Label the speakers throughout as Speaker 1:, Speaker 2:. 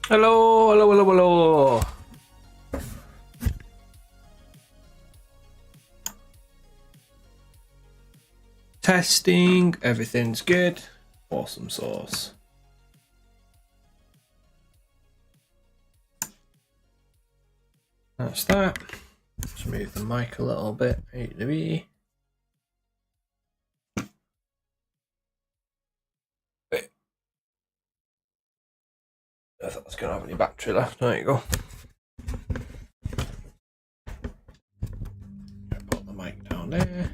Speaker 1: Hello, hello, hello, hello. Testing, everything's good. Awesome sauce. That's that. Let's move the mic a little bit. Wait. I thought I was going to have any battery left. There you go. Put the mic down there.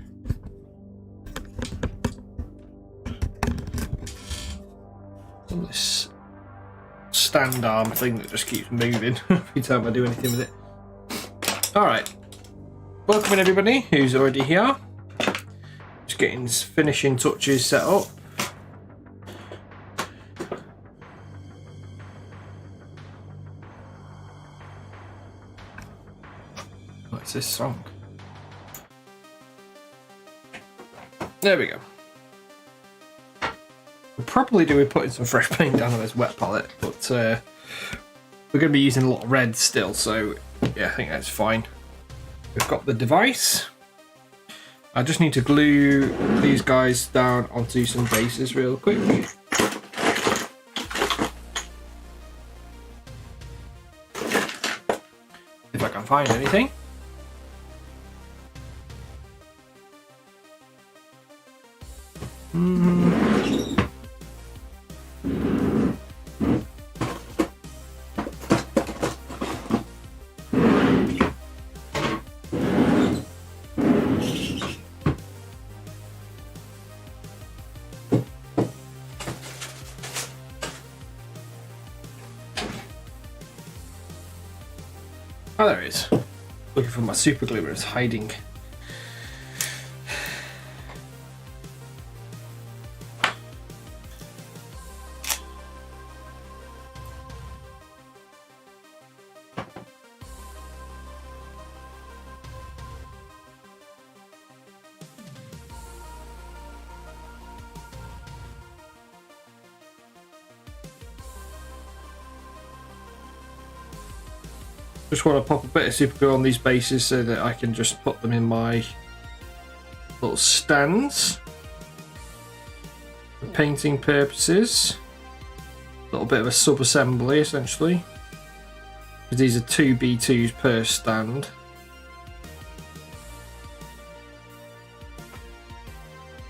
Speaker 1: This stand arm thing that just keeps moving every time I do anything with it. Alright. Welcome in everybody who's already here. Just getting finishing touches set up. What's this song? There we go. We'll probably do with putting some fresh paint down on this wet palette, but we're going to be using a lot of red still, so yeah, I think that's fine. We've got the device. I just need to glue these guys down onto some bases real quick. If I can find anything. Oh, there it is. Looking for my super glue, it's hiding. Just want to pop a bit of super glue on these bases so that I can just put them in my little stands for painting purposes. A little bit of a sub-assembly essentially, because these are 2 B2s per stand.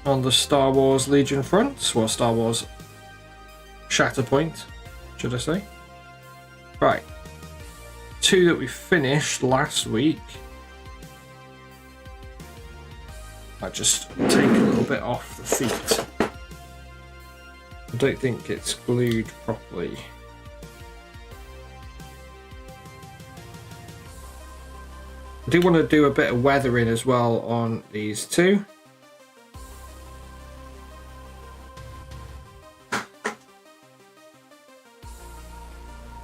Speaker 1: On the Star Wars Legion front, or Star Wars Shatterpoint, should I say. Right. 2 that we finished last week. I just take a little bit off the feet. I don't think it's glued properly. I do want to do a bit of weathering as well on these 2.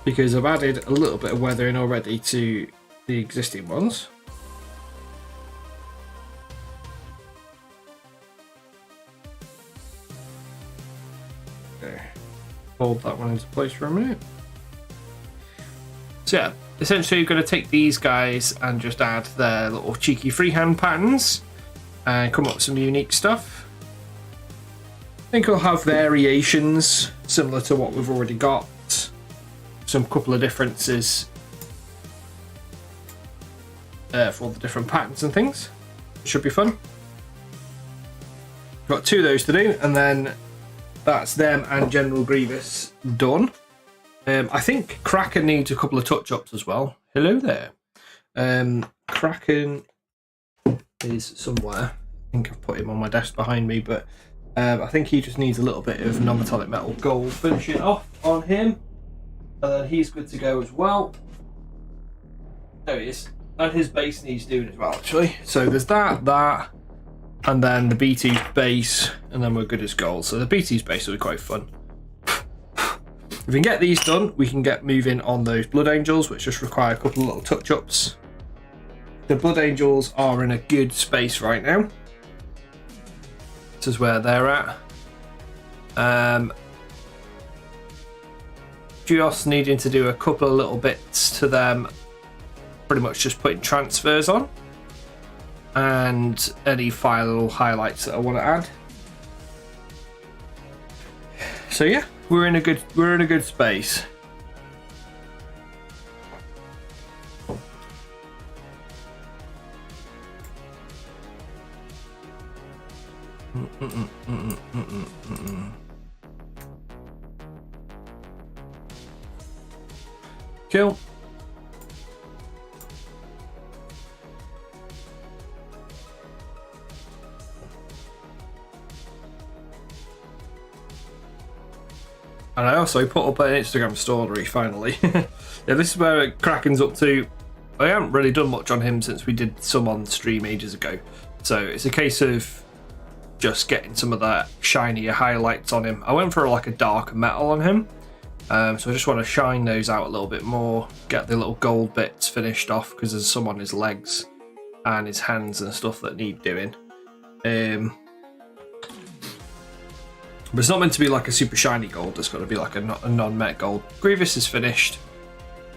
Speaker 1: Because I've added a little bit of weathering already to the existing ones. Okay. Hold that one into place for a minute. So yeah, essentially you're going to take these guys and just add their little cheeky freehand patterns and come up with some unique stuff. I think I'll have variations similar to what we've already got. Some couple of differences for all the different patterns and things. Should be fun. Got 2 of those to do, and then that's them and General Grievous done. I think Kraken needs a couple of touch-ups as well. Hello there. Kraken is somewhere. I think I've put him on my desk behind me, but I think he just needs a little bit of non-metallic metal gold finishing off on him. And then he's good to go as well. There he is. And his base needs doing as well, actually. So there's that, and then the B2's base, and then we're good as gold. So the B2's base will be quite fun. If we can get these done, we can get moving on those Blood Angels, which just require a couple of little touch-ups. The Blood Angels are in a good space right now. This is where they're at. just needing to do a couple of little bits to them, pretty much just putting transfers on and any final highlights that I want to add. So yeah, we're in a good space. Cool. And I also put up an Instagram story finally. Yeah, this is where Kraken's up to. I haven't really done much on him since we did some on stream ages ago. So it's a case of just getting some of the shinier highlights on him. I went for like a dark metal on him. So I just want to shine those out a little bit more, get the little gold bits finished off because there's some on his legs and his hands and stuff that need doing. But it's not meant to be like a super shiny gold, it's got to be like a non-met gold. Grievous is finished.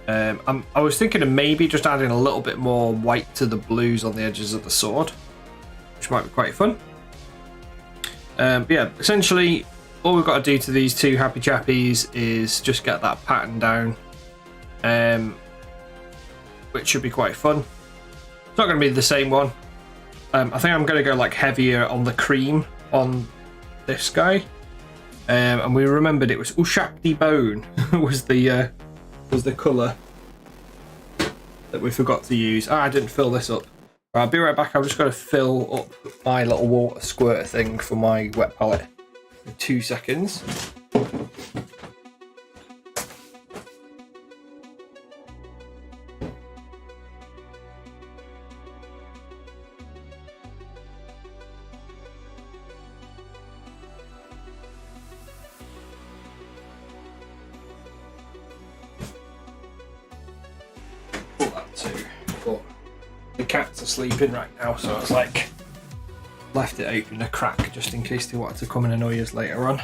Speaker 1: I was thinking of maybe just adding a little bit more white to the blues on the edges of the sword, which might be quite fun. But yeah, essentially all we've got to do to these two happy chappies is just get that pattern down, which should be quite fun. It's not going to be the same one. I think I'm going to go like heavier on the cream on this guy, and we remembered it was Ushakti Bone was the colour that we forgot to use. I didn't fill this up. I'll be right back. I've just got to fill up my little water squirter thing for my wet palette. 2 seconds. Pull that too. But the cats are sleeping right now, so I was like, left it open a crack just in case they wanted to come and annoy us later on,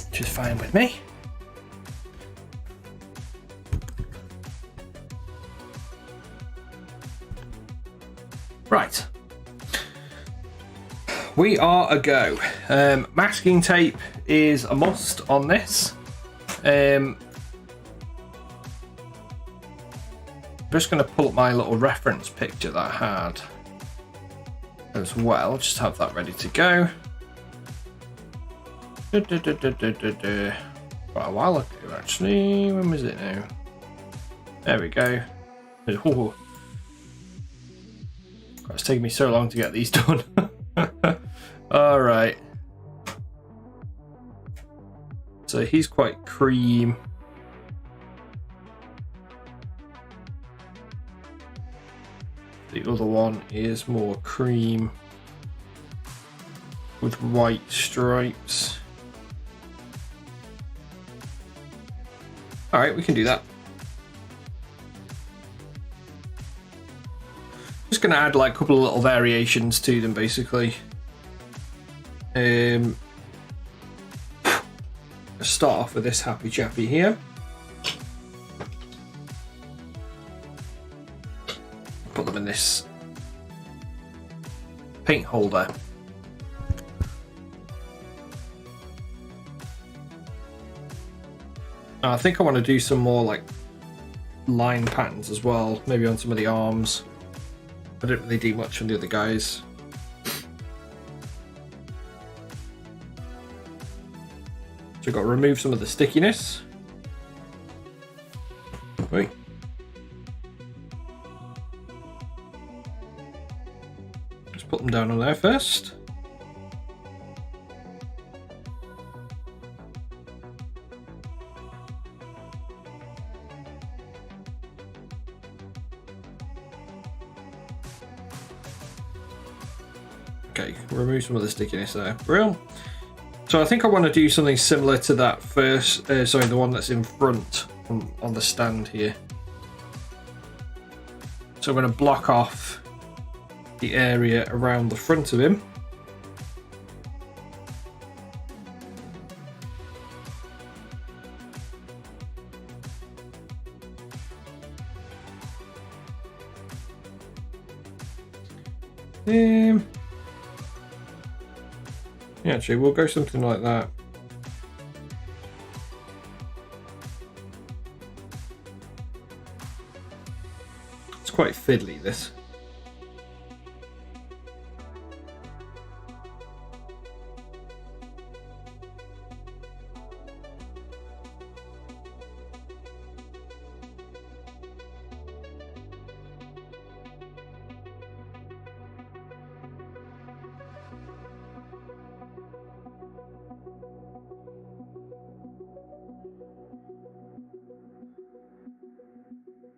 Speaker 1: which is fine with me. Right, we are a go. Masking tape is a must on this. I'm just going to pull up my little reference picture that I had as well, just have that ready to go. Quite a while ago actually. When was it now? There we go. Ooh. God, it's taking me so long to get these done. Alright. So he's quite cream. The other one is more cream with white stripes. Alright, we can do that. Just going to add like a couple of little variations to them basically. Start off with this happy chappy here. Put them in this paint holder. I think I want to do some more like line patterns as well, maybe on some of the arms. I didn't really do much on the other guys. So we've got to remove some of the stickiness. Wait. Just put them down on there first. Okay, remove some of the stickiness there. Brilliant. So I think I want to do something similar to that first, sorry, the one that's in front on the stand here. So I'm going to block off the area around the front of him. Yeah, actually, we'll go something like that. It's quite fiddly, this.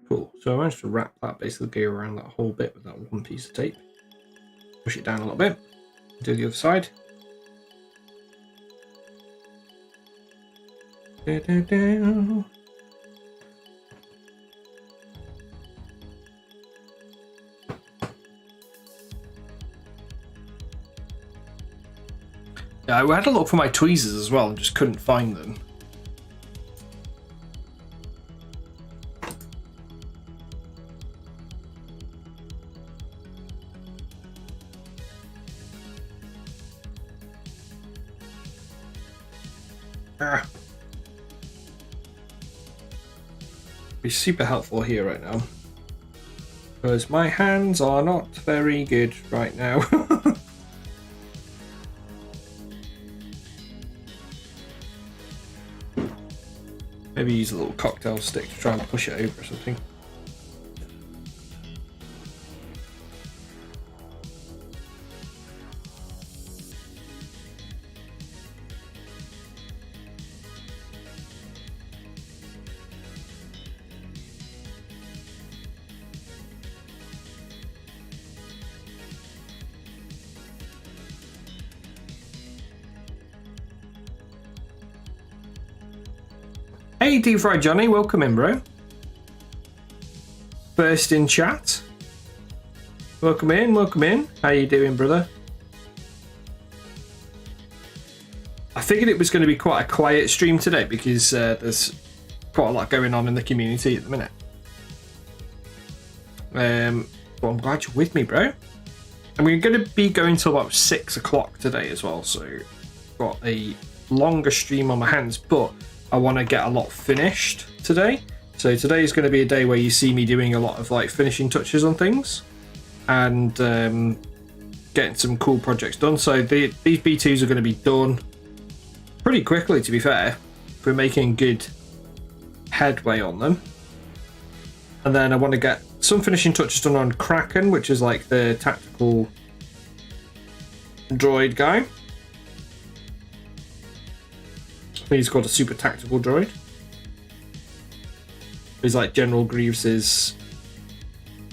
Speaker 1: Cool. So I managed to wrap that basically around that whole bit with that one piece of tape. Push it down a little bit. Do the other side. Da-da-da. Yeah, I had a look for my tweezers as well and just couldn't find them. Be super helpful here right now because my hands are not very good right now. Maybe use a little cocktail stick to try and push it over or something. Hey, Deep Fried Johnny, welcome in, bro. First in chat. Welcome in, welcome in. How you doing, brother? I figured it was going to be quite a quiet stream today because there's quite a lot going on in the community at the minute. But I'm glad you're with me, bro. And we're going to be going till about 6 o'clock today as well, so got a longer stream on my hands, but I want to get a lot finished today. So today is going to be a day where you see me doing a lot of like finishing touches on things and getting some cool projects done. So these B2s are going to be done pretty quickly, to be fair. We're making good headway on them. And then I want to get some finishing touches done on Kraken, which is like the tactical droid guy. He's called a super tactical droid. He's like General Grievous'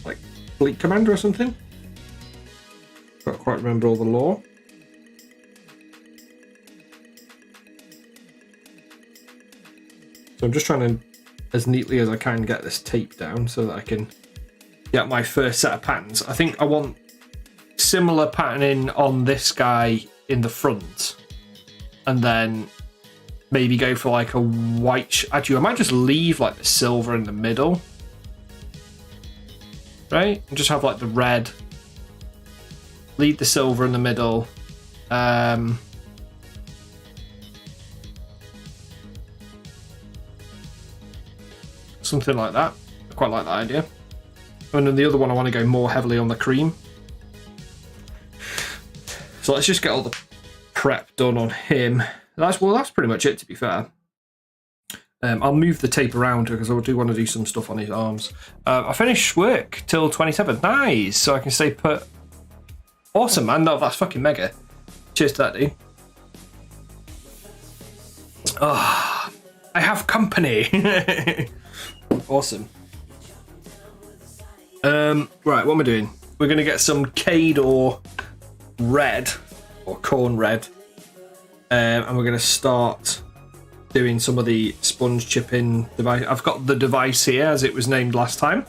Speaker 1: like fleet commander or something. Can't quite remember all the lore. So I'm just trying to, as neatly as I can, get this tape down so that I can get my first set of patterns. I think I want similar patterning on this guy in the front, and then maybe go for like a white. Actually, I might just leave like the silver in the middle, right? And just have like the red. Leave the silver in the middle. Something like that. I quite like that idea. And then the other one, I want to go more heavily on the cream. So let's just get all the prep done on him. That's pretty much it, to be fair. I'll move the tape around because I do want to do some stuff on his arms. I finished work till 27th. Nice. So I can stay put. Awesome, man. No, that's fucking mega. Cheers to that, dude. Oh, I have company. Awesome. Right, what am I doing? We're going to get some Kador red, or corn red. And we're going to start doing some of the sponge chipping device. I've got the device here as it was named last time.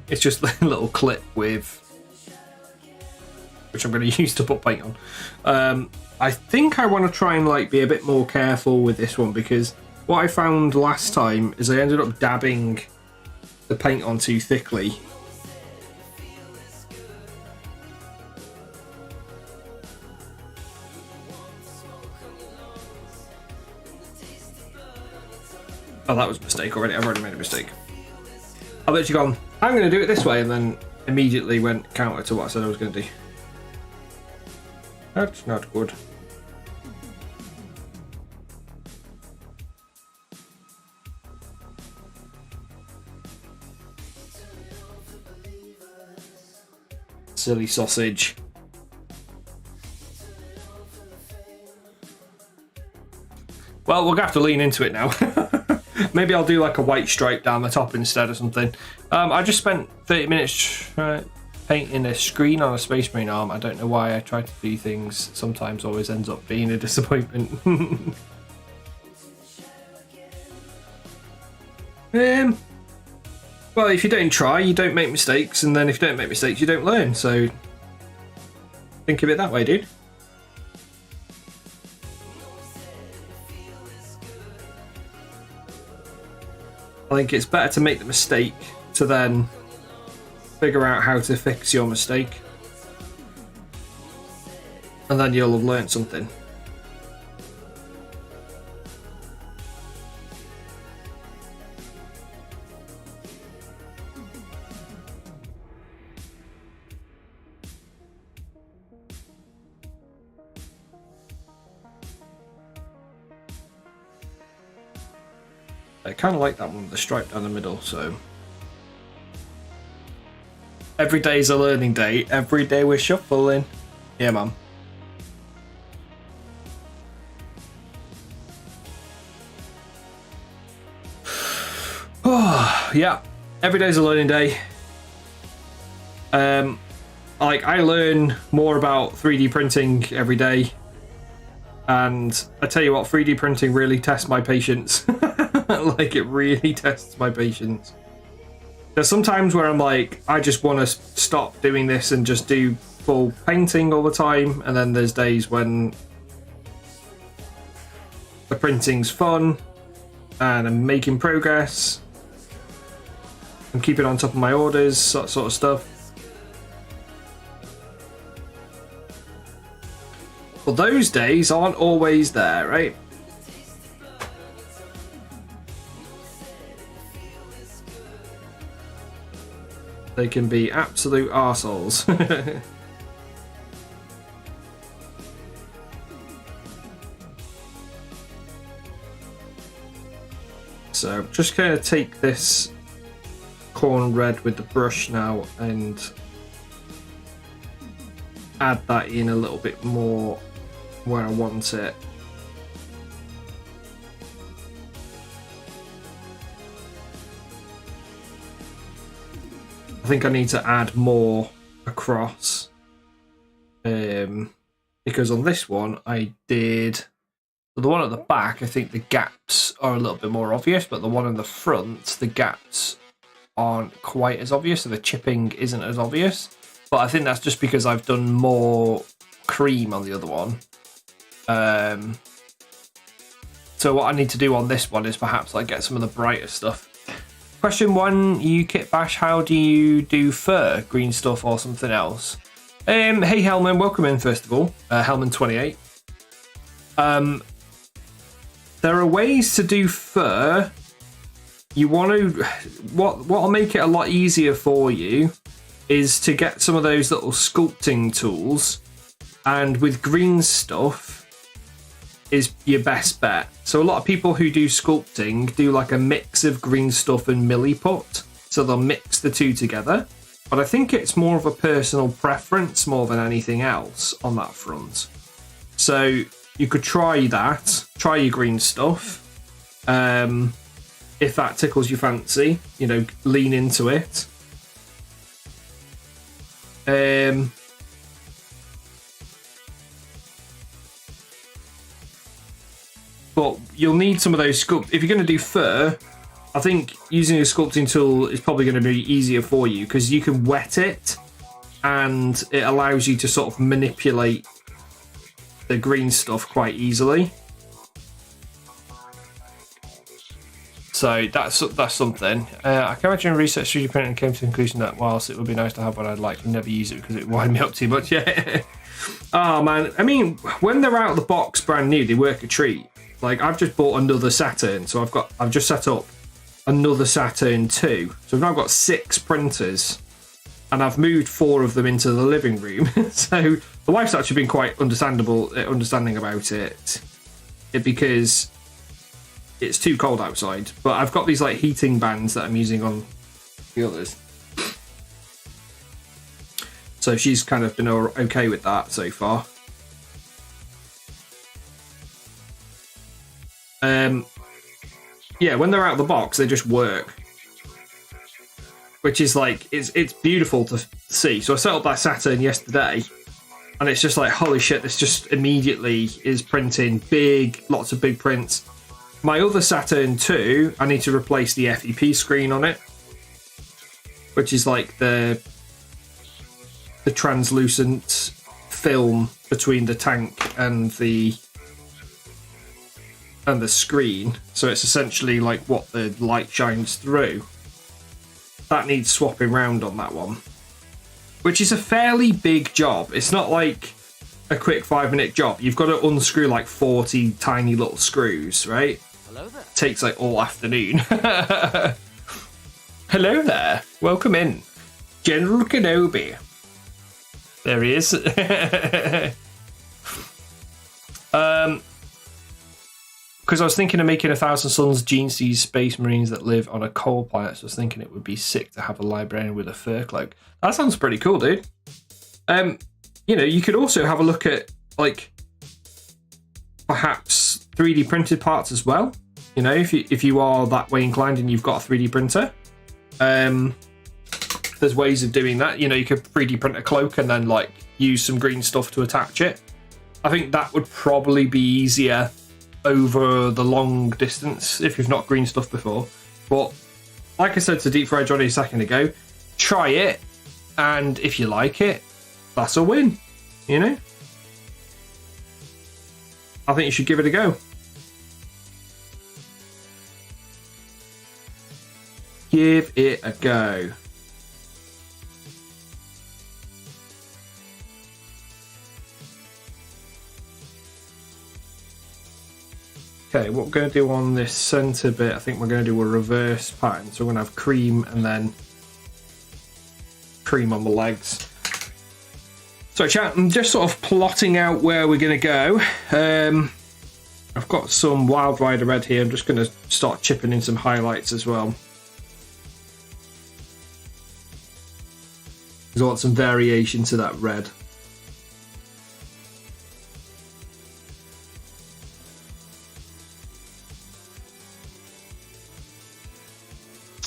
Speaker 1: It's just a little clip with, which I'm going to use to put paint on. I think I want to try and like be a bit more careful with this one because what I found last time is I ended up dabbing the paint on too thickly. Oh, that was a mistake already. I've already made a mistake. I've literally gone, I'm going to do it this way, and then immediately went counter to what I said I was going to do. That's not good. Silly sausage. Well, we're going to have to lean into it now. Maybe I'll do like a white stripe down the top instead or something. I just spent 30 minutes painting a screen on a Space Marine arm. I don't know why I try to do things. Sometimes always ends up being a disappointment. Well, if you don't try, you don't make mistakes. And then if you don't make mistakes, you don't learn. So think of it that way, dude. I think it's better to make the mistake to then figure out how to fix your mistake. And then you'll have learned something. I kind of like that one with the stripe down the middle, so every day's a learning day. Every day we're shuffling. Yeah, man. Oh, yeah. Every day's a learning day. Like I learn more about 3D printing every day, and I tell you what, 3D printing really tests my patience. Like it really tests my patience. There's sometimes where I'm like, I just want to stop doing this and just do full painting all the time, and then there's days when the printing's fun and I'm making progress. I'm keeping on top of my orders, that sort of stuff. But those days aren't always there, right? They can be absolute arseholes. So just kind of take this corn red with the brush now and add that in a little bit more where I want it. I think I need to add more across, because on this one I did, the one at the back, I think the gaps are a little bit more obvious, but the one in the front, the gaps aren't quite as obvious, so the chipping isn't as obvious. But I think that's just because I've done more cream on the other one. So what I need to do on this one is perhaps like get some of the brighter stuff. Question 1, you Kit Bash, how do you do fur? Green stuff or something else? Hey Hellman, welcome in first of all. Hellman28. There are ways to do fur. You want to, what'll make it a lot easier for you is to get some of those little sculpting tools, and with green stuff is your best bet. So a lot of people who do sculpting do like a mix of green stuff and milliput, so they'll mix the two together. But I think it's more of a personal preference more than anything else on that front. So you could try that, try your green stuff. If that tickles your fancy, you know, lean into it. But you'll need some of those sculpt. If you're going to do fur, I think using a sculpting tool is probably going to be easier for you because you can wet it and it allows you to sort of manipulate the green stuff quite easily. So that's something. I can imagine research 3D printing came to the conclusion that whilst it would be nice to have one, I'd like to never use it because it would wind me up too much. Yeah. Oh man, I mean, when they're out of the box brand new, they work a treat. Like, I've just bought another Saturn, so I've just set up another Saturn 2. So I've now got 6 printers, and I've moved 4 of them into the living room. So the wife's actually been quite understanding about it, because it's too cold outside. But I've got these like heating bands that I'm using on the others. So she's kind of been okay with that so far. Yeah, when they're out of the box, they just work, which is like it's beautiful to see. So I set up that Saturn yesterday, and it's just like, holy shit! This just immediately is printing lots of big prints. My other Saturn 2, I need to replace the FEP screen on it, which is like the translucent film between the tank and the screen. So it's essentially like what the light shines through. That needs swapping round on that one, which is a fairly big job. It's not like a quick 5-minute job. You've got to unscrew like 40 tiny little screws, right?
Speaker 2: Hello there.
Speaker 1: Takes like all afternoon. Hello there. Welcome in, General Kenobi. There he is. Because I was thinking of making 1,000 Suns Gene Seed Space Marines that live on a coal planet, so I was thinking it would be sick to have a librarian with a fur cloak. That sounds pretty cool, dude. You know, you could also have a look at, like, perhaps 3D printed parts as well. You know, if you are that way inclined and you've got a 3D printer. There's ways of doing that. You know, you could 3D print a cloak and then, like, use some green stuff to attach it. I think that would probably be easier over the long distance if you've not green stuff before. But like I said to Deep Fried Johnny a second ago, try it, and if you like it, that's a win, you know? I think you should give it a go. Give it a go. Okay, what we're going to do on this centre bit, I think we're going to do a reverse pattern. So we're going to have cream and then cream on the legs. So chat, I'm just sort of plotting out where we're going to go. I've got some Wild Rider red here. I'm just going to start chipping in some highlights as well. Because I want some variation to that red.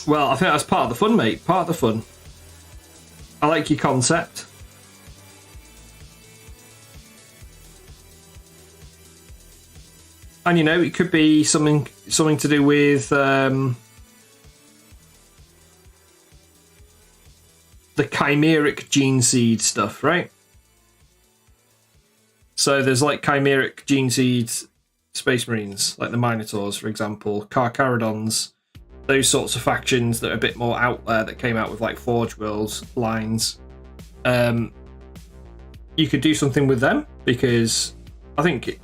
Speaker 1: Well, I think that's part of the fun, mate. Part of the fun. I like your concept. And, you know, it could be something to do with the chimeric gene seed stuff, right? So there's like chimeric gene seed Space Marines, like the Minotaurs, for example, Carcharodons. Those sorts of factions that are a bit more out there that came out with like Forge Worlds lines. You could do something with them because I think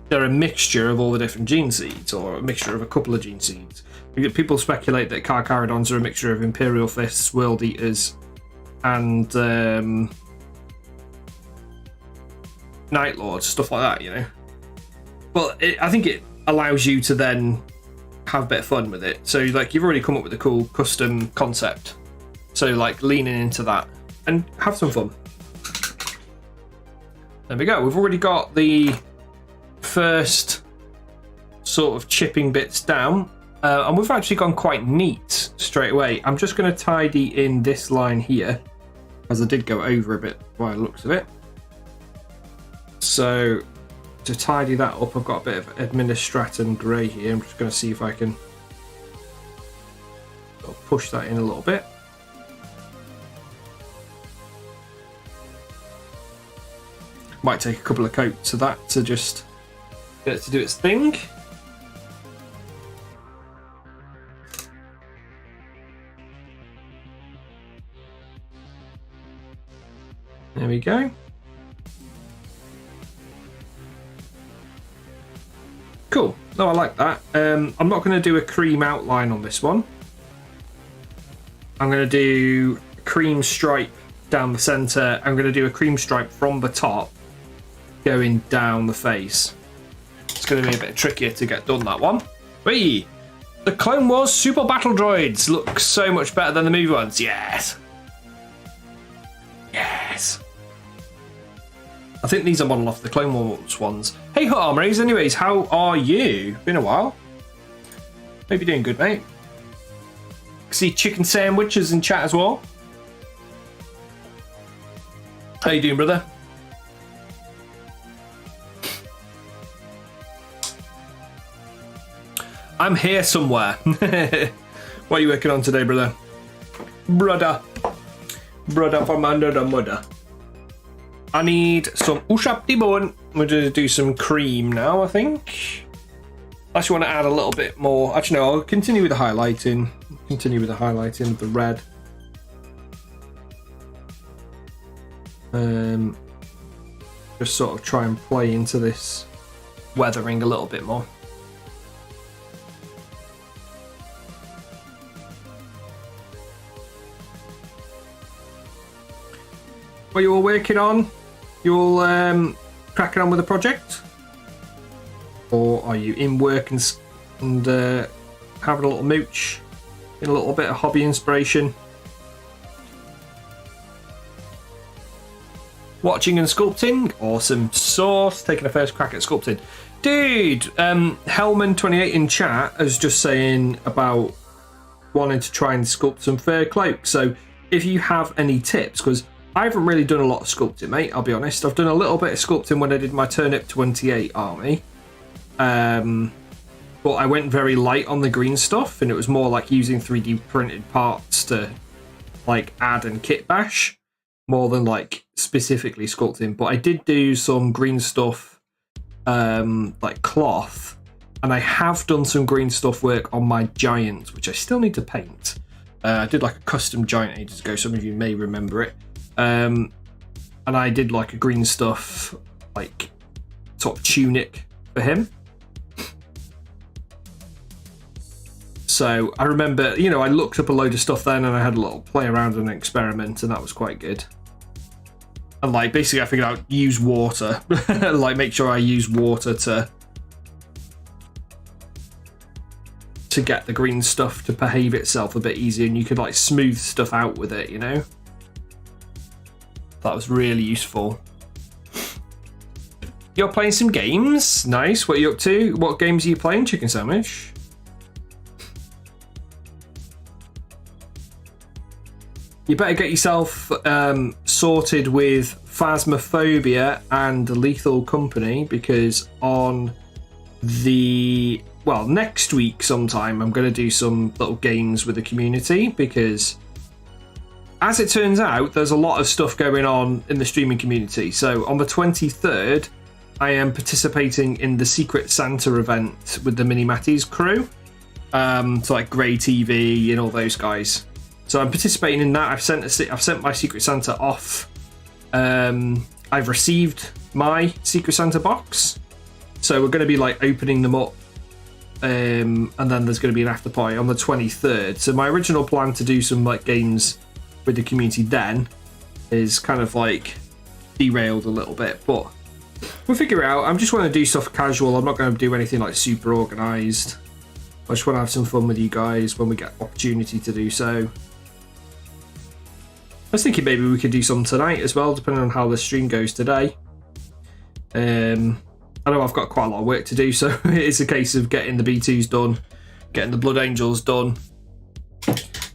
Speaker 1: they're a mixture of all the different gene seeds, or a mixture of a couple of gene seeds. People speculate that Carcharodons are a mixture of Imperial Fists, World Eaters, and Night Lords, stuff like that, you know. But I think it allows you to then have a bit of fun with it. So like you've already come up with a cool custom concept, so like leaning into that and have some fun. There we go. We've already got the first sort of chipping bits down, and we've actually gone quite neat straight away. I'm just going to tidy in this line here, as I did go over a bit by the looks of it. So to tidy that up, I've got a bit of Administratum grey here. I'm just going to see if I can push that in a little bit. Might take a couple of coats of that to just get it to do its thing. There we go. No, I like that. I'm not going to do a cream outline on this one. I'm going to do a cream stripe down the center. I'm going to do a cream stripe from the top going down the face. It's going to be a bit trickier to get done, that one. Whee! The Clone Wars Super Battle Droids look so much better than the movie ones. Yes! Yes! I think these are modelled off the Clone Wars ones. Hey, Hut Armories, anyways, how are you? Been a while. Hope you're doing good, mate. See chicken sandwiches in chat as well. How you doing, brother? I'm here somewhere. What are you working on today, brother? Brother from under the mudder. I need some ushap de bone. We're going to do some cream now, I think. Unless you want to add a little bit more. Actually, no, I'll continue with the highlighting. Continue with the highlighting of the red. Just sort of try and play into this weathering a little bit more. What are you all working on? You all cracking on with the project? Or are you in work and having a little mooch? In a little bit of hobby inspiration? Watching and sculpting? Awesome sauce. Taking a first crack at sculpting. Dude, Hellman28 in chat is just saying about wanting to try and sculpt some fur cloaks. So if you have any tips, because I haven't really done a lot of sculpting, mate, I'll be honest. I've done a little bit of sculpting when I did my Turnip 28 army. But I went very light on the green stuff, and it was more like using 3D printed parts to like add and kit bash more than like specifically sculpting. But I did do some green stuff, like cloth, and I have done some green stuff work on my giant, which I still need to paint. I did like a custom giant ages ago. Some of you may remember it. And I did like a green stuff, like sort of tunic for him. So I remember, you know, I looked up a load of stuff then and I had a little play around and experiment, and that was quite good. And like basically I figured out use water, like make sure I use water to get the green stuff to behave itself a bit easier, and you could like smooth stuff out with it, you know. That was really useful. You're playing some games? Nice. What are you up to? What games are you playing, Chicken Sandwich? You better get yourself sorted with Phasmophobia and Lethal Company, because on the... well, next week sometime I'm going to do some little games with the community, because as it turns out, there's a lot of stuff going on in the streaming community. So on the 23rd, I am participating in the Secret Santa event with the Mini Matties crew. So like Grey TV and all those guys. So I'm participating in that. I've sent my Secret Santa off. I've received my Secret Santa box. So we're going to be like opening them up. And then there's going to be an after party on the 23rd. So my original plan to do some like games with the community then is kind of like derailed a little bit, but we'll figure it out. I just want to do stuff casual. I'm not going to do anything like super organized. I just want to have some fun with you guys when we get opportunity to do so. I was thinking maybe we could do some tonight as well, depending on how the stream goes today. I know I've got quite a lot of work to do, so it's a case of getting the B2s done, getting the Blood Angels done.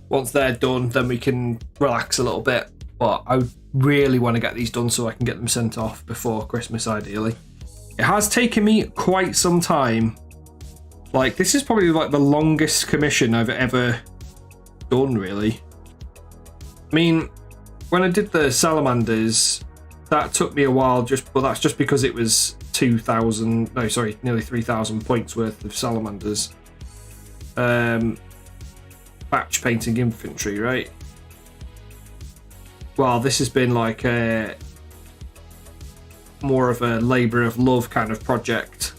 Speaker 1: Once they're done, then we can relax a little bit. But I really want to get these done so I can get them sent off before Christmas, ideally. It has taken me quite some time. Like, this is probably like the longest commission I've ever done, really. I mean, when I did the Salamanders, that took me a while, but that's just because it was nearly 3,000 points worth of Salamanders. Batch painting infantry, right? Well, this has been like a more of a labour of love kind of project.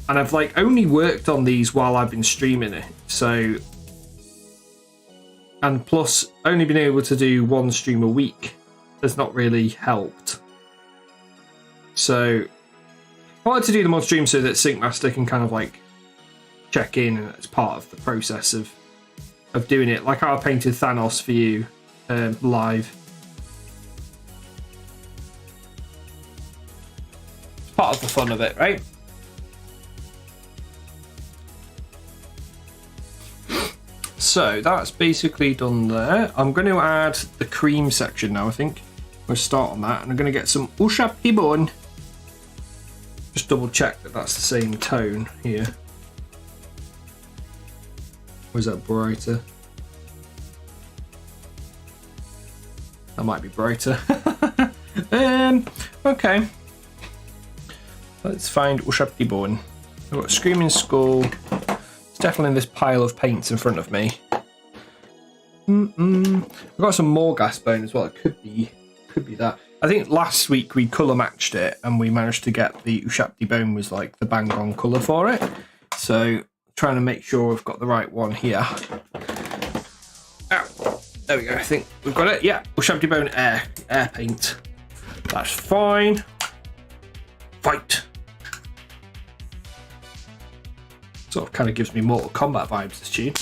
Speaker 1: And I've like only worked on these while I've been streaming it, so, and plus only been able to do one stream a week has not really helped. So I like to do them on stream so that Syncmaster can kind of like check in, and it's part of the process of doing it. Like how I painted Thanos for you live. It's part of the fun of it, right? So that's basically done there. I'm going to add the cream section now, I think. We'll start on that, and I'm going to get some Ushabtibon. Just double check that that's the same tone here. Or is that brighter? That might be brighter. Okay. Let's find Ushabtibon. We've got Screaming Skull. It's definitely in this pile of paints in front of me. I've got some more gas bone as well. It could be that. I think last week we colour matched it and we managed to get the Ushabtibon was like the bang on colour for it. So trying to make sure we've got the right one here. Oh, there we go. I think we've got it. Yeah, Ushabtibon air paint. That's fine. Fight. Sort of kind of gives me Mortal Kombat vibes, this tune.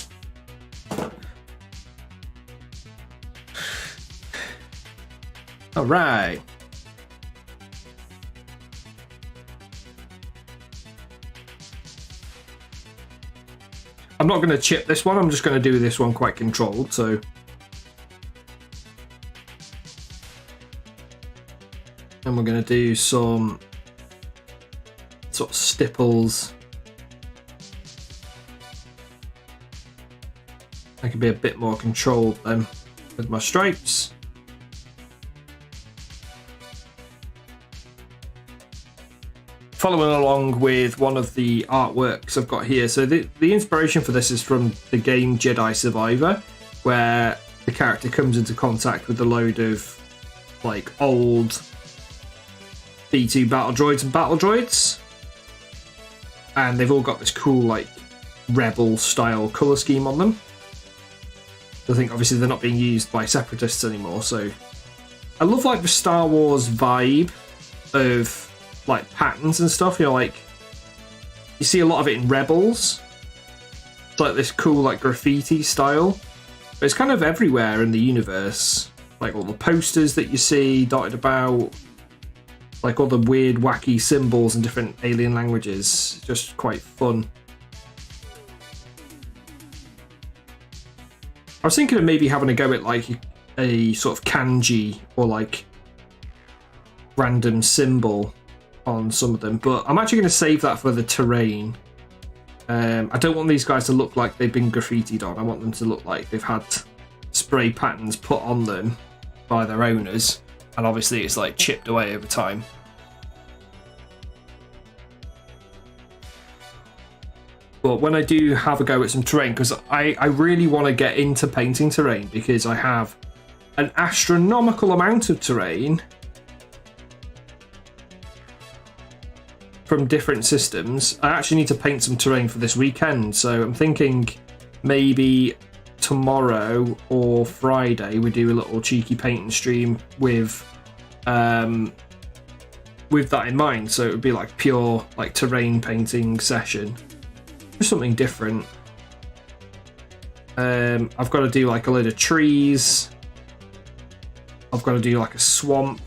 Speaker 1: All right. I'm not going to chip this one. I'm just going to do this one quite controlled. So, and we're going to do some sort of stipples. I can be a bit more controlled then with my stripes. Following along with one of the artworks I've got here. So the inspiration for this is from the game Jedi Survivor, where the character comes into contact with a load of like old B2 Battle Droids and Battle Droids. And they've all got this cool like rebel style colour scheme on them. I think obviously they're not being used by separatists anymore, so I love like the Star Wars vibe of like patterns and stuff. You know, like you see a lot of it in Rebels. It's like this cool like graffiti style, but it's kind of everywhere in the universe. Like all the posters that you see dotted about, like all the weird wacky symbols in different alien languages. Just quite fun. I was thinking of maybe having a go at like a sort of kanji or like random symbol on some of them, but I'm actually going to save that for the terrain. I don't want these guys to look like they've been graffitied on. I want them to look like they've had spray patterns put on them by their owners, and obviously it's like chipped away over time. But when I do have a go at some terrain, because I really want to get into painting terrain, because I have an astronomical amount of terrain from different systems. I actually need to paint some terrain for this weekend, so I'm thinking maybe tomorrow or Friday we do a little cheeky painting stream with that in mind. So it would be like pure like terrain painting session. Something different. I've got to do like a load of trees. I've got to do like a swamp.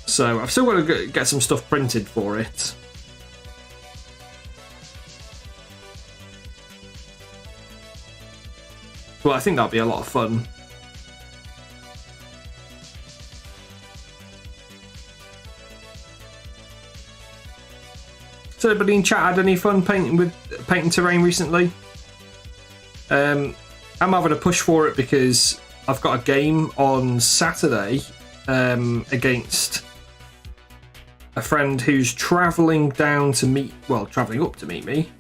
Speaker 1: So I've still got to get some stuff printed for it. Well, I think that'll be a lot of fun. So anybody in chat had any fun painting terrain recently? I'm having a push for it because I've got a game on Saturday against a friend who's travelling up to meet me,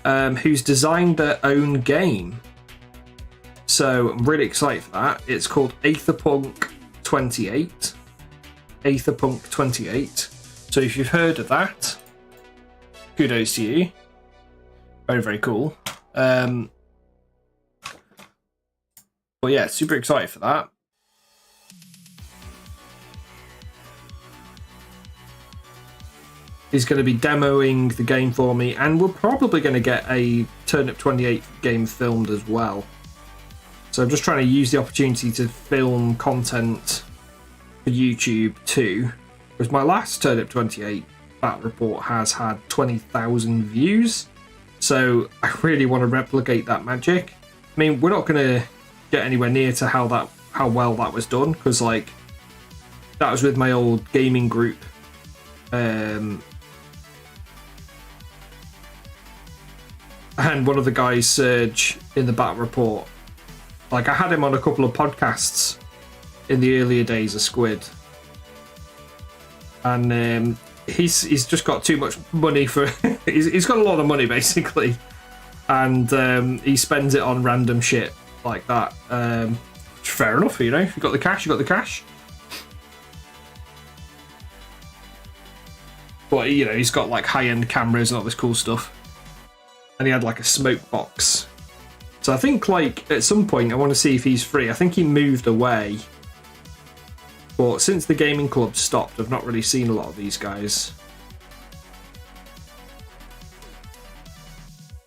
Speaker 1: who's designed their own game. So I'm really excited for that. It's called Aetherpunk 28. Aetherpunk 28. So So if you've heard of that, kudos to you. Very, very cool. But yeah, super excited for that. He's going to be demoing the game for me, and we're probably going to get a Turnip 28 game filmed as well. So I'm just trying to use the opportunity to film content for YouTube too, because my last Turnip 28 Battle Report has had 20,000 views. So I really want to replicate that magic. I mean, we're not going to get anywhere near to how well that was done, because like that was with my old gaming group. And one of the guys, Serge, in the Battle Report, like I had him on a couple of podcasts in the earlier days of Squid, and he's just got too much money for. he's got a lot of money basically, and he spends it on random shit like that. Fair enough, you know. If you got the cash, you got the cash. But you know, he's got like high-end cameras and all this cool stuff. And he had like a smoke box. So I think like at some point I want to see if he's free. I think he moved away. But since the gaming club stopped, I've not really seen a lot of these guys.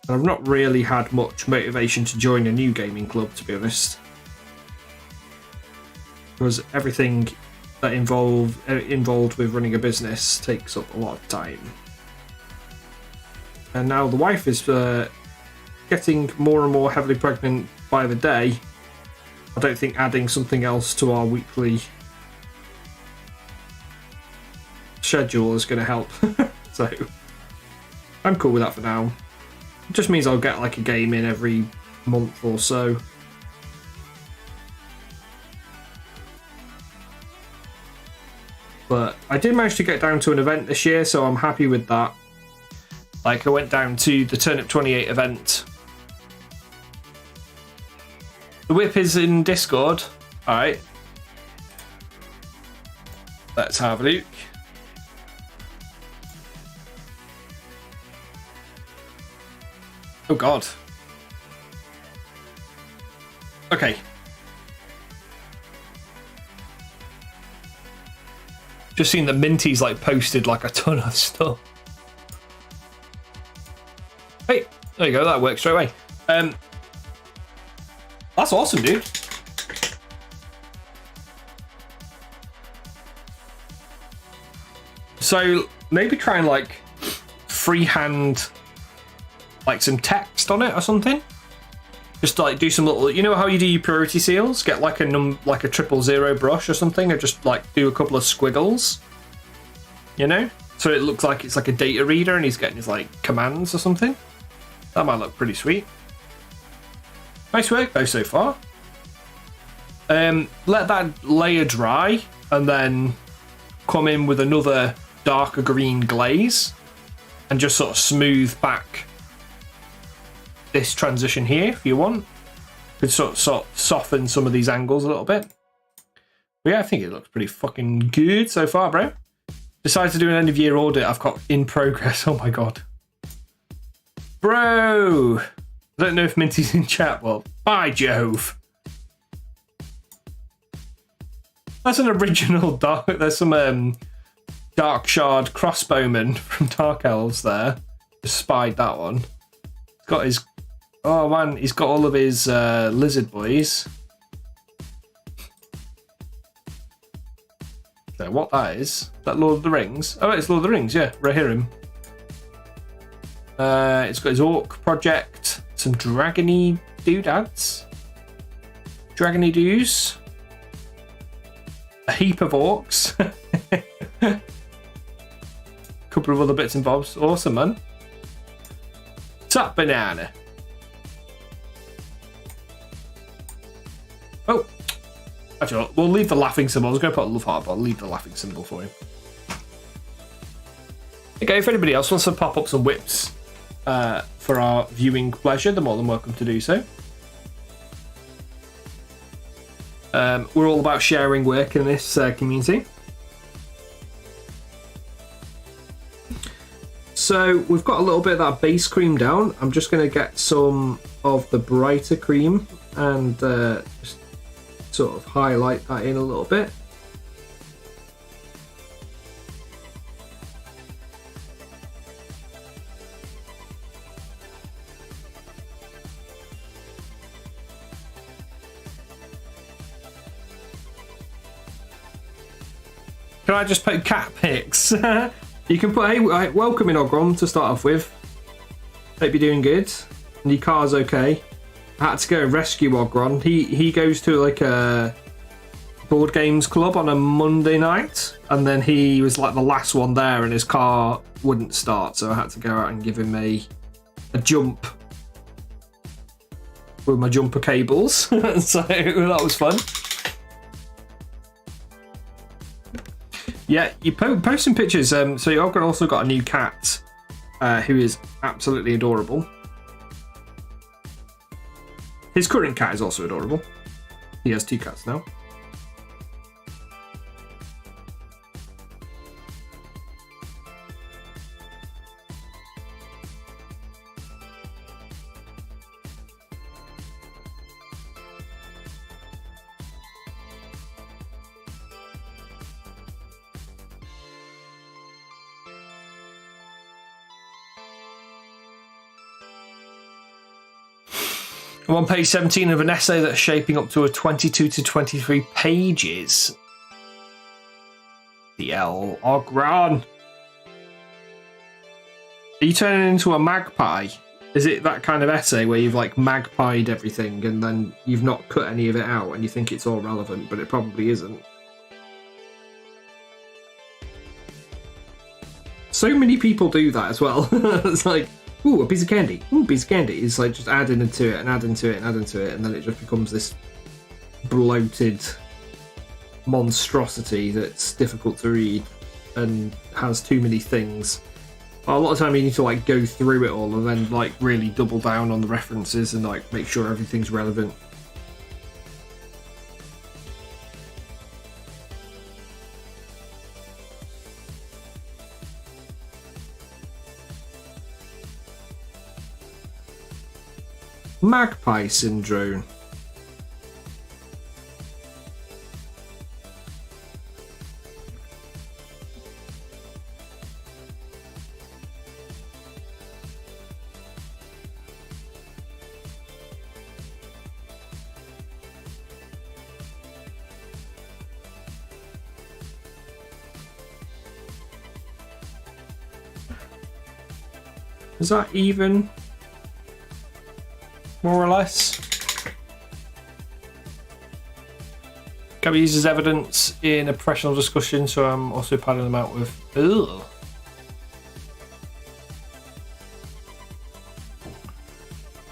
Speaker 1: And I've not really had much motivation to join a new gaming club, to be honest. Because everything that involved with running a business takes up a lot of time. And now the wife is getting more and more heavily pregnant by the day. I don't think adding something else to our weekly schedule is going to help. So I'm cool with that for now. It just means I'll get like a game in every month or so. But I did manage to get down to an event this year, so I'm happy with that. Like, I went down to the Turnip 28 event. The whip is in Discord. Alright. Let's have a look. Oh, God. Okay. Just seen that Minty's, like, posted, like, a ton of stuff. Hey, there you go, that works straight away. That's awesome, dude. So maybe try and like freehand like some text on it or something. Just like do some little, you know how you do your purity seals? Get like a 000 brush or something, or just like do a couple of squiggles. You know? So it looks like it's like a data reader and he's getting his like commands or something. That might look pretty sweet. Nice work though so far. Let that layer dry and then come in with another darker green glaze and just sort of smooth back this transition here if you want. Could sort of soften some of these angles a little bit. But yeah, I think it looks pretty fucking good so far, bro. Decided to do an end of year audit I've got in progress. Oh my god. Bro! I don't know if Minty's in chat. Well, by Jove. That's an original dark. There's some Dark Shard crossbowman from Dark Elves there. Just spied that one. He's got his. Oh man, he's got all of his lizard boys. So what that is that Lord of the Rings? Oh, it's Lord of the Rings. Yeah, right here him. It's got his Orc project, some dragony doodads, dragony doos, a heap of orcs, a couple of other bits and bobs. Awesome, man. Top banana. Oh, actually, we'll leave the laughing symbol. I was going to put a love heart, but I'll leave the laughing symbol for him. Okay, if anybody else wants to pop up some whips for our viewing pleasure, they're more than welcome to do so. We're all about sharing work in this community. so we've got a little bit of that base cream down. I'm just going to get some of the brighter cream and just sort of highlight that in a little bit. Can I just put cat pics? You can put, hey, welcome in Ogron to start off with. Hope you're doing good. And your car's okay. I had to go rescue Ogron. He goes to like a board games club on a Monday night, and then he was like the last one there, and his car wouldn't start, so I had to go out and give him a jump with my jumper cables. So that was fun. Yeah, you post some pictures. So Ogron also got a new cat who is absolutely adorable. His current cat is also adorable. He has 2 cats now. I'm on page 17 of an essay that's shaping up to a 22 to 23 pages. The L. Ogron. Are you turning into a magpie? Is it that kind of essay where you've like magpied everything and then you've not cut any of it out and you think it's all relevant, but it probably isn't? So many people do that as well. It's like, ooh, a piece of candy. Ooh, a piece of candy. It's like just adding into it and adding to it and adding to it, and then it just becomes this bloated monstrosity that's difficult to read and has too many things. A lot of time you need to like go through it all and then like really double down on the references and like make sure everything's relevant. Magpie syndrome. Is that even? More or less. Can be used as evidence in a professional discussion, so I'm also padding them out with. Ugh.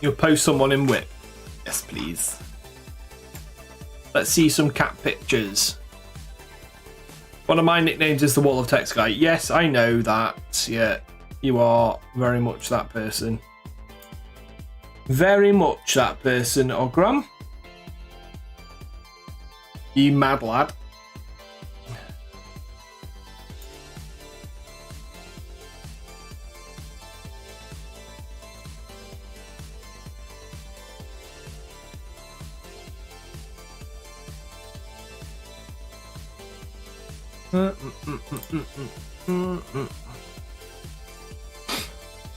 Speaker 1: You'll post someone in whip. Yes, please. Let's see some cat pictures. One of my nicknames is the Wall of Text guy. Yes, I know that. Yeah, you are very much that person. Very much that person, Ogron. You mad lad.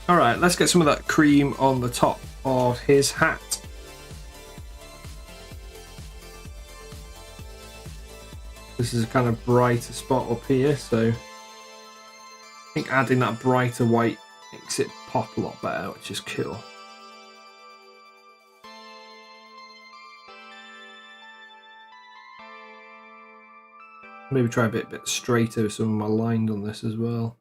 Speaker 1: All right, let's get some of that cream on the top of his hat. This is a kind of brighter spot up here, so I think adding that brighter white makes it pop a lot better, which is cool. Maybe try a bit straighter with some of my lines on this as well.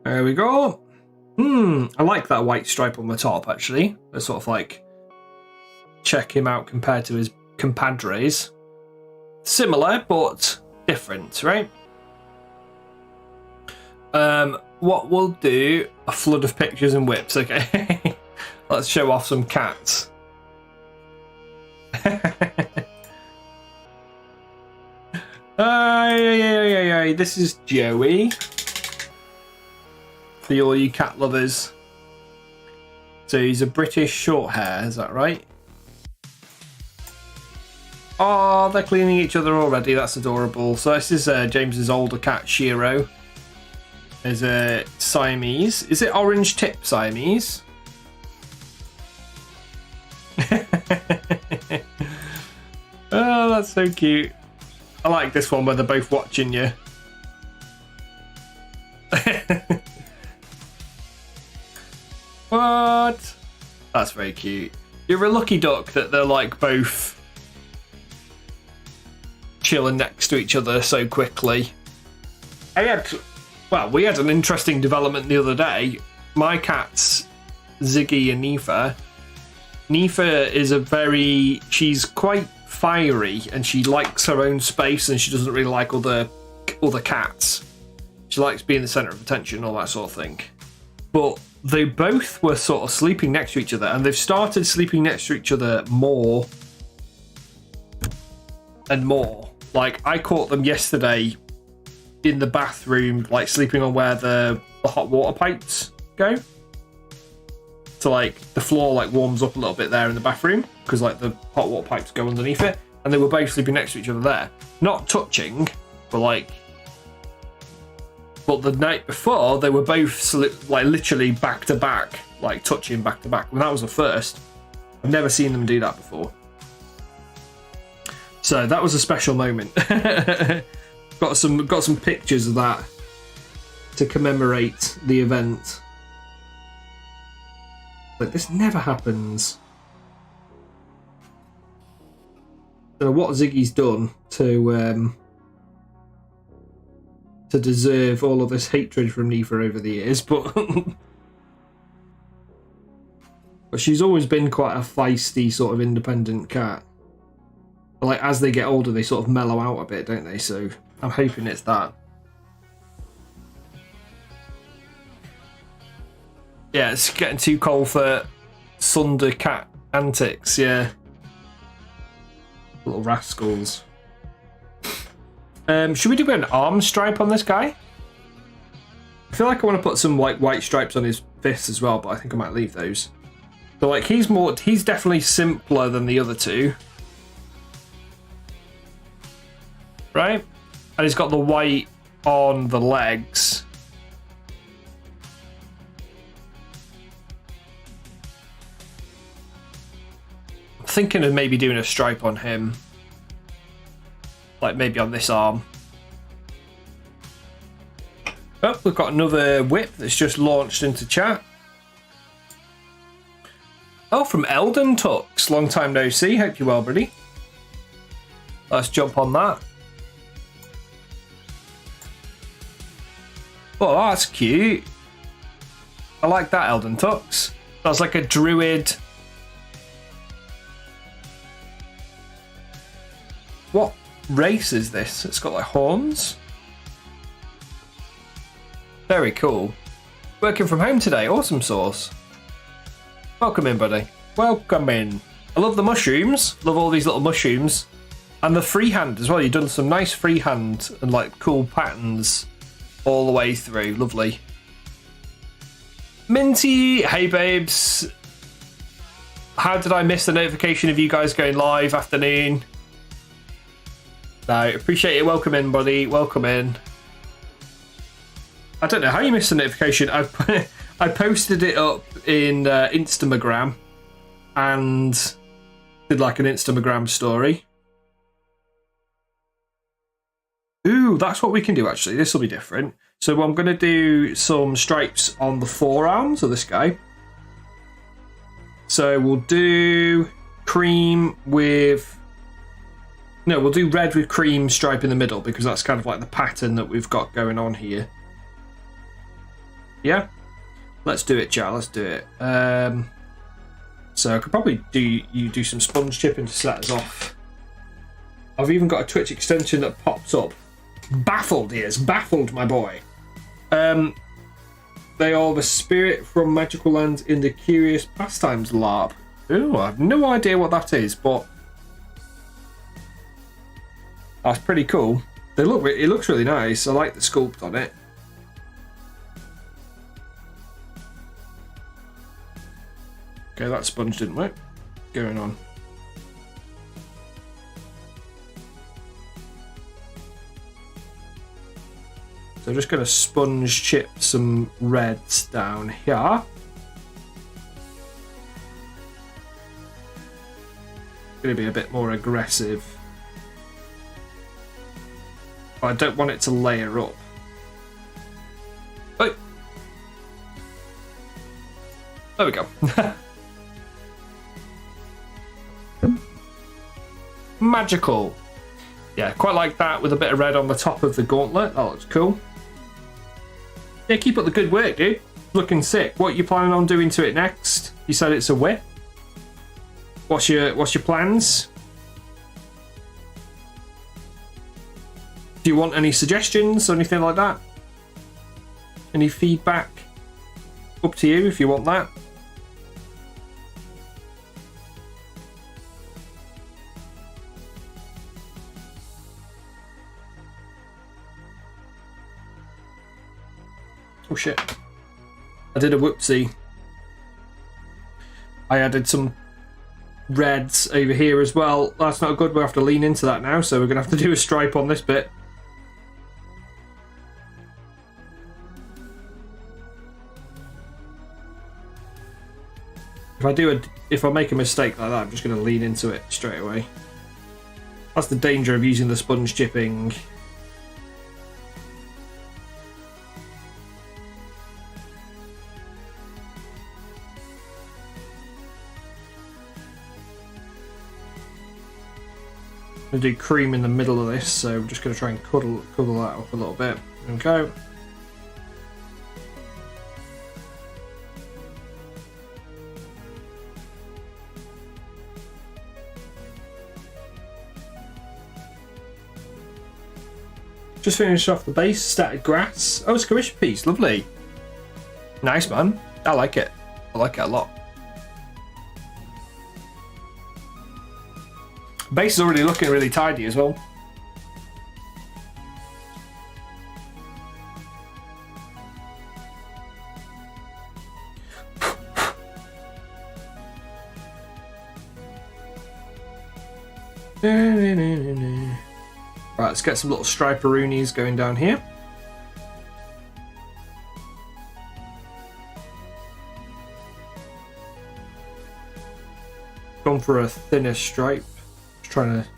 Speaker 1: There we go. I like that white stripe on the top, actually. Let's sort of like check him out compared to his compadres. Similar, but different, right? what we'll do, a flood of pictures and whips, okay? Let's show off some cats. This is Joey. For all you cat lovers. So he's a British short hair, is that right? Oh, they're cleaning each other already. That's adorable. So this is James's older cat, Shiro. There's a Siamese. Is it orange tip Siamese? Oh, that's so cute. I like this one where they're both watching you. What? That's very cute. You're a lucky duck that they're like both chilling next to each other so quickly. We had an interesting development the other day. My cats, Ziggy and Nifa. Nifa is she's quite fiery and she likes her own space and she doesn't really like other cats. She likes being the centre of attention, all that sort of thing. But they both were sort of sleeping next to each other, and they've started sleeping next to each other more and more. Like, I caught them yesterday in the bathroom, like sleeping on where the hot water pipes go. So like the floor like warms up a little bit there in the bathroom because like the hot water pipes go underneath it, and they were both sleeping next to each other there, not touching, but the night before they were both like literally back to back, like touching back to back. Well, that was the first. I've never seen them do that before. So that was a special moment. Got some pictures of that to commemorate the event. But this never happens. I don't know what Ziggy's done to deserve all of this hatred from Nifa over the years, but but she's always been quite a feisty sort of independent cat. But like as they get older, they sort of mellow out a bit, don't they? So I'm hoping it's that. Yeah, it's getting too cold for Sunder cat antics, yeah. Little rascals. Should we do an arm stripe on this guy? I feel like I want to put some white stripes on his fists as well, but I think I might leave those. So like he's definitely simpler than the other two. Right? And he's got the white on the legs. I'm thinking of maybe doing a stripe on him. Like maybe on this arm. Oh, we've got another whip that's just launched into chat. Oh, from Eldon Tux. Long time no see. Hope you're well, buddy. Let's jump on that. Oh, that's cute. I like that, Eldon Tux. That's like a druid. What race is this? It's got like horns. Very cool. Working from home today. Awesome sauce. Welcome in, buddy. Welcome in. I love the mushrooms. Love all these little mushrooms. And the freehand as well. You've done some nice freehand and like cool patterns all the way through. Lovely. Minty. Hey, babes. How did I miss the notification of you guys going live? Afternoon. No, appreciate it. Welcome in, buddy. Welcome in. I don't know how you missed the notification. I posted it up in Instagram and did like an Instagram story. Ooh, that's what we can do actually. This will be different. So I'm going to do some stripes on the forearms of this guy. So we'll do cream with... No, we'll do red with cream stripe in the middle because that's kind of like the pattern that we've got going on here. Yeah? Let's do it, chat. Let's do it. So I could probably do some sponge chipping to set us off. I've even got a Twitch extension that pops up. Baffled he is. Baffled, my boy. They are the spirit from Magical Land in the Curious Pastimes Lab. Ooh, I have no idea what that is, but that's pretty cool. It looks really nice. I like the sculpt on it. Okay, that sponge didn't work. What's going on? So I'm just going to sponge chip some reds down here. Going to be a bit more aggressive. But I don't want it to layer up. Oh. There we go. Magical. Yeah, quite like that with a bit of red on the top of the gauntlet. That looks cool. Yeah, keep up the good work, dude. Looking sick. What are you planning on doing to it next? You said it's a whip. What's your plans? Do you want any suggestions or anything like that? Any feedback? Up to you if you want that. Oh shit. I did a whoopsie. I added some reds over here as well. That's not good. We'll have to lean into that now, so we're going to have to do a stripe on this bit. If I make a mistake like that, I'm just going to lean into it straight away. That's the danger of using the sponge chipping. I'm going to do cream in the middle of this, so I'm just going to try and cuddle that up a little bit. Okay. Just finished off the base, static grass. Oh, it's a commission piece, lovely. Nice, man. I like it. I like it a lot. Base is already looking really tidy as well. Right, let's get some little striperoonies going down here. Gone for a thinner stripe. Just trying to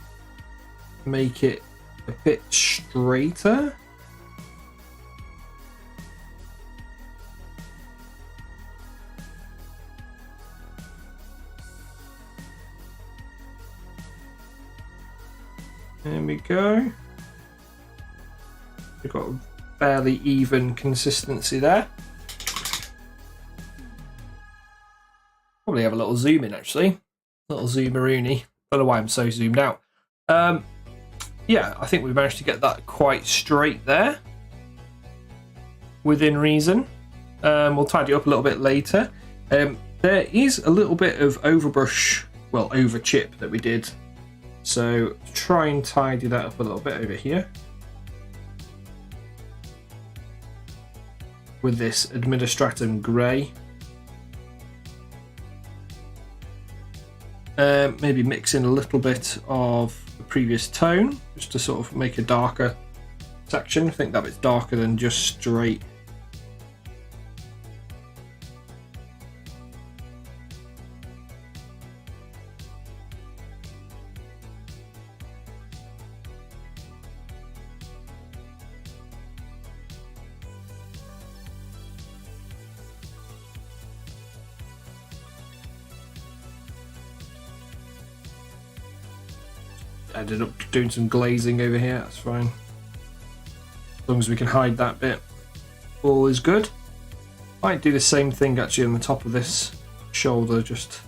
Speaker 1: make it a bit straighter. There we go. We've got a fairly even consistency there. Probably have a little zoom in actually. Little zoomeroonie. Don't know why I'm so zoomed out. Yeah, I think we managed to get that quite straight there. Within reason. We'll tidy it up a little bit later. There is a little bit of overbrush, well, over chip that we did. So try and tidy that up a little bit over here. With this Administratum Grey. Maybe mix in a little bit of the previous tone, just to sort of make a darker section. I think that bit's darker than just straight. Ended up doing some glazing over here, that's fine. As long as we can hide that bit, all is good. Might do the same thing actually on the top of this shoulder, just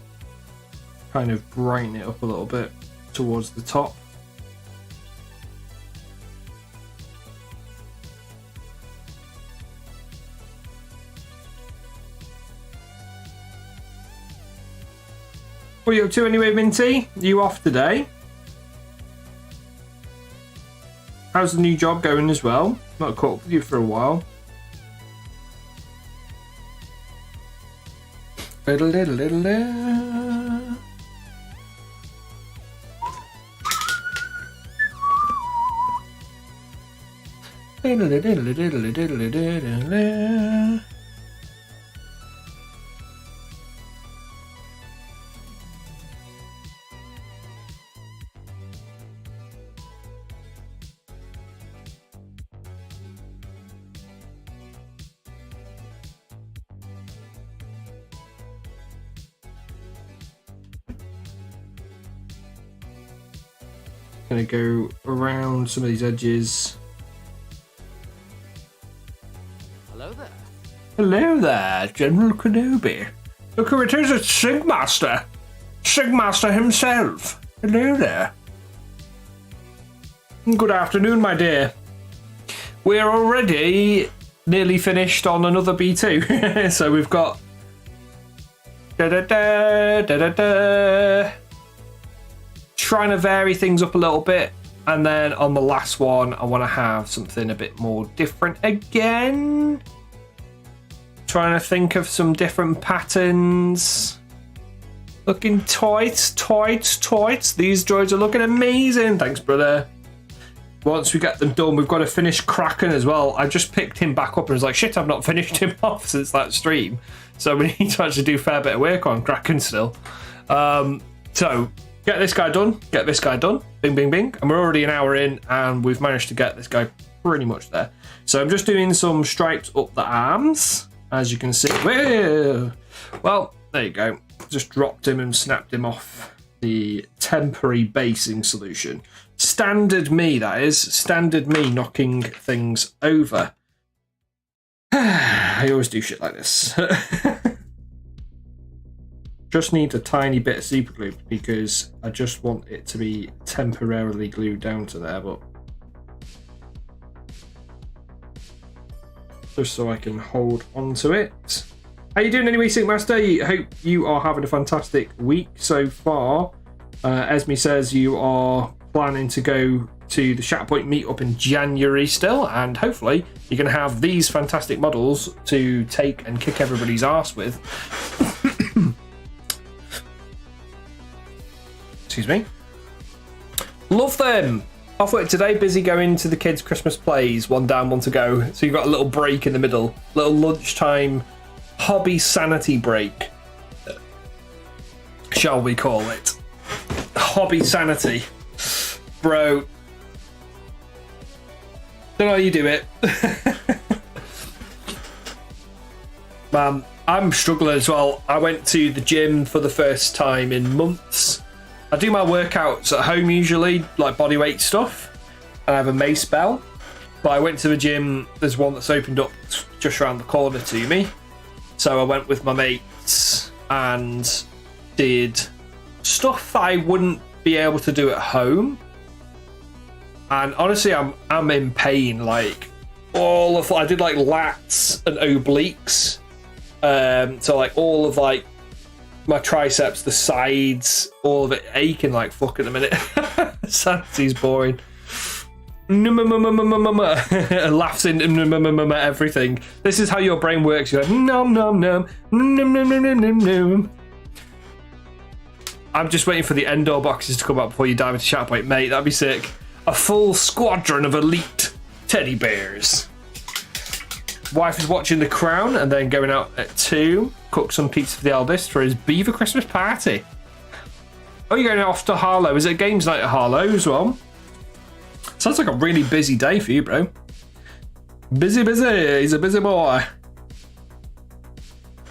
Speaker 1: kind of brighten it up a little bit towards the top. What are you up to anyway, Minty? Are you off today? How's the new job going as well? Not caught up with you for a while. Gonna go around some of these edges.
Speaker 2: Hello there.
Speaker 1: Hello there, General Kenobi. Look who it is, it's Sigmaster. Sigmaster himself. Hello there. Good afternoon, my dear. We're already nearly finished on another B2. So we've got... trying to vary things up a little bit, and then on the last one I want to have something a bit more different again. Trying to think of some different patterns. Looking tight. These droids are looking amazing. Thanks, brother. Once we get them done, we've got to finish Kraken as well. I just picked him back up and was like, shit, I've not finished him off since that stream. So we need to actually do a fair bit of work on Kraken still. So get this guy done, bing, bing, bing. And we're already an hour in and we've managed to get this guy pretty much there. So I'm just doing some stripes up the arms, as you can see. Well, there you go. Just dropped him and snapped him off the temporary basing solution. Standard me, that is. Standard me knocking things over. I always do shit like this. Just need a tiny bit of super glue because I just want it to be temporarily glued down to there, but just so I can hold onto it. How you doing anyway, Syncmaster? I hope you are having a fantastic week so far. Esme says you are planning to go to the Shatterpoint meetup in January still, and hopefully you're going to have these fantastic models to take and kick everybody's arse with. Excuse me. Love them. Off work today, busy going to the kids' Christmas plays. One down, one to go. So you've got a little break in the middle. Little lunchtime hobby sanity break. Shall we call it? Hobby sanity. Bro. Don't know how you do it. I'm struggling as well. I went to the gym for the first time in months. I do my workouts at home usually, like bodyweight stuff, and I have a mace bell. But I went to the gym, there's one that's opened up just around the corner to me. So I went with my mates and did stuff that I wouldn't be able to do at home. And honestly, I'm in pain. Like I did like lats and obliques. So like all of like my triceps, the sides, all of it aching like fuck at the minute. Sanity's boring. Laughs in everything. This is how your brain works. You're like nom nom nom nom nom nom nom nom. I'm just waiting for the Endor boxes to come up before you dive into Shatterpoint, mate. That'd be sick. A full squadron of elite teddy bears. Wife is watching The Crown and then going out at 2. Cook some pizza for the eldest for his beaver Christmas party. Oh, you're going off to Harlow. Is it games night at Harlow as well? Sounds like a really busy day for you, bro. Busy. He's a busy boy.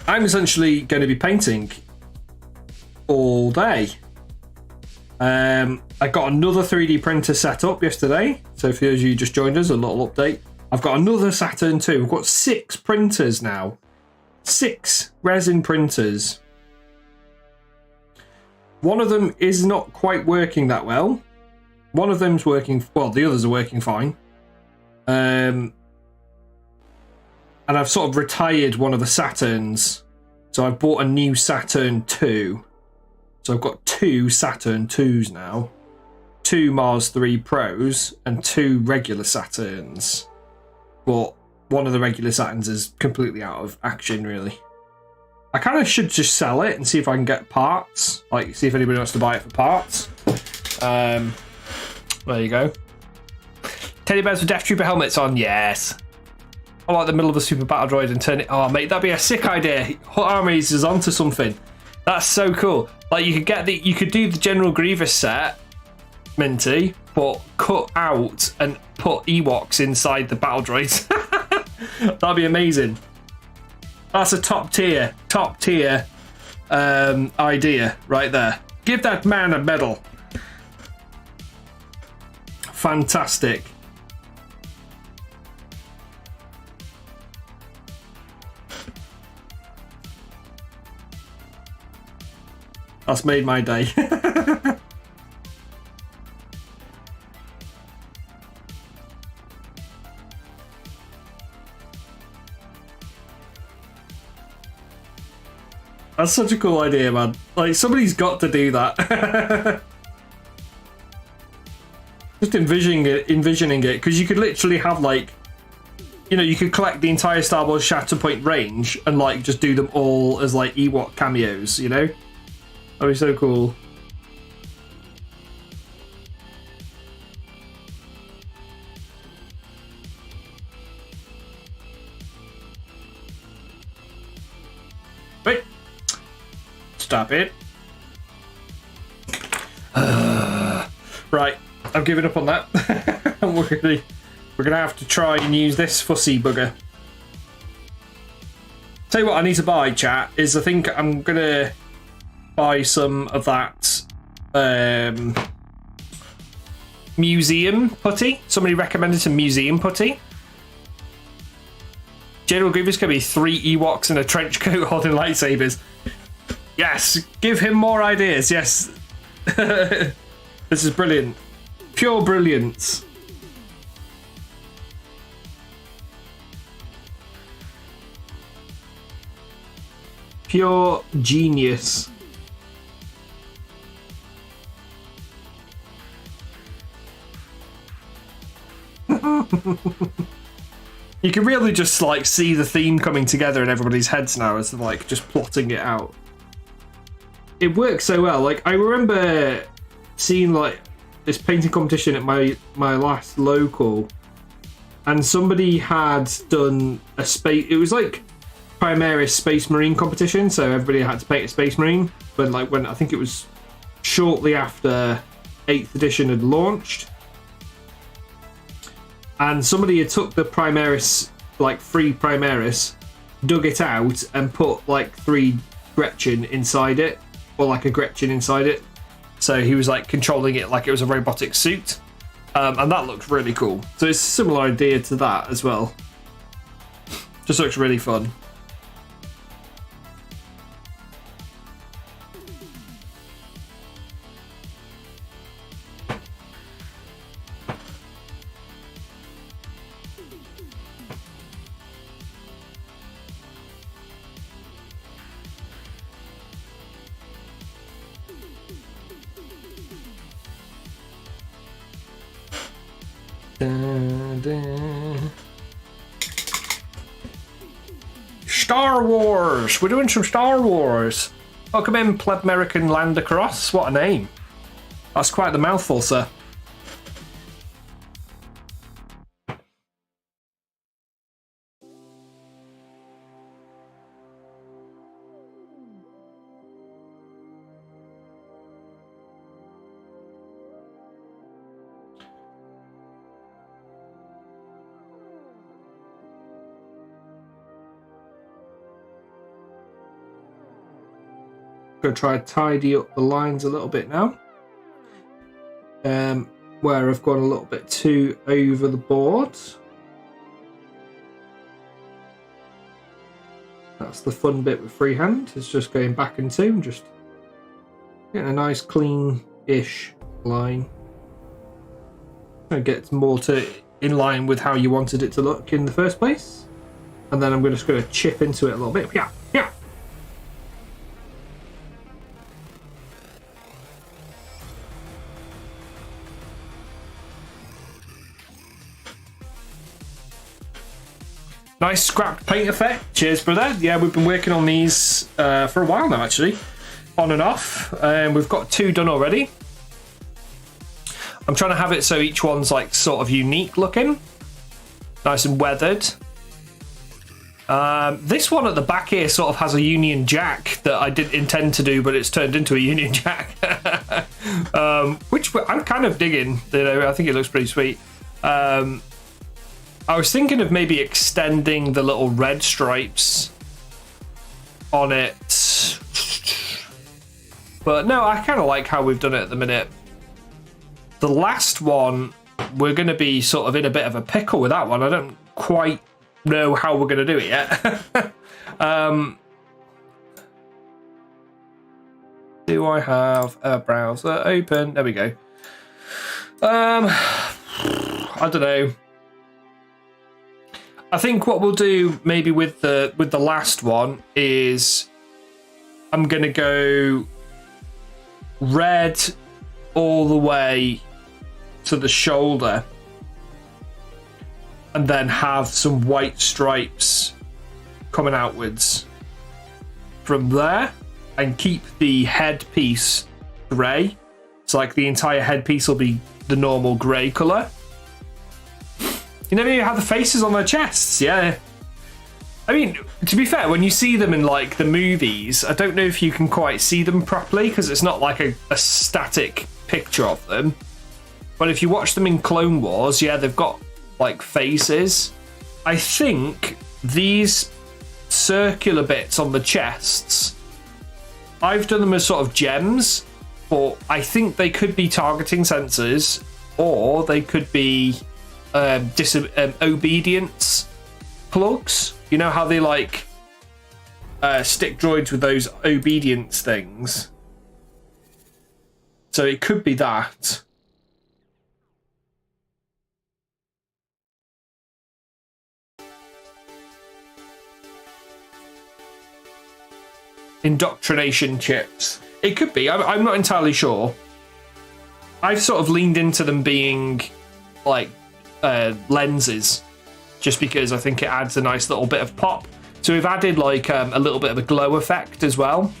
Speaker 1: I'm essentially going to be painting all day. I got another 3D printer set up yesterday. So for those of you who just joined us, a little update. I've got another Saturn 2. We've got 6 printers now. 6 resin printers. One of them is not quite working that well. One of them's working, well, the others are working fine. And I've sort of retired one of the Saturns. So I've bought a new Saturn 2. So I've got 2 Saturn 2s now, 2 Mars 3 Pros, and 2 regular Saturns. But one of the regular Saturns is completely out of action, really. I kind of should just sell it and see if I can get parts. Like, see if anybody wants to buy it for parts. There you go. Teddy bears with Death Trooper helmets on, yes. I like the middle of a super battle droid and turn it. Oh, mate, that'd be a sick idea. Hut Armies is onto something. That's so cool. Like, you could do the General Grievous set, Minty, but cut out and put Ewoks inside the battle droids. That'd be amazing. That's a top tier idea right there. Give that man a medal. Fantastic. That's made my day. That's such a cool idea, man. Like, somebody's got to do that. Just envisioning it, because you could literally have, like, you know, you could collect the entire Star Wars Shatterpoint range and, like, just do them all as, like, Ewok cameos, you know? That'd be so cool. Wait. Stop it. Right, I've given up on that. We're gonna have to try and use this fussy bugger. Tell you what I need to buy, chat, is I think I'm gonna buy some of that museum putty. Somebody recommended some museum putty. General Grievous could be 3 Ewoks in a trench coat holding lightsabers. Yes, give him more ideas. Yes. This is brilliant. Pure brilliance. Pure genius. You can really just like see the theme coming together in everybody's heads now as they're like just plotting it out. It works so well. Like, I remember seeing like this painting competition at my last local, and somebody had done a space. It was like Primaris Space Marine competition, so everybody had to paint a Space Marine. But like when I think it was shortly after 8th edition had launched, and somebody had took the Primaris, like free Primaris, dug it out and put like 3 Gretchen inside it, or like a Gretchen inside it. So he was like controlling it like it was a robotic suit, and that looked really cool. So it's a similar idea to that as well. Just looks really fun. Star Wars! We're doing some Star Wars! Welcome in, Pleb American Land Across. What a name. That's quite the mouthful, sir. Going to try to tidy up the lines a little bit now, where I've gone a little bit too over the board. That's the fun bit with freehand, it's just going back and 2 and just getting a nice clean-ish line. It gets more to in line with how you wanted it to look in the first place, and then I'm just going to chip into it a little bit. Yeah. Nice scrapped paint effect. Cheers, brother. Yeah, we've been working on these for a while now, actually. On and off. We've got 2 done already. I'm trying to have it so each one's like sort of unique looking. Nice and weathered. This one at the back here sort of has a Union Jack that I didn't intend to do, but it's turned into a Union Jack. Which I'm kind of digging. You know, I think it looks pretty sweet. I was thinking of maybe extending the little red stripes on it. But no, I kind of like how we've done it at the minute. The last one, we're going to be sort of in a bit of a pickle with that one. I don't quite know how we're going to do it yet. Do I have a browser open? There we go. I don't know. I think what we'll do maybe with the last one is I'm going to go red all the way to the shoulder and then have some white stripes coming outwards from there and keep the headpiece grey. So like the entire headpiece will be the normal grey colour. You never have the faces on their chests, yeah. I mean, to be fair, when you see them in like the movies, I don't know if you can quite see them properly because it's not like a static picture of them. But if you watch them in Clone Wars, yeah, they've got like faces. I think these circular bits on the chests, I've done them as sort of gems, but I think they could be targeting sensors or they could be obedience plugs. You know how they like stick droids with those obedience things? So it could be that. Indoctrination chips. It could be. I'm not entirely sure. I've sort of leaned into them being like lenses, just because I think it adds a nice little bit of pop. So we've added like a little bit of a glow effect as well.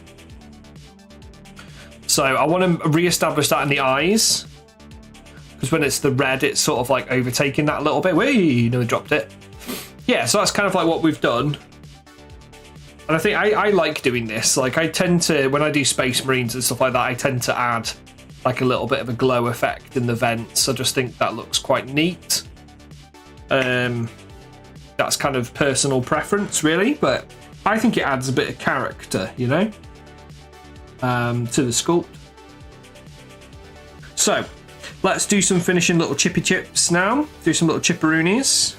Speaker 1: So I want to re-establish that in the eyes, because when it's the red, it's sort of like overtaking that a little bit. Whee! No, I dropped it. Yeah, so that's kind of like what we've done. And I think I like doing this. Like I tend to, when I do Space Marines and stuff like that, I tend to add like a little bit of a glow effect in the vents. I just think that looks quite neat. That's kind of personal preference, really, but I think it adds a bit of character, you know, to the sculpt. So let's do some finishing little chippy chips now. Do some little chipperoonies.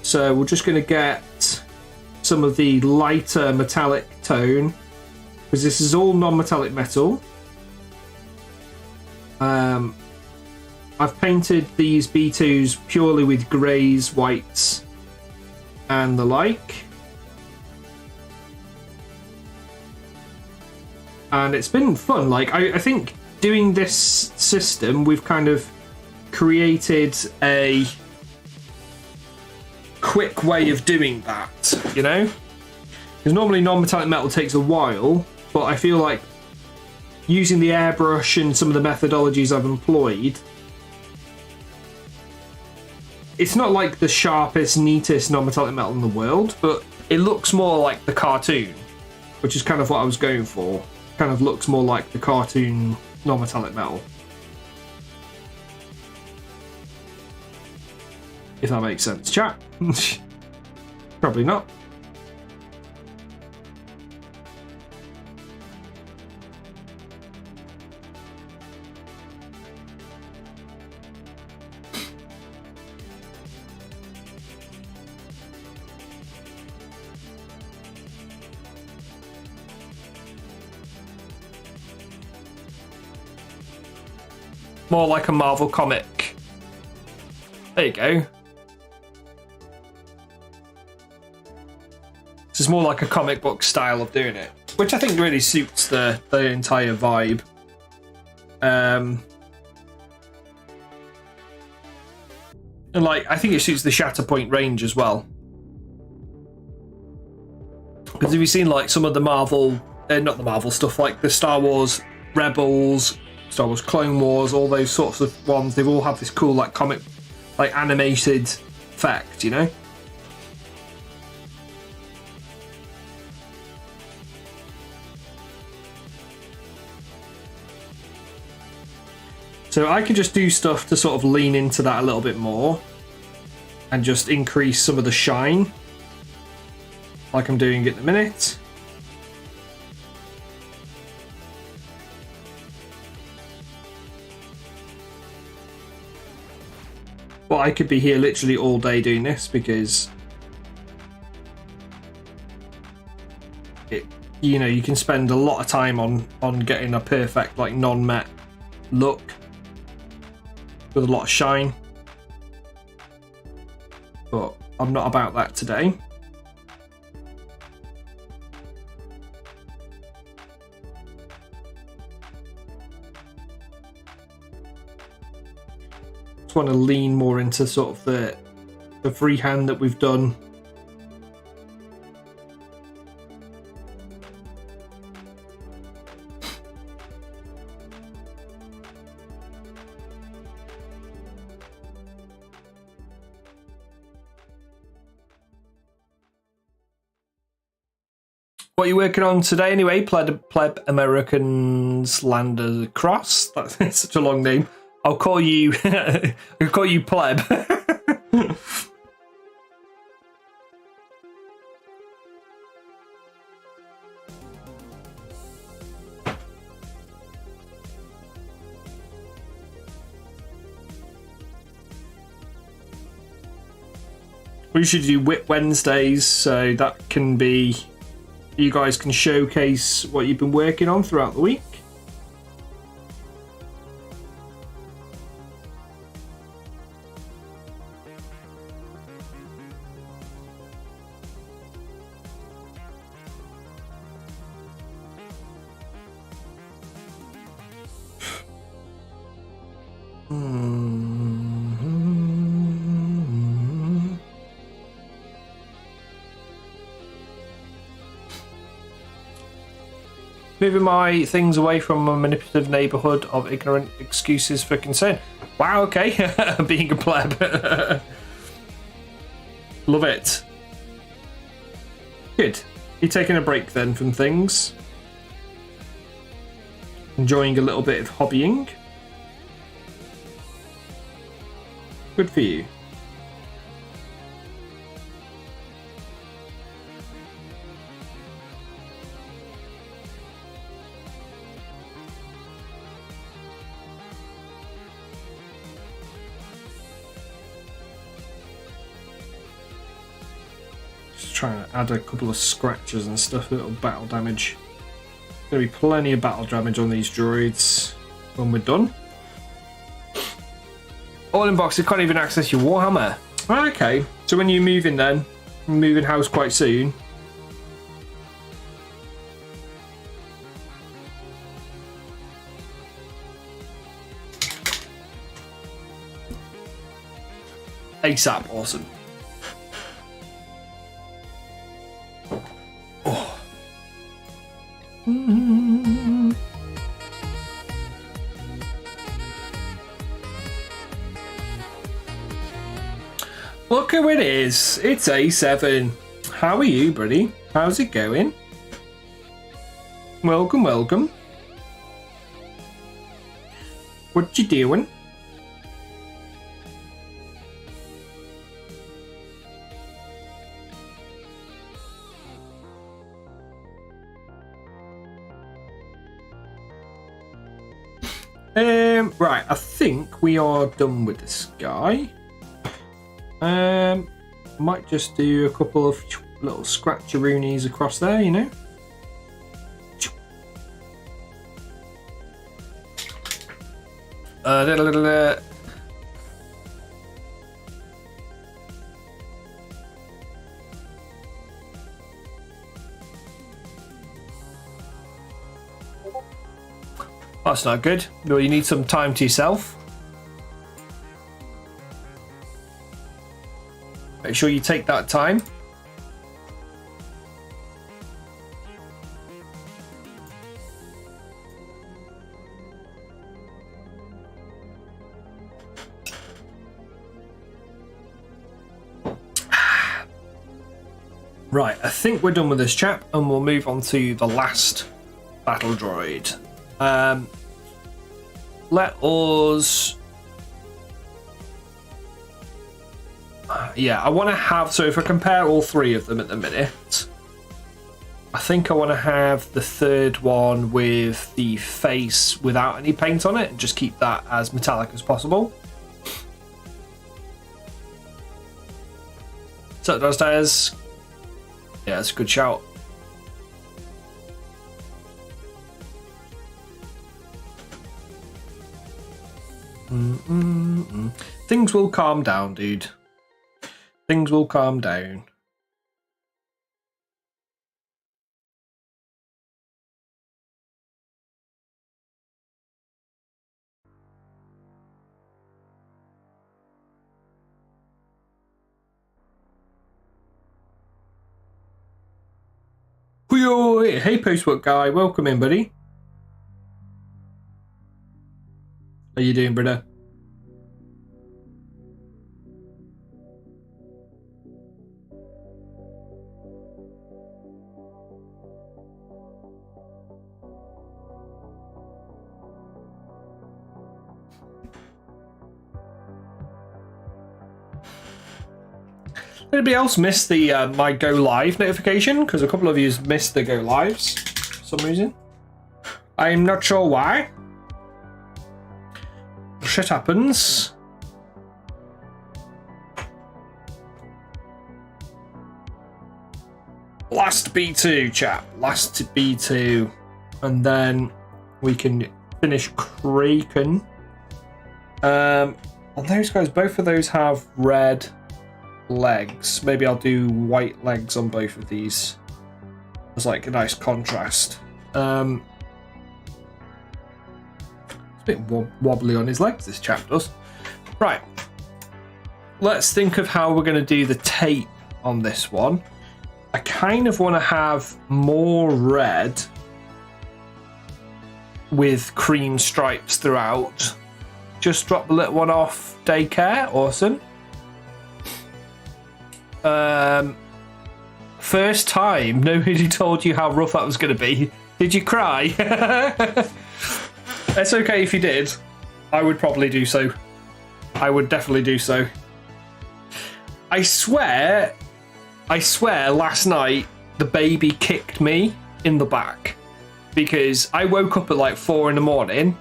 Speaker 1: So we're just going to get some of the lighter metallic tone, because this is all non-metallic metal. I've painted these B2s purely with greys, whites, and the like. And it's been fun. Like, I think doing this system, we've kind of created a quick way of doing that, you know? Because normally non-metallic metal takes a while, but I feel like using the airbrush and some of the methodologies I've employed, it's not like the sharpest, neatest non-metallic metal in the world, but it looks more like the cartoon, which is kind of what I was going for. Kind of looks more like the cartoon non-metallic metal. If that makes sense, chat. Probably not. More like a Marvel comic. There you go. This is more like a comic book style of doing it, which I think really suits the entire vibe. And like, I think it suits the Shatterpoint range as well. Because have you seen like some of the Marvel, not the Marvel stuff, like the Star Wars Rebels, Star Wars Clone Wars, all those sorts of ones, they've all had this cool like comic, like animated effect, you know? So I can just do stuff to sort of lean into that a little bit more and just increase some of the shine, like I'm doing at the minute. Well, I could be here literally all day doing this because it, you know, you can spend a lot of time on getting a perfect like non-matte look with a lot of shine, but I'm not about that today. Just want to lean more into sort of the freehand that we've done. What are you working on today anyway? Pleb Americans Landers Across. That's such a long name. I'll call you I'll call you Pleb. We should do Whip Wednesdays, so that can be, you guys can showcase what you've been working on throughout the week. Moving my things away from a manipulative neighbourhood of ignorant excuses for concern. Wow, okay. Being a pleb. Love it. Good. You taking a break then from things? Enjoying a little bit of hobbying? Good for you. Trying to add a couple of scratches and stuff, a little battle damage. There'll be plenty of battle damage on these droids when we're done. All in box, you can't even access your Warhammer. Okay, so when you're moving then, you're moving house quite soon. ASAP, awesome. Look who it is. It's A7. How are you, buddy? How's it going? Welcome, welcome. What you doing? Right, I think we are done with this guy. Might just do a couple of little scratcheroonies across there, you know. That's not good. No, you need some time to yourself. Make sure you take that time. Right, I think we're done with this chap, and we'll move on to the last battle droid. Let us... yeah, I want to have... So if I compare all three of them at the minute, I think I want to have the third one with the face without any paint on it, and just keep that as metallic as possible. So downstairs. Yeah, that's a good shout. Things will calm down, dude. Things will calm down. Hey, Postwork guy, welcome in, buddy. How you doing, brother? Anybody else missed the my go live notification? Because a couple of you missed the go lives for some reason. I'm not sure why. Shit happens. Last B2, chap. Last B2. And then we can finish Kraken. And those guys, both of those have red legs. Maybe I'll do white legs on both of these. It's like a nice contrast. It's a bit wobbly on his legs, this chap does. Right. Let's think of how we're going to do the tape on this one. I kind of want to have more red with cream stripes throughout. Just drop the little one off daycare. Awesome. First time nobody told you how rough that was going to be. Did you cry? It's okay if you did. I would probably do so. I would definitely do so. I swear last night the baby kicked me in the back because I woke up at like 4 in the morning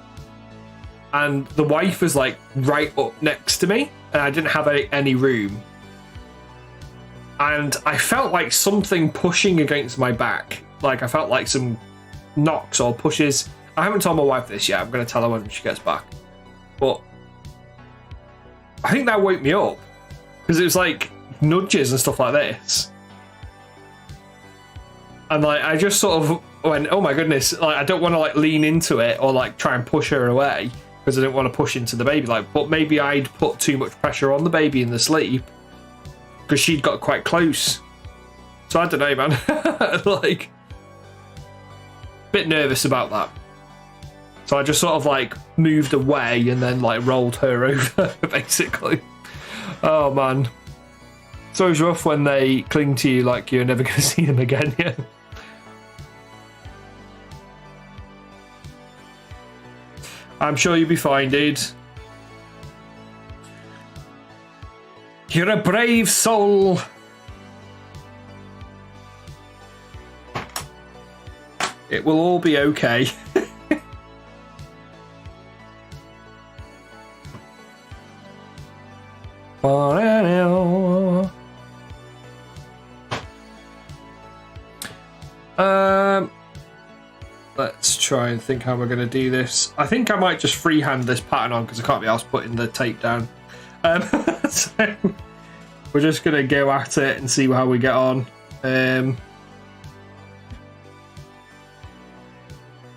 Speaker 1: and the wife was like right up next to me and I didn't have any room. And I felt like something pushing against my back. Like I felt like some knocks or pushes. I haven't told my wife this yet. I'm going to tell her when she gets back. But I think that woke me up. Because it was like nudges and stuff like this. And like I just sort of went, oh my goodness. Like I don't want to like lean into it or like try and push her away. Because I didn't want to push into the baby. Like, but maybe I'd put too much pressure on the baby in the sleep. Because she'd got quite close. So I don't know, man. Like, bit nervous about that. So I just sort of like moved away and then like rolled her over, basically. Oh man. It's always rough when they cling to you like you're never going to see them again, yeah. I'm sure you'll be fine, dude. You're a brave soul. It will all be okay. Let's try and think how we're going to do this. I think I might just freehand this pattern on because I can't be asked putting the tape down. So we're just going to go at it and see how we get on.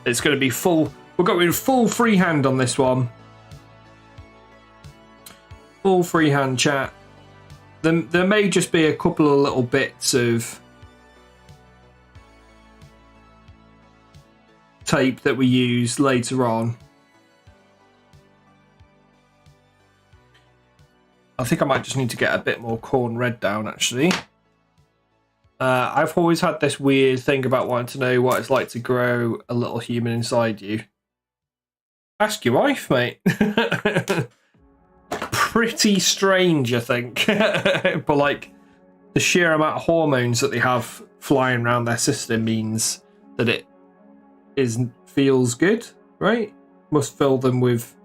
Speaker 1: It's going to be full. We're going full freehand on this one. Full freehand, chat. There may just be a couple of little bits of tape that we use later on. I think I might just need to get a bit more corn red down, actually. I've always had this weird thing about wanting to know what it's like to grow a little human inside you. Ask your wife, mate. Pretty strange, I think. But like, the sheer amount of hormones that they have flying around their system means that it feels good, right? Must fill them with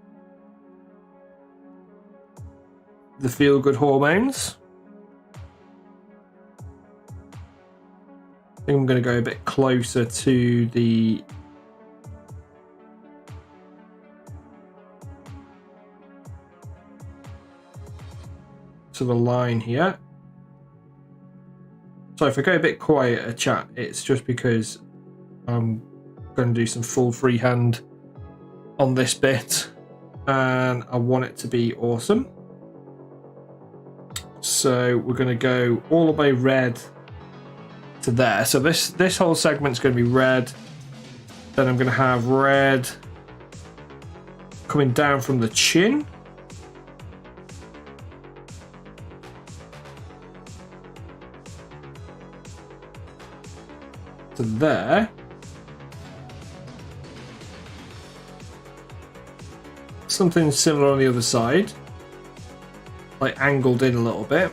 Speaker 1: the feel-good hormones. I think I'm going to go a bit closer to the line here. So if I go a bit quieter, chat, it's just because I'm going to do some full freehand on this bit and I want it to be awesome. So we're going to go all the way red to there. So this whole segment's going to be red. Then I'm going to have red coming down from the chin. To there. Something similar on the other side. Like angled in a little bit.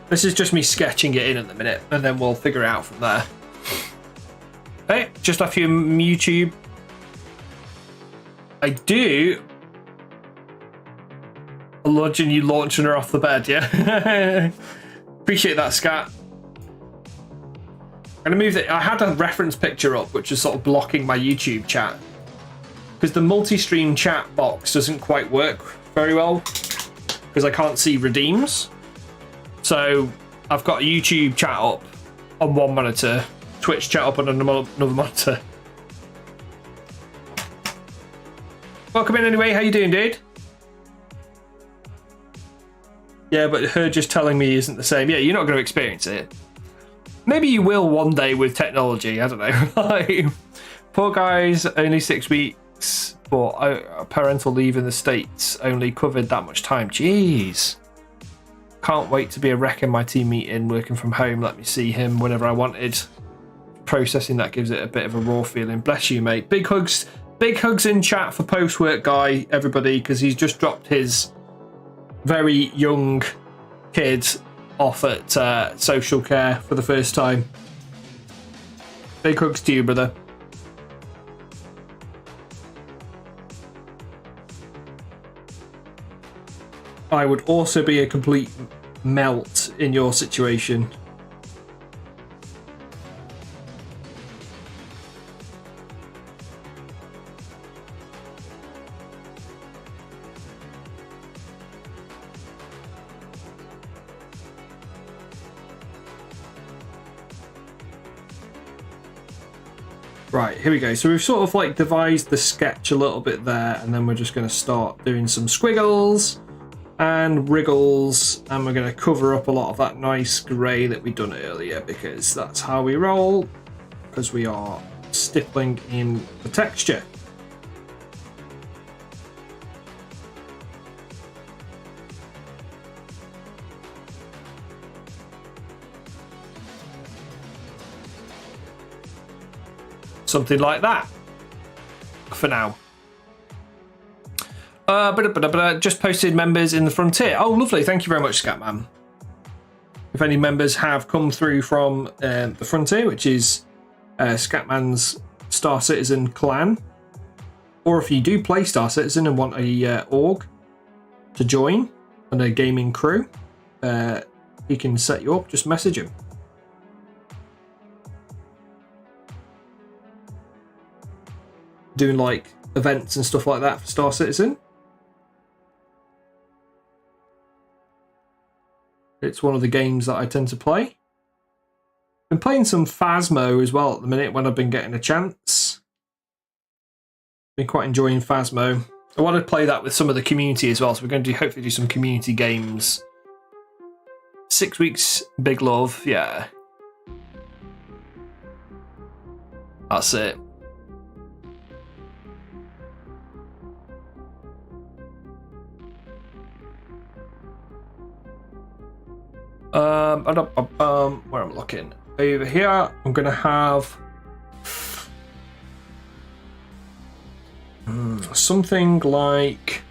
Speaker 1: This is just me sketching it in at the minute, and then we'll figure it out from there. Hey, just off your YouTube. I do. Lodging you launching her off the bed, yeah? Appreciate that, Scat. I'm gonna move it. I had a reference picture up, which is sort of blocking my YouTube chat. Because the multi-stream chat box doesn't quite work very well. Because I can't see redeems. So I've got YouTube chat up on one monitor, Twitch chat up on another monitor. Welcome in anyway, how you doing, dude? Yeah, but her just telling me isn't the same. Yeah, you're not going to experience it. Maybe you will one day with technology, I don't know. Poor guy's only 6 weeks, but parental leave in the States only covered that much time. Jeez. Can't wait to be a wreck in my team meeting, working from home. Let me see him whenever I wanted. Processing that gives it a bit of a raw feeling. Bless you, mate. Big hugs in chat for post-work guy, everybody, because he's just dropped his very young kid off at social care for the first time. Big hugs to you, brother. I would also be a complete melt in your situation. Right, here we go. So we've sort of like devised the sketch a little bit there, and then we're just going to start doing some squiggles and wriggles, and we're going to cover up a lot of that nice grey that we done earlier, because that's how we roll, because we are stippling in the texture. Something like that for now. Just posted members in the Frontier. Oh, lovely. Thank you very much, Scatman. If any members have come through from the Frontier, which is Scatman's Star Citizen clan, or if you do play Star Citizen and want a org to join and a gaming crew, he can set you up. Just message him. Doing like events and stuff like that for Star Citizen. It's one of the games that I tend to play. Been playing some Phasmo as well at the minute when I've been getting a chance. Been quite enjoying Phasmo. I want to play that with some of the community as well, so we're going to hopefully do some community games. 6 weeks, big love, yeah. That's it. Where I'm looking over here, I'm gonna have something like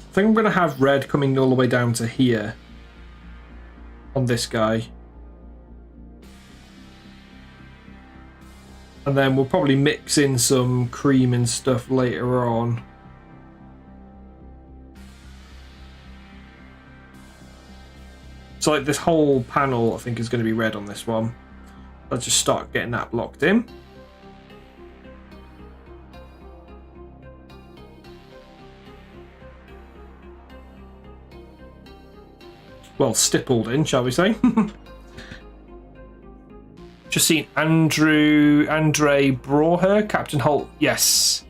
Speaker 1: I think I'm gonna have red coming all the way down to here on this guy, and then we'll probably mix in some cream and stuff later on. So like this whole panel I think is going to be red on this one. Let's just start getting that locked in. Well, stippled in, shall we say. Just seen Andre Broher, Captain Holt. Yes.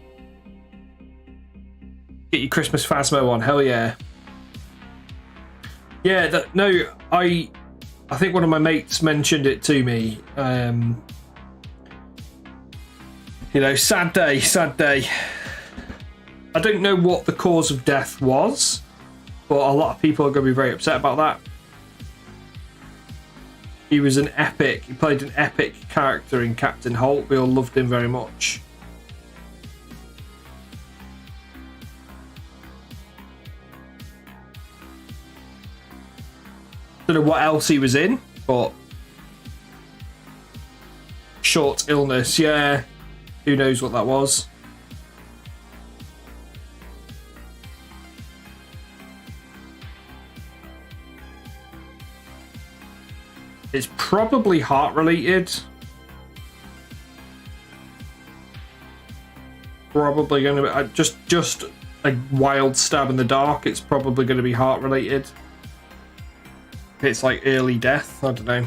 Speaker 1: Get your Christmas Phasmo on, hell yeah. Yeah, I think one of my mates mentioned it to me. You know, sad day. I don't know what the cause of death was, but a lot of people are going to be very upset about that. He was he played an epic character in Captain Holt. We all loved him very much. Don't know what else he was in, but short illness, yeah. Who knows what that was? It's probably heart related. Probably going to be just a wild stab in the dark. It's probably going to be heart related. It's like early death, I don't know.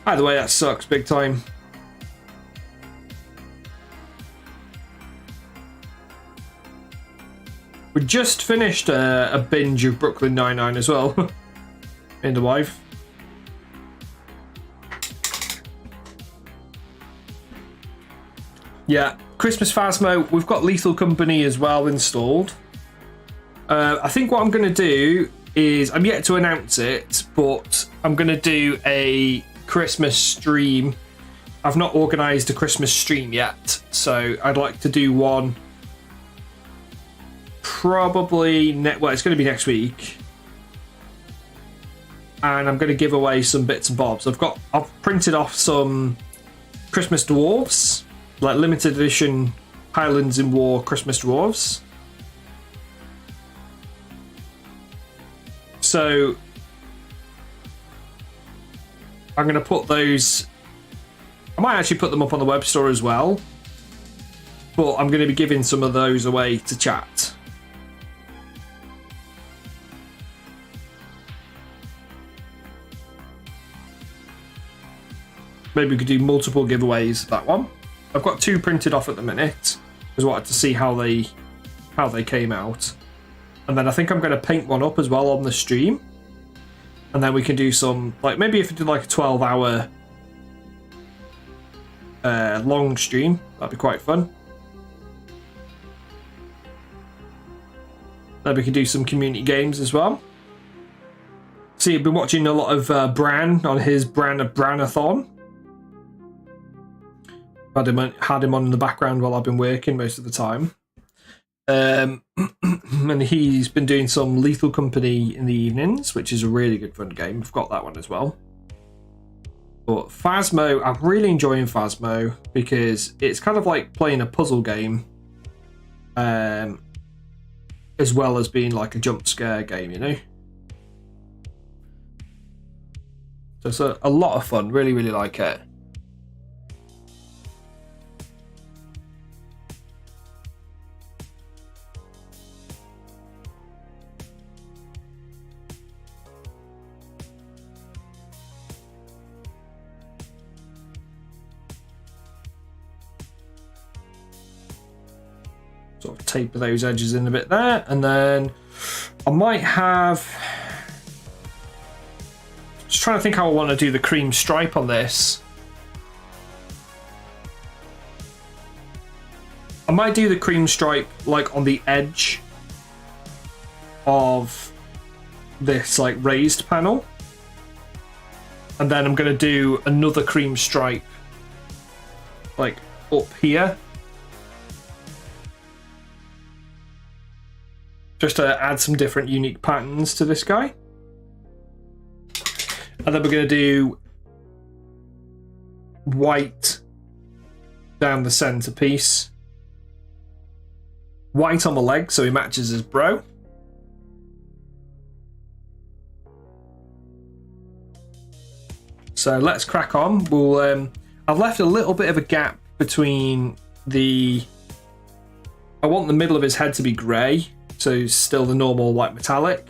Speaker 1: Either way, that sucks big time. We just finished a binge of Brooklyn Nine-Nine as well. Me and the wife. Yeah, Christmas Phasmo. We've got Lethal Company as well installed. I think what I'm going to do is, I'm yet to announce it, but I'm going to do a Christmas stream. I've not organised a Christmas stream yet, so I'd like to do one probably, well, it's going to be next week. And I'm going to give away some bits and bobs. I've printed off some Christmas dwarves, like limited edition Highlands in War Christmas dwarves. So I'm going to put those, I might actually put them up on the web store as well, but I'm going to be giving some of those away to chat. Maybe we could do multiple giveaways of that one. I've got 2 printed off at the minute. I just wanted to see how they came out. And then I think I'm going to paint one up as well on the stream. And then we can do some, like, maybe if we do like a 12-hour long stream, that'd be quite fun. Then we can do some community games as well. See, I've been watching a lot of Bran on his Branathon. Had him on in the background while I've been working most of the time. And he's been doing some Lethal Company in the evenings, which is a really good fun game. I've got that one as well. But Phasmo, I'm really enjoying Phasmo because it's kind of like playing a puzzle game, as well as being like a jump scare game, you know? So it's a lot of fun. Really, really like it. Sort of taper those edges in a bit there, and then I might have, just trying to think how I want to do the cream stripe on this. I might do the cream stripe like on the edge of this like raised panel, and then I'm going to do another cream stripe like up here, just to add some different unique patterns to this guy. And then we're going to do white down the center piece, white on the leg so he matches his bro. So let's crack on. We'll I've left a little bit of a gap between the, I want the middle of his head to be grey, so still the normal white metallic,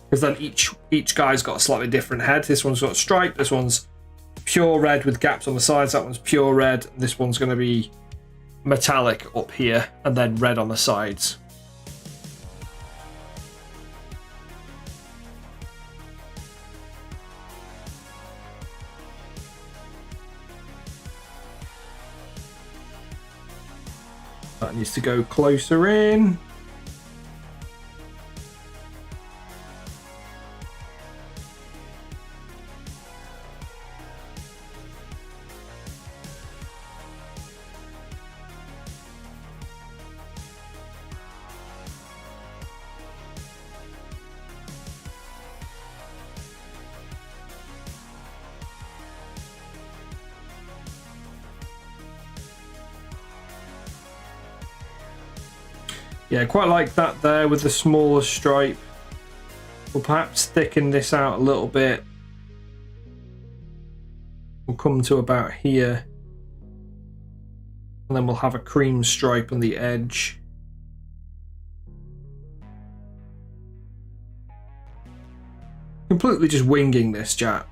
Speaker 1: because then each guy's got a slightly different head. This one's got a stripe, this one's pure red with gaps on the sides, that one's pure red, this one's going to be metallic up here and then red on the sides. That needs to go closer in. Yeah, quite like that there with the smaller stripe. We'll perhaps thicken this out a little bit. We'll come to about here. And then we'll have a cream stripe on the edge. Completely just winging this, chat.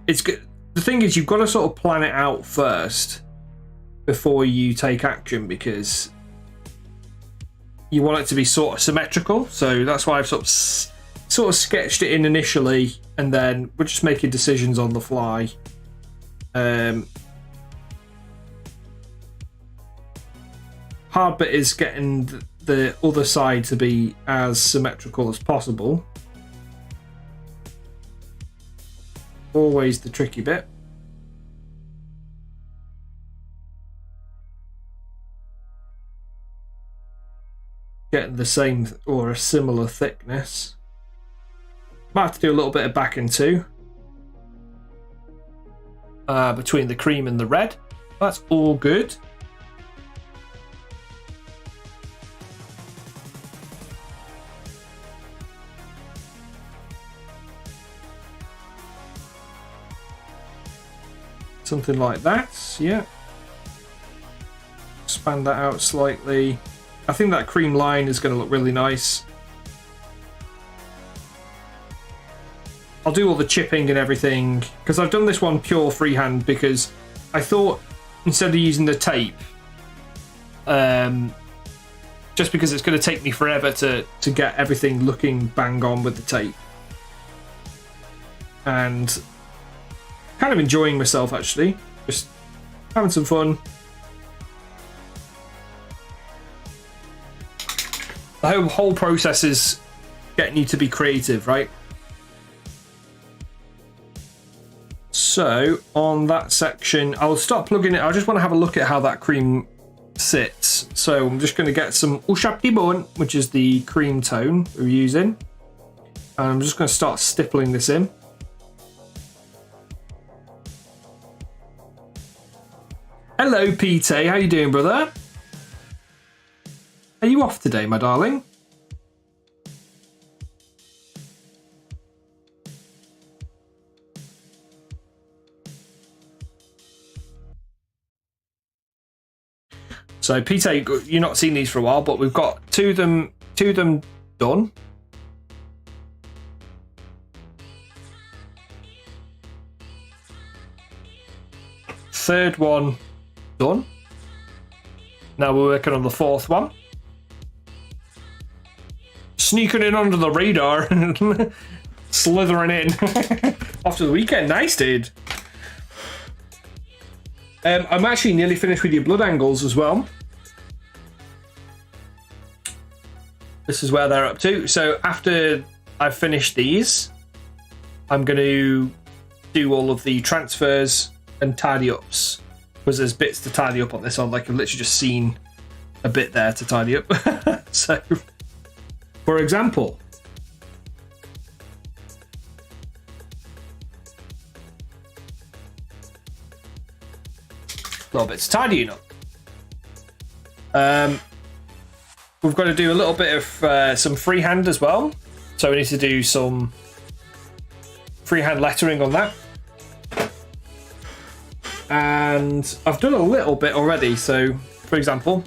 Speaker 1: It's good. The thing is, you've got to sort of plan it out first before you take action, because you want it to be sort of symmetrical. So that's why I've sort of sketched it in initially, and then we're just making decisions on the fly. Hard bit is getting the other side to be as symmetrical as possible. Always the tricky bit. Getting the same or a similar thickness. Might have to do a little bit of backing too. Between the cream and the red. That's all good. Something like that, yeah. Expand that out slightly. I think that cream line is going to look really nice. I'll do all the chipping and everything, because I've done this one pure freehand, because I thought instead of using the tape, just because it's going to take me forever to get everything looking bang on with the tape. And kind of enjoying myself, actually. Just having some fun. The whole process is getting you to be creative, right? So on that section, I'll start plugging it. I just want to have a look at how that cream sits. So I'm just going to get some Ushabtibon, which is the cream tone we're using. And I'm just going to start stippling this in. Hello, Pete. How you doing, brother? Are you off today, my darling? So, Peter, you've not seen these for a while, but we've got two of them done. Third one done. Now we're working on the fourth one. Sneaking in under the radar. Slithering in. Off to the weekend. Nice, dude. I'm actually nearly finished with your blood angles as well. this is where they're up to. So after I've finished these, I'm going to do all of the transfers and tidy ups, because there's bits to tidy up on this one. Like I've literally just seen a bit there to tidy up. So, for example, little bits tidying up. We've got to do a little bit of some freehand as well. So we need to do some freehand lettering on that. And I've done a little bit already. So, for example,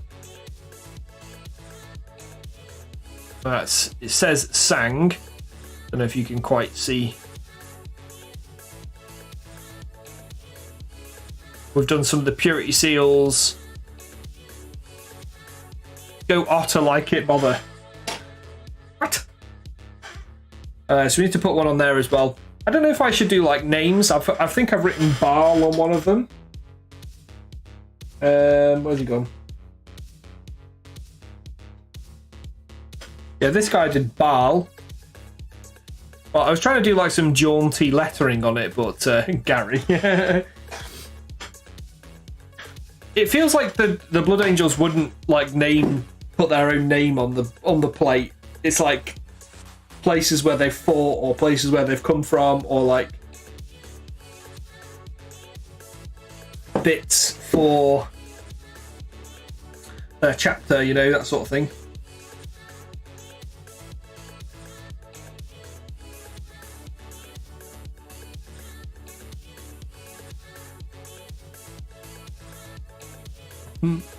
Speaker 1: it says sang. Don't know if you can quite see. We've done some of the purity seals. Go otter like it, bother. What? So we need to put one on there as well. I don't know if I should do like names. I think I've written Baal on one of them. Where's he gone? Yeah, this guy did Baal. Well, I was trying to do like some jaunty lettering on it, but Gary. It feels like the Blood Angels wouldn't like put their own name on the plate. It's like places where they've fought or places where they've come from, or like bits for their chapter, you know, that sort of thing.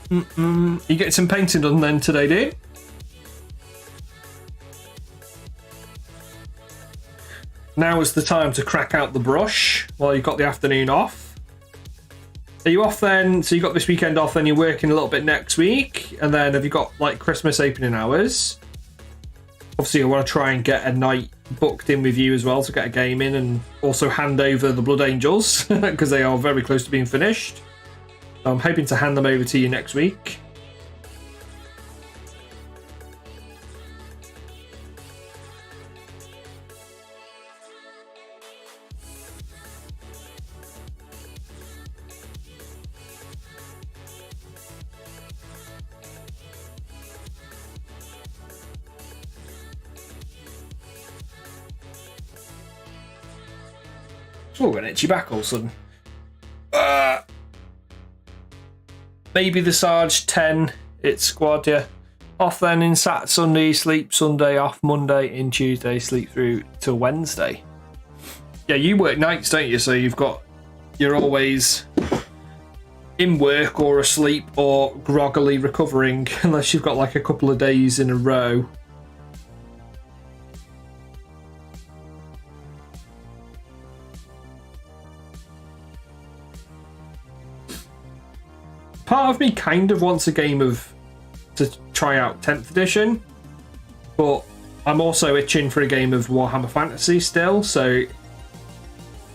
Speaker 1: You getting some painting done then today, dude? Now is the time to crack out the brush while you've got the afternoon off. Are you off then? So you got this weekend off, then you're working a little bit next week, and then have you got like Christmas opening hours? Obviously, I want to try and get a night booked in with you as well to get a game in, and also hand over the Blood Angels because they are very close to being finished. I'm hoping to hand them over to you next week. Oh, an itchy back all of a sudden. Maybe the Sarge 10, it's squad, yeah. Off then in Sunday, sleep Sunday, off Monday, in Tuesday, sleep through to Wednesday. Yeah, you work nights, don't you? So you're always in work or asleep or groggily recovering, unless you've got like a couple of days in a row. Part of me kind of wants a game to try out 10th edition, but I'm also itching for a game of Warhammer Fantasy still,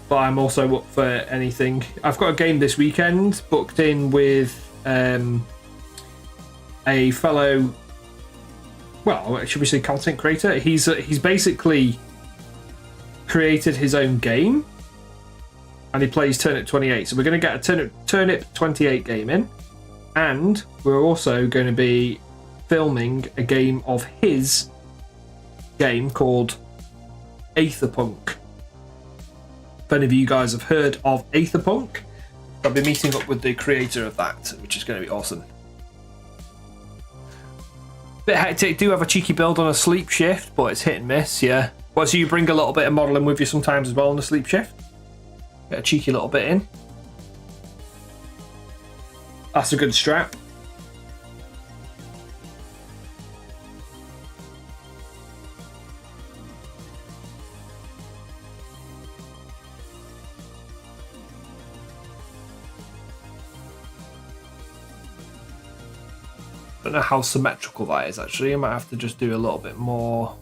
Speaker 1: but I'm also up for anything. I've got a game this weekend booked in with a fellow, well, should we say content creator? He's basically created his own game, and he plays Turnip 28, so we're going to get a Turnip 28 game in. And we're also going to be filming a game of his game called Aetherpunk. If any of you guys have heard of Aetherpunk, I'll be meeting up with the creator of that, which is going to be awesome. Bit hectic, do have a cheeky build on a sleep shift, but it's hit and miss, yeah. Well, so you bring a little bit of modelling with you sometimes as well on the sleep shift? Get a cheeky little bit in. That's a good strap. I don't know how symmetrical that is actually. I might have to just do a little bit more.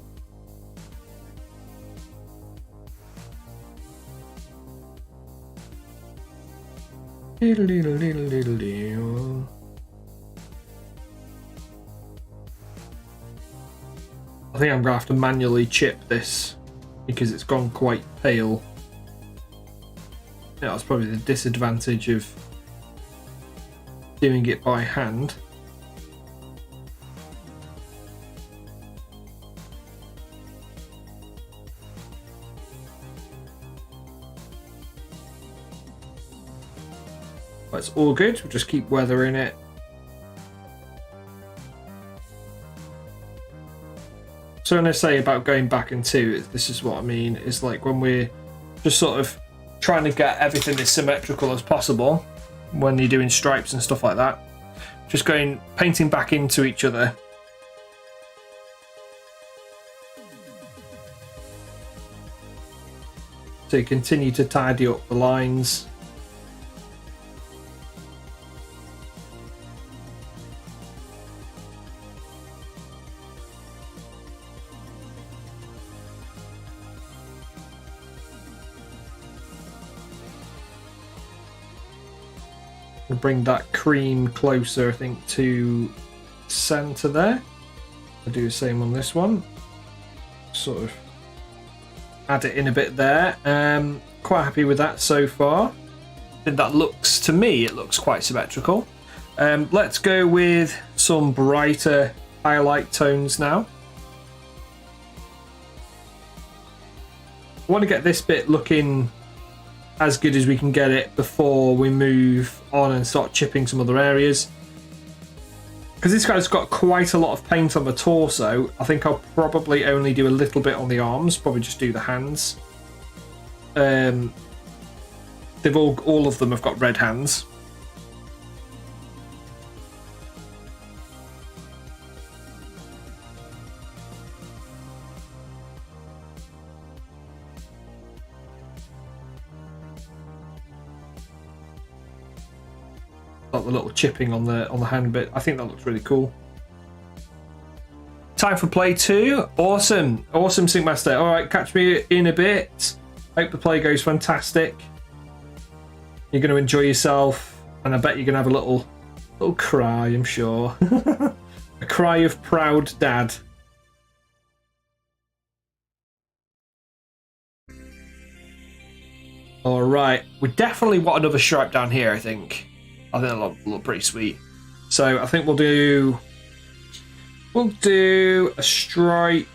Speaker 1: I think I'm going to have to manually chip this because it's gone quite pale. Yeah, that's probably the disadvantage of doing it by hand. But it's all good, we'll just keep weathering it. So when I say about going back in two, this is what I mean, is like when we're just sort of trying to get everything as symmetrical as possible when you're doing stripes and stuff like that. Just painting back into each other. So you continue to tidy up the lines. Bring that cream closer, I think, to center there. I'll do the same on this one. Sort of add it in a bit there. Quite happy with that so far. I think that looks, to me, it looks quite symmetrical. Let's go with some brighter highlight tones now. I want to get this bit looking as good as we can get it before we move on and start chipping some other areas. Because this guy's got quite a lot of paint on the torso, I think I'll probably only do a little bit on the arms, probably just do the hands. They've all of them have got red hands. Got the little chipping on the hand bit. I think that looks really cool. Time for play 2. Awesome, awesome, Syncmaster. All right, catch me in a bit. Hope the play goes fantastic. You're going to enjoy yourself, and I bet you're going to have a little cry, I'm sure. A cry of proud dad. All right, we definitely want another stripe down here, I think. I think that'll look pretty sweet. So I think we'll do a stripe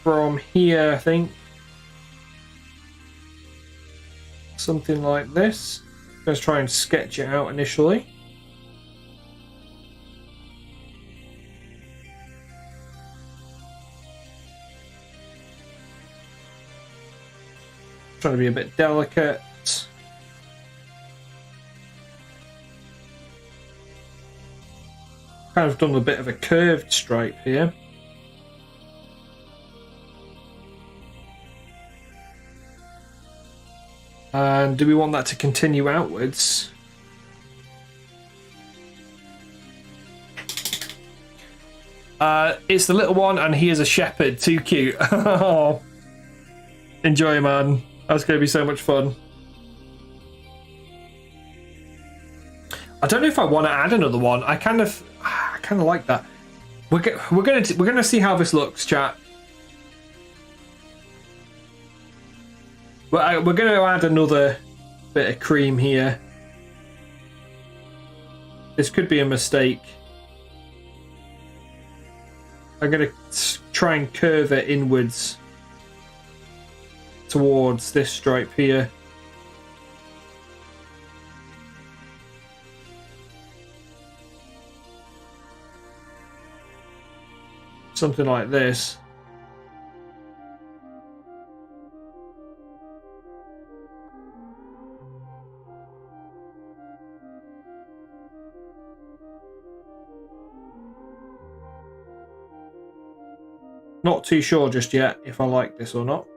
Speaker 1: from here, I think. Something like this. Let's try and sketch it out initially. Trying to be a bit delicate. Kind of done a bit of a curved stripe here. And do we want that to continue outwards? It's the little one, and he is a shepherd. Too cute. Enjoy, man. That's going to be so much fun. I don't know if I want to add another one. I kind of like that. We're gonna see how this looks, chat. We're going to add another bit of cream here. This could be a mistake. I'm going to try and curve it inwards towards this stripe here. Something like this. Not too sure just yet if I like this or not.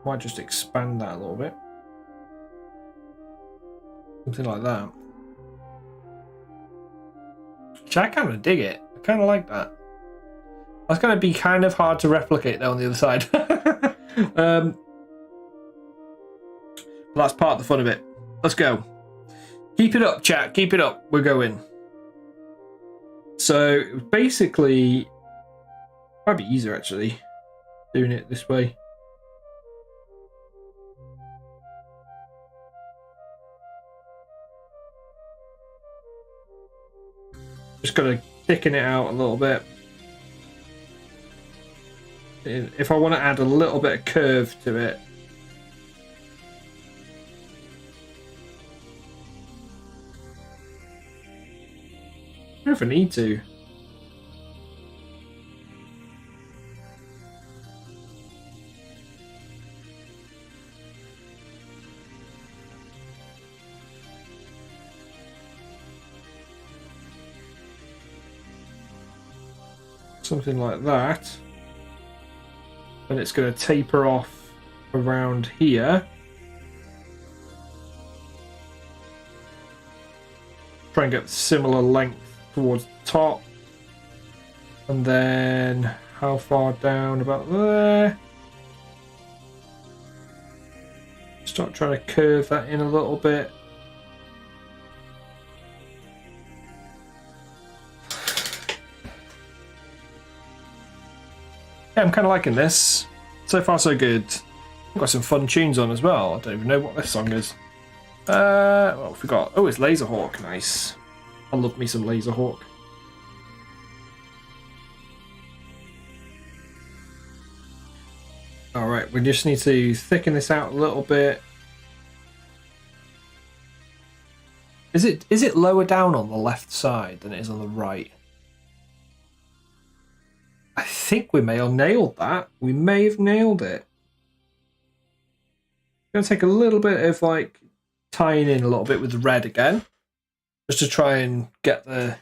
Speaker 1: Might just expand that a little bit. Something like that. I kind of dig it. I kind of like that. That's going to be kind of hard to replicate though on the other side. But that's part of the fun of it. Let's go. Keep it up, chat. Keep it up. We're going. So basically, might be easier actually doing it this way. Just gotta thicken it out a little bit. If I want to add a little bit of curve to it. I don't know if I need to. Something like that. And it's going to taper off around here. Try and get similar length towards the top. And then how far down? About there. Start trying to curve that in a little bit. Yeah, I'm kind of liking this. So far, so good. Got some fun tunes on as well. I don't even know what this song is. What have we got? Oh, it's Laserhawk. Nice. I love me some Laserhawk. Alright, we just need to thicken this out a little bit. Is it lower down on the left side than it is on the right? I think we may have nailed that. We may have nailed it. I'm going to take a little bit of like tying in a little bit with the red again. Just to try and get the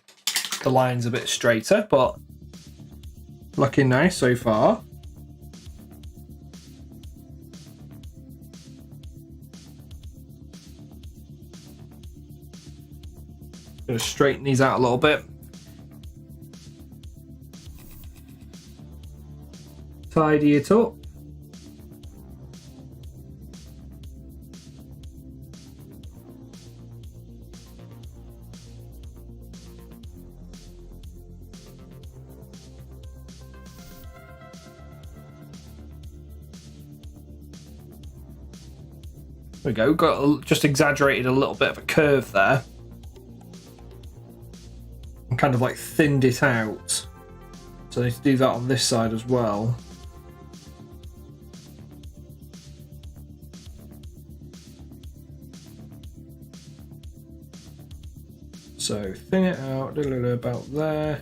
Speaker 1: lines a bit straighter, but looking nice so far. Going to straighten these out a little bit. Tidy it up. There we go. Got just exaggerated a little bit of a curve there. And kind of like thinned it out. So I need to do that on this side as well. So thin it out a little about there.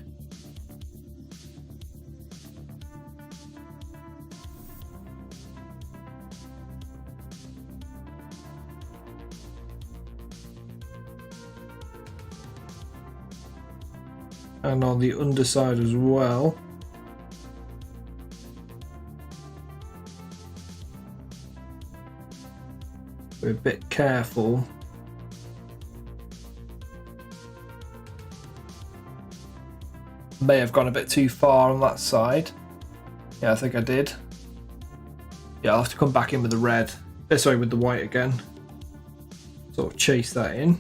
Speaker 1: And on the underside as well. We're a bit careful. May have gone a bit too far on that side. Yeah, I think I did. Yeah, I'll have to come back in with the red. Sorry, with the white again. Sort of chase that in.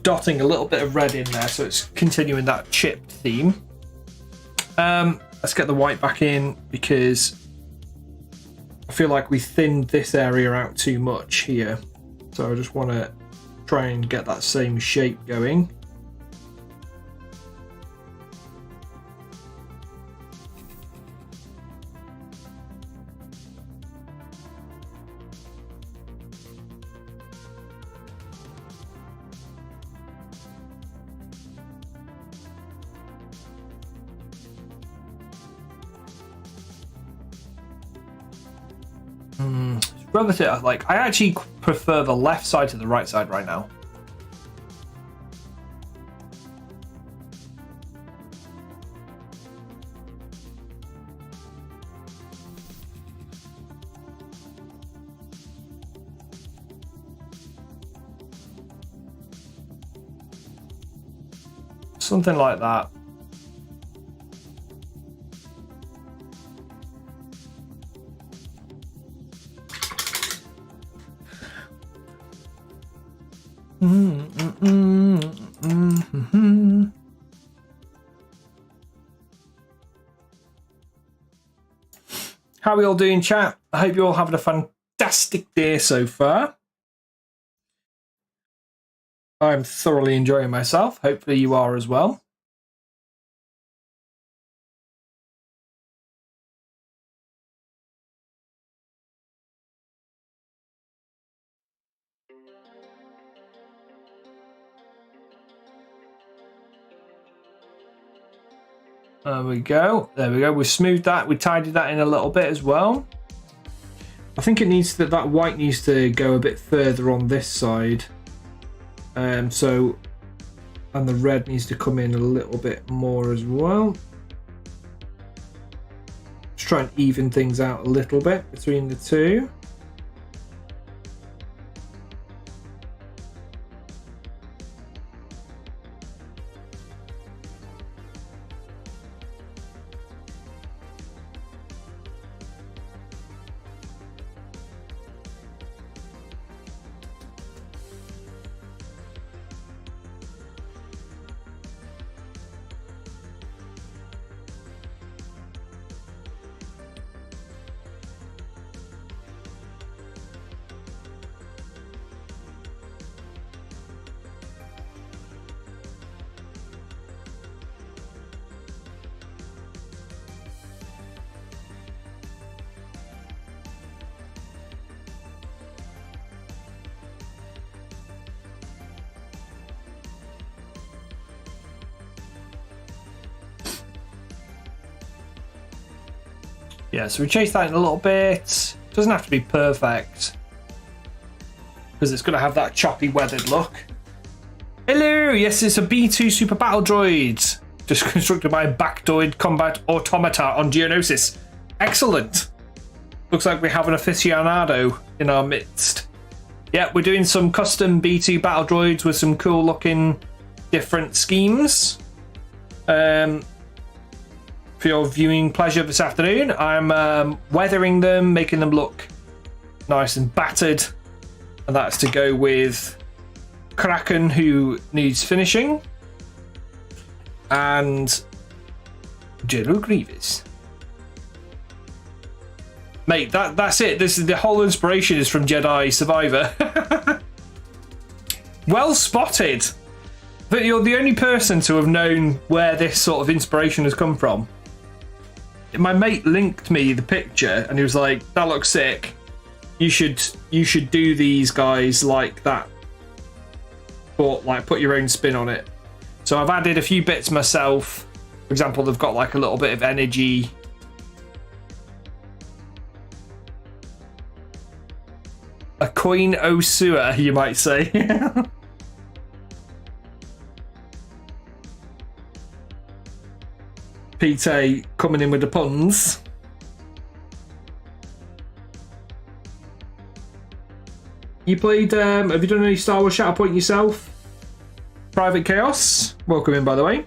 Speaker 1: Dotting a little bit of red in there so it's continuing that chipped theme. Let's get the white back in because I feel like we thinned this area out too much here, so I just want to try and get that same shape going. Relative, like I actually prefer the left side to the right side right now. something like that. How are we all doing, chat? I hope you're all having a fantastic day so far. I'm thoroughly enjoying myself. Hopefully you are as well. There we go. There we go. We smoothed that. We tidied that in a little bit as well. I think it needs that white needs to go a bit further on this side. And the red needs to come in a little bit more as well. Just try and even things out a little bit between the two. Yeah, so we chase that in a little bit. Doesn't have to be perfect, because it's going to have that choppy, weathered look. Hello! Yes, it's a B2 Super Battle Droid, just constructed by Bactoid Combat Automata on Geonosis. Excellent! Looks like we have an aficionado in our midst. Yeah, we're doing some custom B2 Battle Droids with some cool looking different schemes. For your viewing pleasure this afternoon, I'm weathering them, making them look nice and battered, and that's to go with Kraken, who needs finishing, and General Grievous. Mate, that's it. This is the whole inspiration is from Jedi Survivor. Well spotted. But you're the only person to have known where this sort of inspiration has come from. My mate linked me the picture and he was like, that looks sick. You should do these guys like that. But like put your own spin on it. So I've added a few bits myself. For example, they've got like a little bit of energy. A coin Osua, you might say. Pete coming in with the puns. You played, have you done any Star Wars Shatterpoint yourself? Private Chaos, welcome in by the way.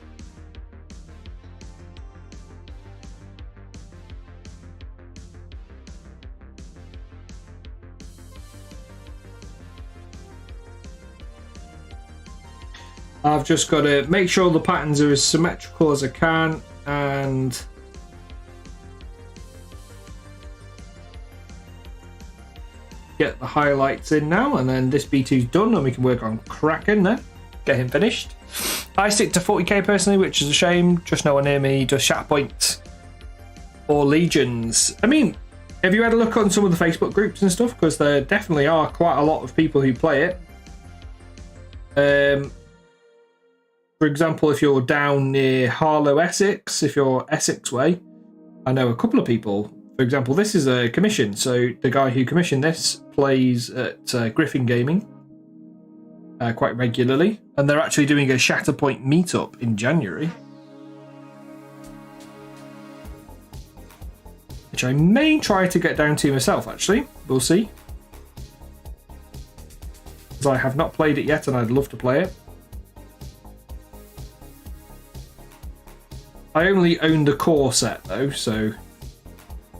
Speaker 1: I've just got to make sure the patterns are as symmetrical as I can and get the highlights in now, and then this B2's done and we can work on Kraken then, get him finished. I stick to 40k personally, which is a shame. Just no one near me does Shatterpoint or Legions. I mean, have you had a look on some of the Facebook groups and stuff? Because there definitely are quite a lot of people who play it. For example, if you're down near Harlow, Essex, if you're Essex way, I know a couple of people. For example, this is a commission, so the guy who commissioned this plays at Griffin Gaming quite regularly, and they're actually doing a Shatterpoint meetup in January, which I may try to get down to myself, actually. We'll see. Because I have not played it yet, and I'd love to play it. I only own the core set though, so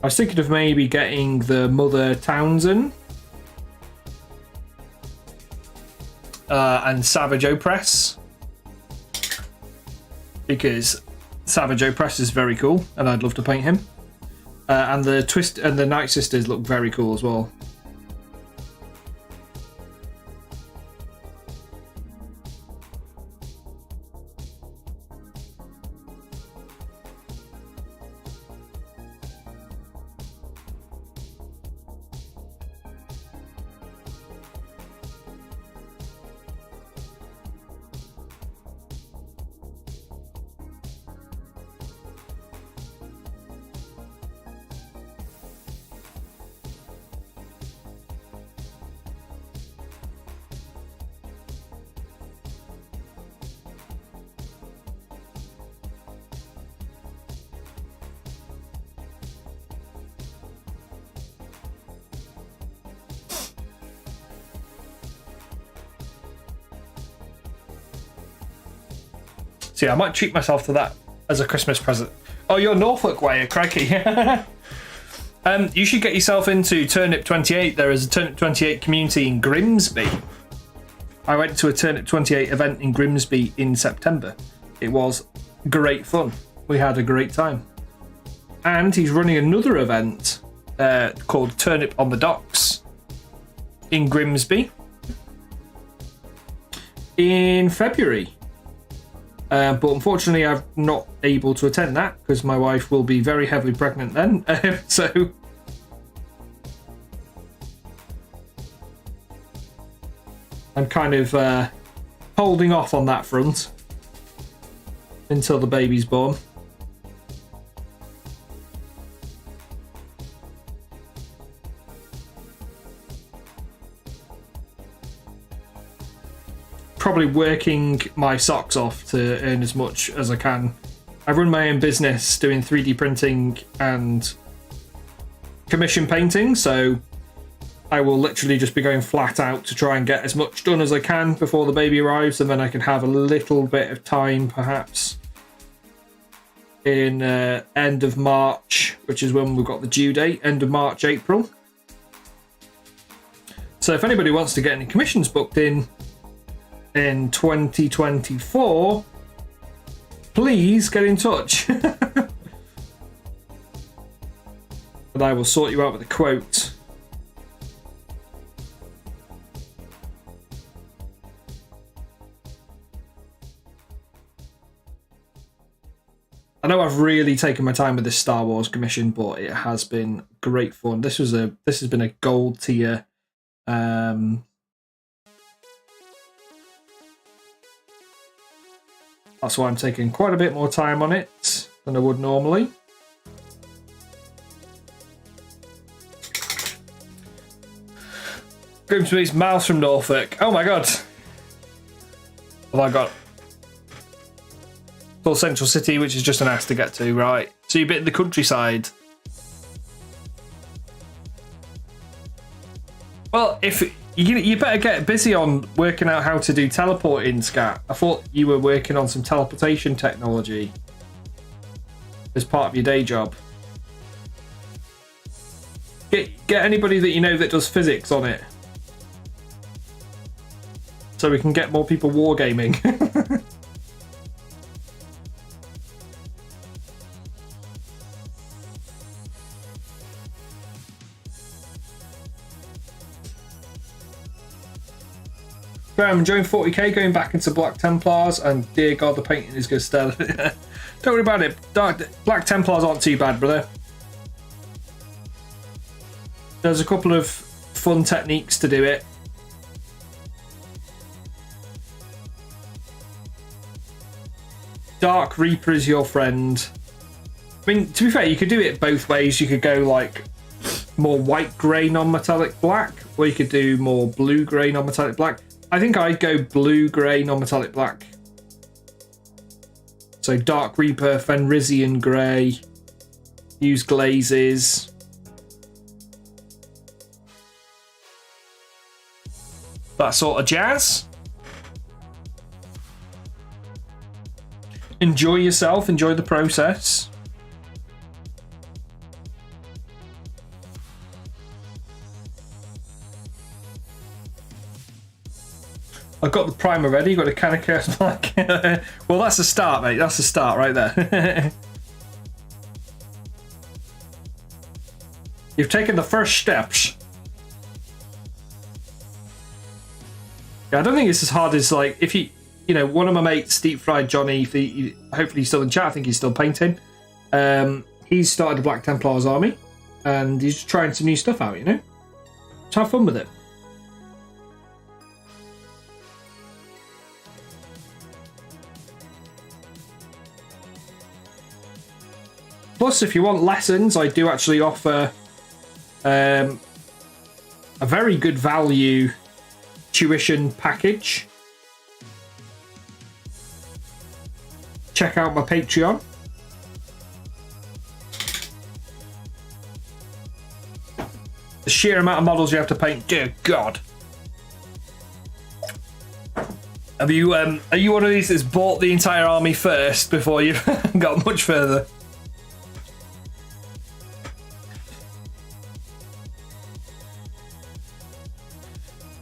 Speaker 1: I was thinking of maybe getting the Mother Townsend and Savage Opress, because Savage Opress is very cool and I'd love to paint him. And the Twist and the Night Sisters look very cool as well. So yeah, I might treat myself to that as a Christmas present. Oh, you're Norfolk way, crikey. You should get yourself into Turnip 28. There is a Turnip 28 community in Grimsby. I went to a Turnip 28 event in Grimsby in September. It was great fun. We had a great time. And he's running another event called Turnip on the Docks in Grimsby in February. But unfortunately, I'm not able to attend that because my wife will be very heavily pregnant then. So I'm kind of holding off on that front until the baby's born. Probably working my socks off to earn as much as I can. I run my own business doing 3D printing and commission painting, so I will literally just be going flat out to try and get as much done as I can before the baby arrives, and then I can have a little bit of time perhaps in end of March, which is when we've got the due date, end of March, April. So if anybody wants to get any commissions booked in 2024, please get in touch. And I will sort you out with a quote. I know I've really taken my time with this Star Wars commission, but it has been great fun. This has been a gold tier that's why I'm taking quite a bit more time on it than I would normally. Grimsby's miles from Norfolk. Oh my god. Well, I got full central city, which is just an ass to get to, right? So you're a bit in the countryside. Well, if you better get busy on working out how to do teleporting, Scat. I thought you were working on some teleportation technology as part of your day job. Get anybody that you know that does physics on it, so we can get more people wargaming. I'm enjoying 40k, going back into Black Templars, and dear God, the painting is good still. Don't worry about it. Black Templars aren't too bad, brother. There's a couple of fun techniques to do it. Dark Reaper is your friend. I mean, to be fair, you could do it both ways. You could go like more white grey non-metallic black, or you could do more blue grey non-metallic black. I think I'd go blue grey non-metallic black. So Dark Reaper, Fenrisian grey, use glazes. That sort of jazz. enjoy yourself, enjoy the process. I've got the primer ready, got the can of Curse Black. Well, that's a start, mate. That's a start right there. You've taken the first steps. Yeah, I don't think it's as hard as, like, if you know, one of my mates, Deep Fried Johnny, hopefully he's still in chat, I think he's still painting. He's started the Black Templar's army, and he's just trying some new stuff out, you know? Just have fun with it. Plus, if you want lessons, I do actually offer a very good value tuition package. Check out my Patreon. The sheer amount of models you have to paint, dear God. Are you one of these that's bought the entire army first before you've got much further?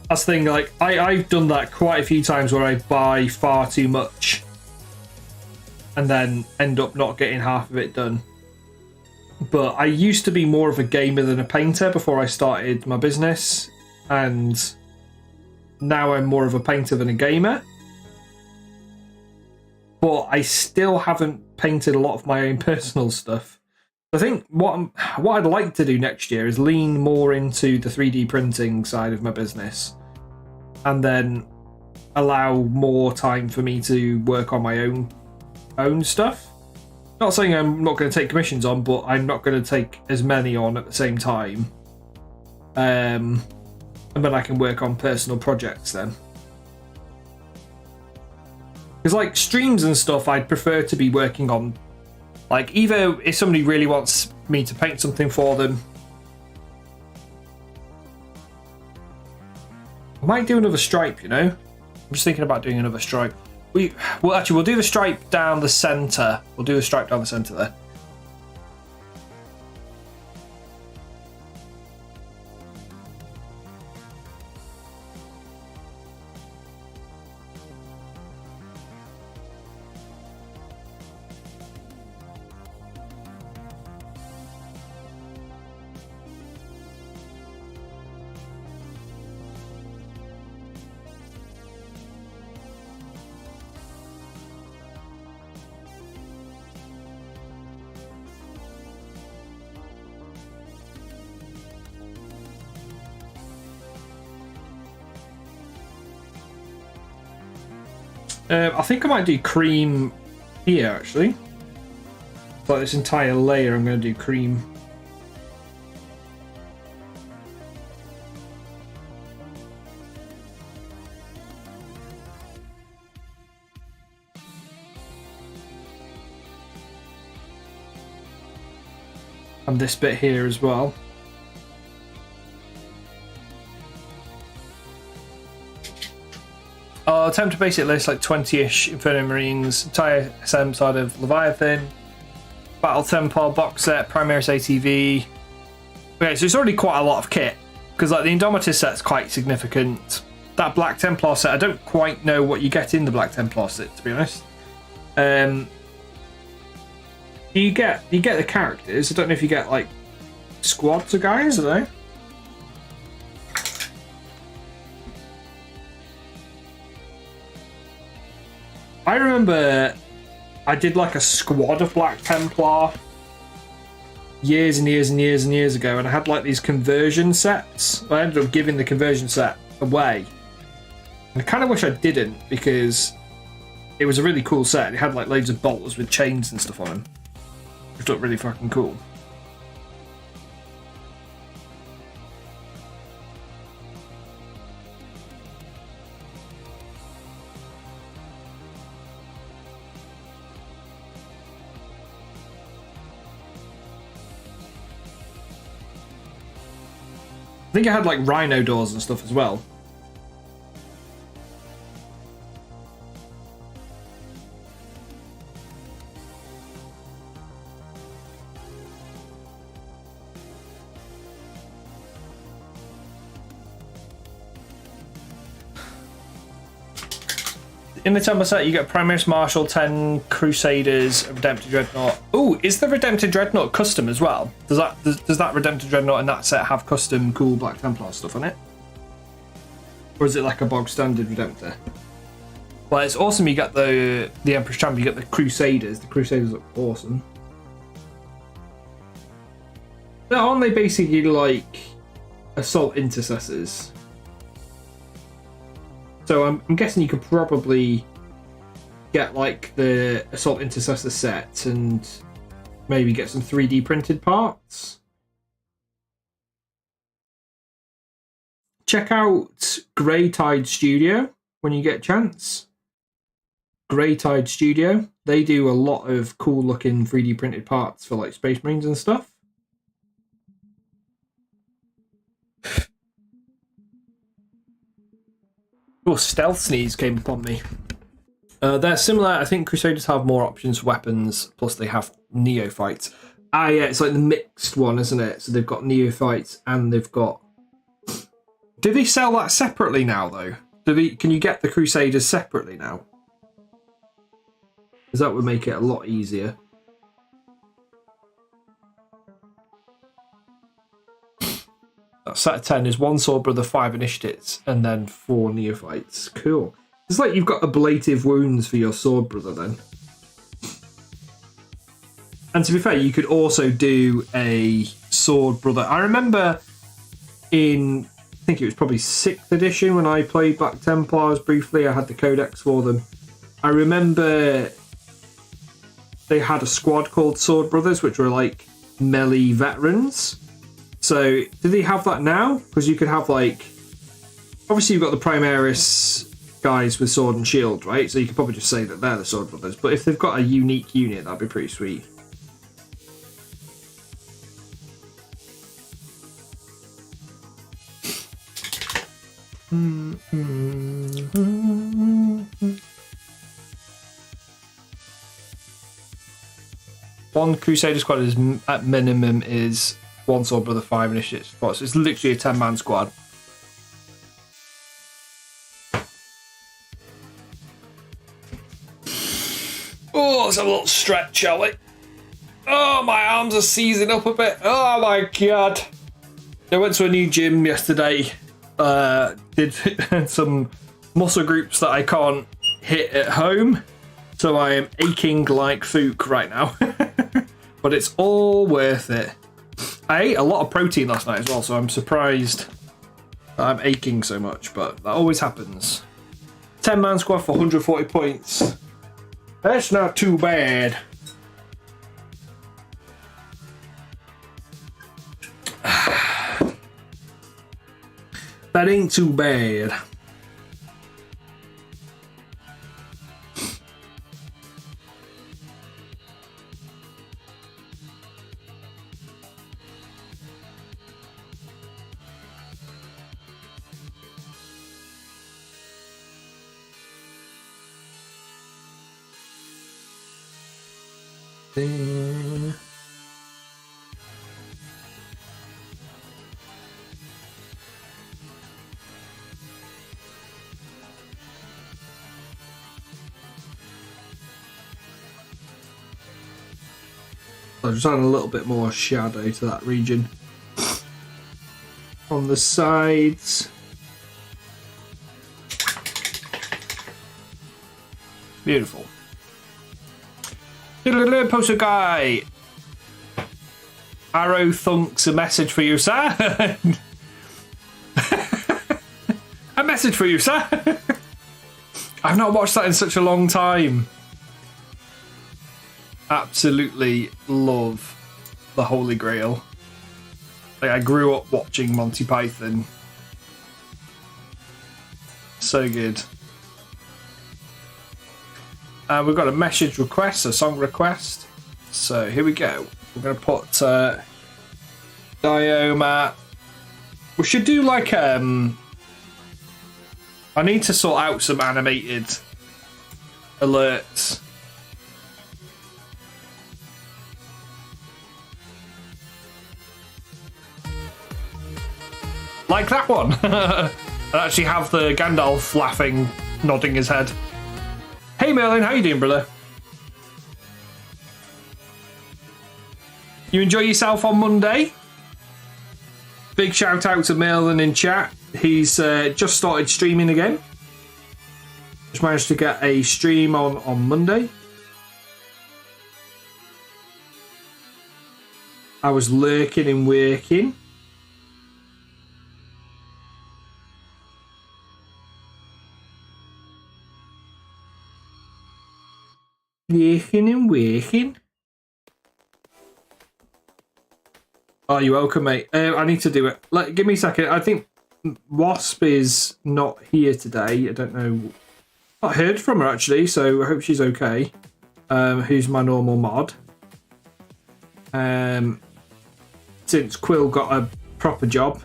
Speaker 1: That's the thing, like, I've done that quite a few times where I buy far too much and then end up not getting half of it done. But I used to be more of a gamer than a painter before I started my business, and now I'm more of a painter than a gamer. But I still haven't painted a lot of my own personal stuff. I think what I'd like to do next year is lean more into the 3D printing side of my business, and then allow more time for me to work on my own stuff. Not saying I'm not going to take commissions on, but I'm not going to take as many on at the same time. And then I can work on personal projects then. Because, like, streams and stuff, I'd prefer to be working on, like, either if somebody really wants me to paint something for them, I might do another stripe, you know? I'm just thinking about doing another stripe. We'll do the stripe down the centre. We'll do a stripe down the centre there. I think I might do cream here, actually. Like this entire layer, I'm going to do cream. And this bit here as well. I'll attempt to basic list like 20-ish Inferno Marines, entire SM side of Leviathan, Battle Templar box set, Primaris ATV. Okay, so it's already quite a lot of kit, because like the Indomitus set's quite significant. That Black Templar set, I don't quite know what you get in the Black Templar set, to be honest. You get the characters. I don't know if you get like squads of guys, I don't know. I remember I did like a squad of Black Templar years and years and years and years ago, and I had like these conversion sets. I ended up giving the conversion set away. And I kind of wish I didn't, because it was a really cool set. It had like loads of bolts with chains and stuff on them, which looked really fucking cool. I think I had like rhino doors and stuff as well. In the temple set, you get Primaris Marshal, 10 Crusaders, a Redempted Dreadnought. Oh, is the Redempted Dreadnought custom as well? Does that Redempted Dreadnought in that set have custom cool Black Templar stuff on it? Or is it like a bog standard Redemptor? Well, it's awesome you get the Emperor's Champ, you get the Crusaders. The Crusaders look awesome. Now, aren't they basically like Assault Intercessors? So I'm guessing you could probably get like the Assault Intercessor set and maybe get some 3D printed parts. Check out Grey Tide Studio when you get a chance. Grey Tide Studio. They do a lot of cool looking 3D printed parts for like Space Marines and stuff. Oh, Stealth Sneeze came upon me. They're similar. I think Crusaders have more options for weapons, plus they have neophytes. Ah, yeah, it's like the mixed one, isn't it? So they've got neophytes and they've got... Do they sell that separately now, though? Can you get the Crusaders separately now? Because that would make it a lot easier. That set of 10 is 1 Sword Brother, 5 Initiates, and then 4 Neophytes. Cool. It's like you've got ablative wounds for your Sword Brother then. And to be fair, you could also do a Sword Brother. I remember in, I think it was probably 6th edition when I played Black Templars briefly, I had the codex for them. I remember they had a squad called Sword Brothers, which were like melee veterans. So, do they have that now? Because you could have, like... Obviously, you've got the Primaris guys with sword and shield, right? So you could probably just say that they're the Sword Brothers. But if they've got a unique unit, that'd be pretty sweet. One Crusader squad is at minimum is 1 Sword Brother, 5 Initiates. So it's literally a 10-man squad. Oh, let's have a little stretch, shall we? Oh, my arms are seizing up a bit. Oh my god. I went to a new gym yesterday. Did some muscle groups that I can't hit at home. So I am aching like Fook right now. But it's all worth it. I ate a lot of protein last night as well, so I'm surprised that I'm aching so much, but that always happens. 10-man squad for 140 points. That's not too bad. That ain't too bad. I'll just add a little bit more shadow to that region. On the sides. Beautiful. Poster guy. Arrow thunks a message for you, sir. A message for you, sir. I've not watched that in such a long time. Absolutely love the Holy Grail. Like, I grew up watching Monty Python. So good. We've got a message request, a song request. So here we go. We're going to put Dioma. We should do like I need to sort out some animated alerts. Like that one. I actually have the Gandalf laughing, nodding his head. Hey Merlin, how you doing, brother? You enjoy yourself on Monday? Big shout out to Merlin in chat. He's just started streaming again. Just managed to get a stream on Monday. I was lurking and working. Lurking and working. Oh, you're welcome, mate. I need to do it. Give me a second. I think Wasp is not here today. I don't know. Not heard from her, actually, so I hope she's okay. Who's my normal mod? Since Quill got a proper job,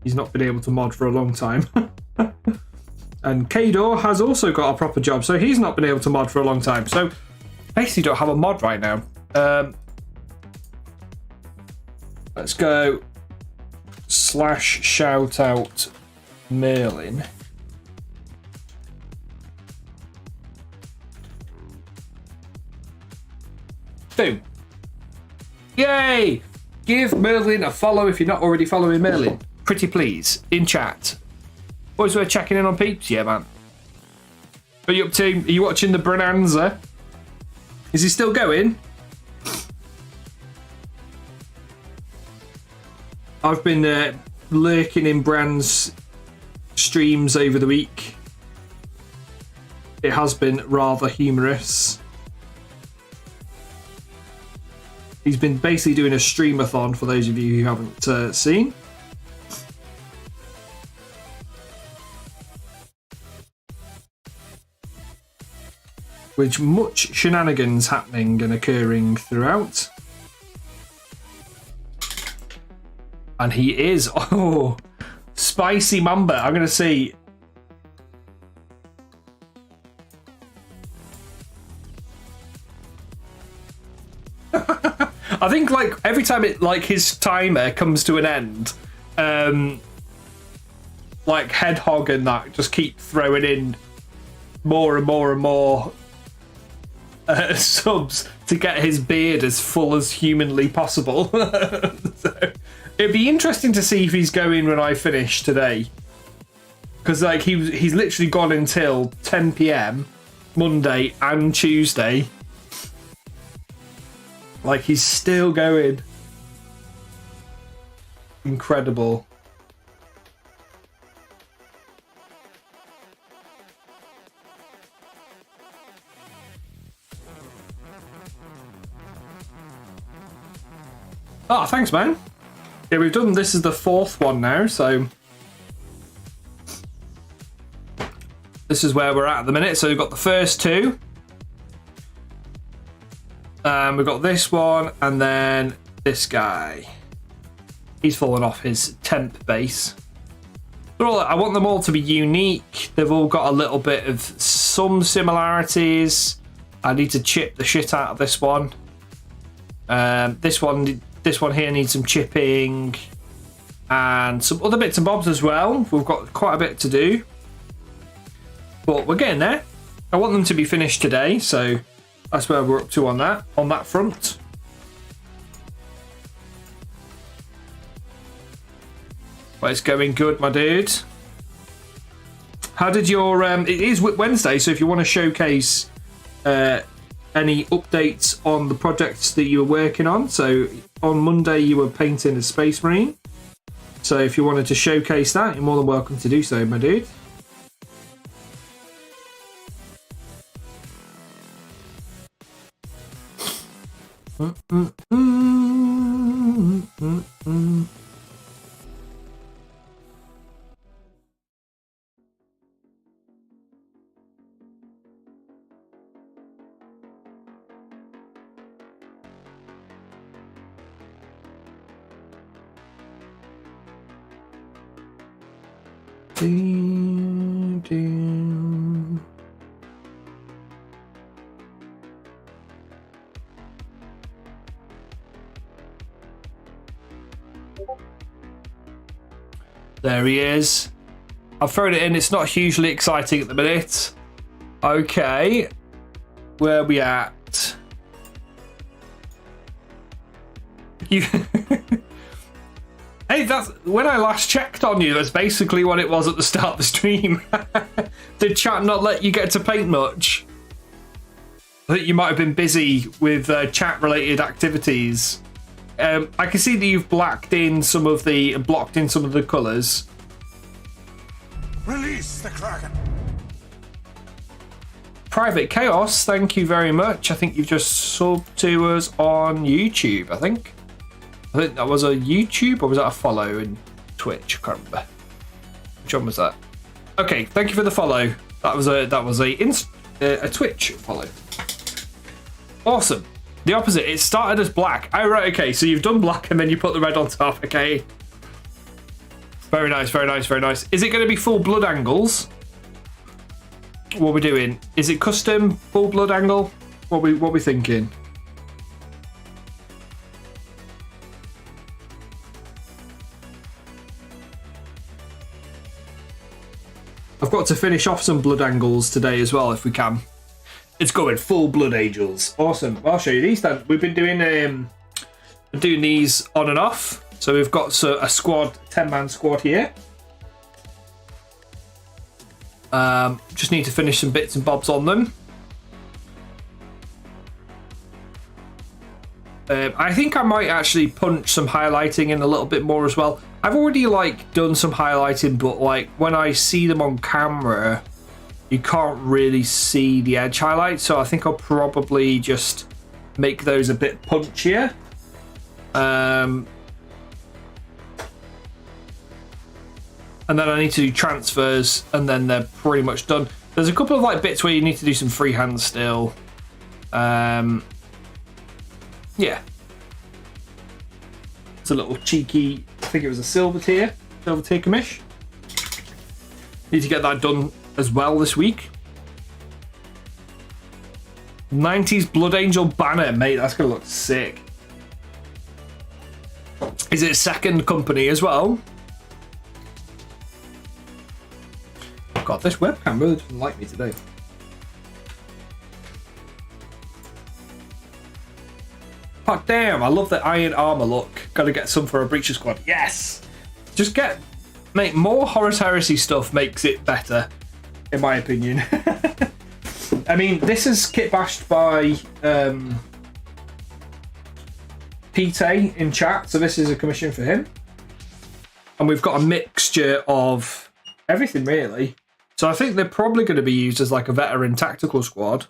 Speaker 1: he's not been able to mod for a long time. And Kador has also got a proper job, so he's not been able to mod for a long time. So basically don't have a mod right now. Let's go / shout out Merlin. Boom. Yay! Give Merlin a follow if you're not already following Merlin. Pretty please, in chat. Boys, we're checking in on peeps? Yeah, man. What are you up to? Are you watching the Bonanza? Is he still going? I've been lurking in Bran's streams over the week. It has been rather humorous. He's been basically doing a streamathon for those of you who haven't seen. With much shenanigans happening and occurring throughout. And he is, oh, spicy mamba. I'm going to see. I think like every time his timer comes to an end, like Hedgehog and that just keep throwing in more and more and more subs to get his beard as full as humanly possible. So, it'd be interesting to see if he's going when I finish today, because like he's literally gone until 10 p.m. Monday and Tuesday. Like he's still going. Incredible. Oh, thanks, man. Yeah, we've done, this is the 4th one now, so this is where we're at the minute. So we've got the first 2. We've got this one, and then this guy. He's fallen off his temp base. I want them all to be unique. They've all got a little bit of some similarities. I need to chip the shit out of this one. This one here needs some chipping, and some other bits and bobs as well. We've got quite a bit to do, but we're getting there. I want them to be finished today, so that's where we're up to on that front. But it's going good, my dude. How did your it is Wednesday, so if you want to showcase any updates on the projects that you were working on. So on Monday you were painting a Space Marine, so if you wanted to showcase that, you're more than welcome to do so, my dude. There he is. I've thrown it in. It's not hugely exciting at the minute. Okay. Where are we at? You. Hey, that's when I last checked on you. That's basically what it was at the start of the stream. Did chat not let you get to paint much? I think you might have been busy with chat-related activities. I can see that you've blocked in some of the colours.
Speaker 3: Release the Kraken.
Speaker 1: Private Chaos, thank you very much. I think you've just subbed to us on YouTube. I think that was a YouTube, or was that a follow in Twitch? I can't remember. Which one was that? Okay, thank you for the follow. That was a Twitch follow. Awesome. The opposite. It started as black. Oh, right. Okay, so you've done black and then you put the red on top. Okay. Very nice. Very nice. Very nice. Is it going to be full blood angles? What are we doing? Is it custom full blood angle? What we thinking? I've got to finish off some blood angles today as well, if we can. It's going full blood angels. Awesome. I'll show you these then. We've been doing these on and off. So we've got a squad, 10-man squad here. Just need to finish some bits and bobs on them. I think I might actually punch some highlighting in a little bit more as well. I've already done some highlighting, but when I see them on camera, you can't really see the edge highlights. So I think I'll probably just make those a bit punchier. And then I need to do transfers, and then they're pretty much done. There's a couple of bits where you need to do some freehand still. Yeah. It's a little cheeky, I think it was a silver tier commish. Need to get that done as well this week. 90s Blood Angel banner, mate, that's gonna look sick. Is it a second company as well? God, this webcam really doesn't like me today. Oh damn, I love the iron armor look. Gotta get some for a Breacher squad. Yes! Just make more Horus Heresy stuff makes it better, in my opinion. I mean, this is kit bashed by Pete in chat, so this is a commission for him. And we've got a mixture of everything, really. So I think they're probably going to be used as a veteran tactical squad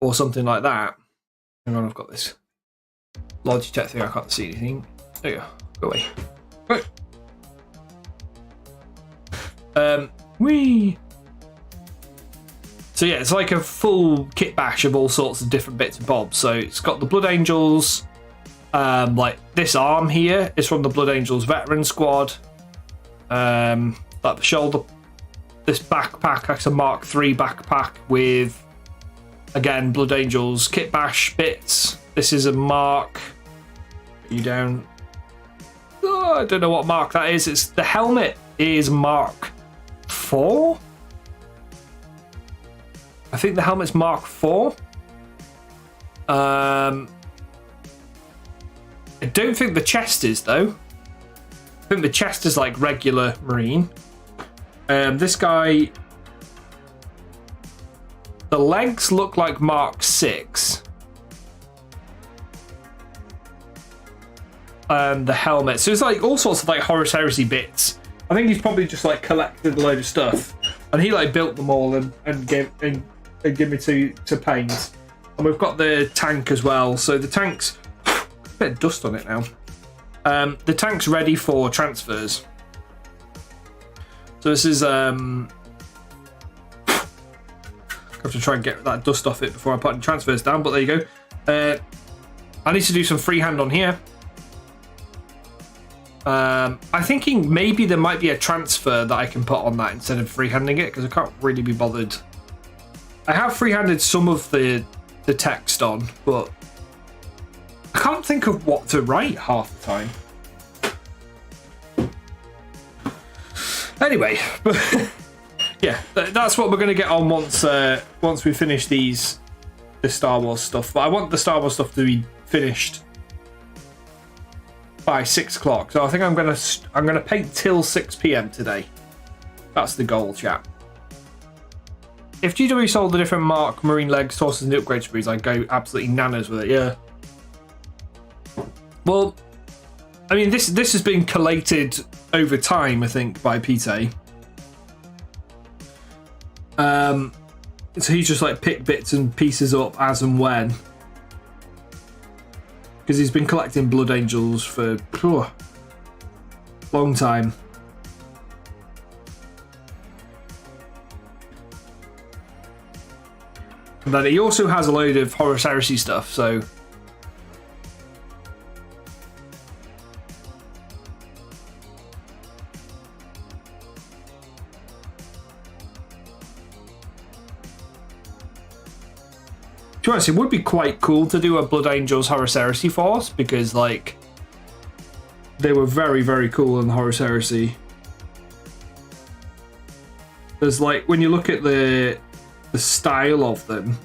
Speaker 1: or something like that. Hang on, I've got this Logitech thing. I can't see anything. There you go. Go away. Right. Whee! So yeah, it's like a full kit bash of all sorts of different bits and bobs. So it's got the Blood Angels. This arm here is from the Blood Angels veteran squad. The shoulder. This backpack, that's a Mark III backpack with, again, Blood Angels kit bash bits. This is a Mark. You down? Oh, I don't know what Mark that is. It's the helmet is Mark IV. I think the helmet's Mark IV. I don't think the chest is though. I think the chest is regular Marine. This guy, the legs look like Mark VI. And the helmet. So it's all sorts of Horus Heresy bits. I think he's probably just collected a load of stuff. And he built them all and gave me to paint. And we've got the tank as well. So the tank's a bit of dust on it now. The tank's ready for transfers. So this is I have to try and get that dust off it before I put the transfers down, but there you go. I need to do some freehand on here. I'm thinking maybe there might be a transfer that I can put on that instead of freehanding it, because I can't really be bothered. I have freehanded some of the text on, but I can't think of what to write half the time. Anyway, but yeah, that's what we're going to get on once we finish these the Star Wars stuff, but I want the Star Wars stuff to be finished by 6 o'clock. So I think I'm gonna paint till 6 p.m. today. That's the goal, chat. If GW sold the different Mark Marine legs, torsos, and upgrade sprees, I'd go absolutely nanas with it. Yeah. Well, I mean, this has been collated over time, I think, by Pete. So he's just like picked bits and pieces up as and when, because he's been collecting Blood Angels for a long time. And then he also has a load of Horus Heresy stuff, so to be honest, it would be quite cool to do a Blood Angels Horus Heresy force, because like they were very, very cool in the Horus Heresy. There's like, when you look at the style of them,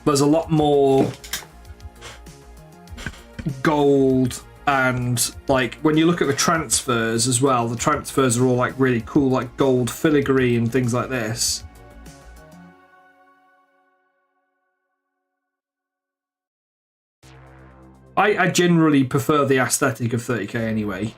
Speaker 1: there's a lot more gold, and like when you look at the transfers as well, the transfers are all like really cool, like gold filigree and things like this. I generally prefer the aesthetic of 30k anyway.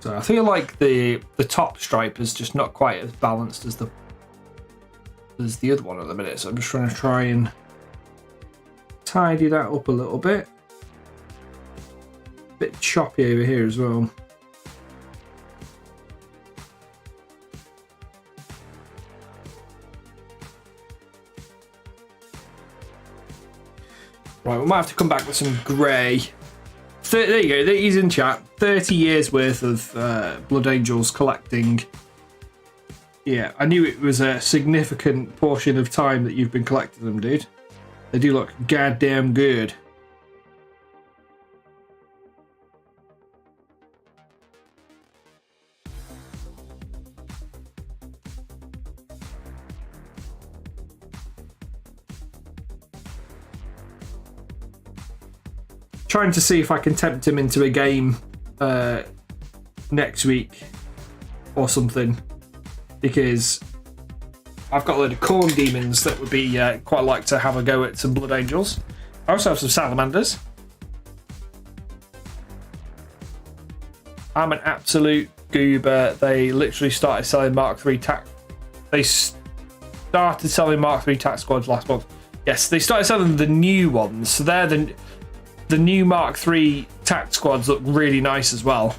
Speaker 1: So I feel like the top stripe is just not quite as balanced as the other one at the minute. So I'm just try and tidy that up a little bit. Bit choppy over here as well. Right, we might have to come back with some grey. There you go, he's in chat. 30 years worth of Blood Angels collecting. Yeah, I knew it was a significant portion of time that you've been collecting them, dude. They do look goddamn good. Trying to see if I can tempt him into a game next week or something, because I've got a load of corn demons that would be quite like to have a go at some Blood Angels. I also have some salamanders. I'm an absolute goober. They literally started selling Mark III tac. They started selling Mark III tac squads last month. Yes, they started selling the new ones. So they're the new Mark III tac squads look really nice as well.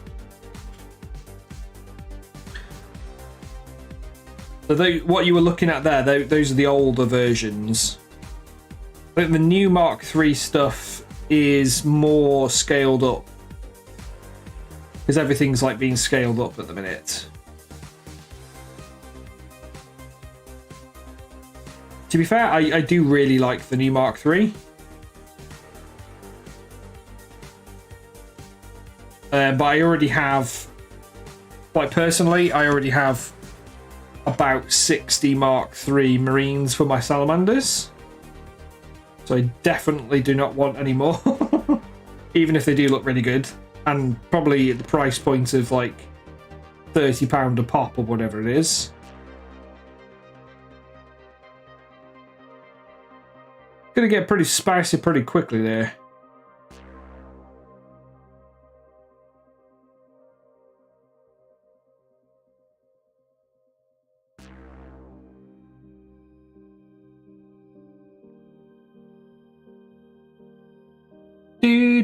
Speaker 1: So what you were looking at there, those are the older versions. I think the new Mark III stuff is more scaled up, because everything's like being scaled up at the minute. To be fair, I do really like the new Mark III. But I already have, like personally, I already have about 60 Mark III Marines for my salamanders. So I definitely do not want any more. Even if they do look really good. And probably at the price point of like £30 a pop or whatever it is. Gonna get pretty spicy pretty quickly there.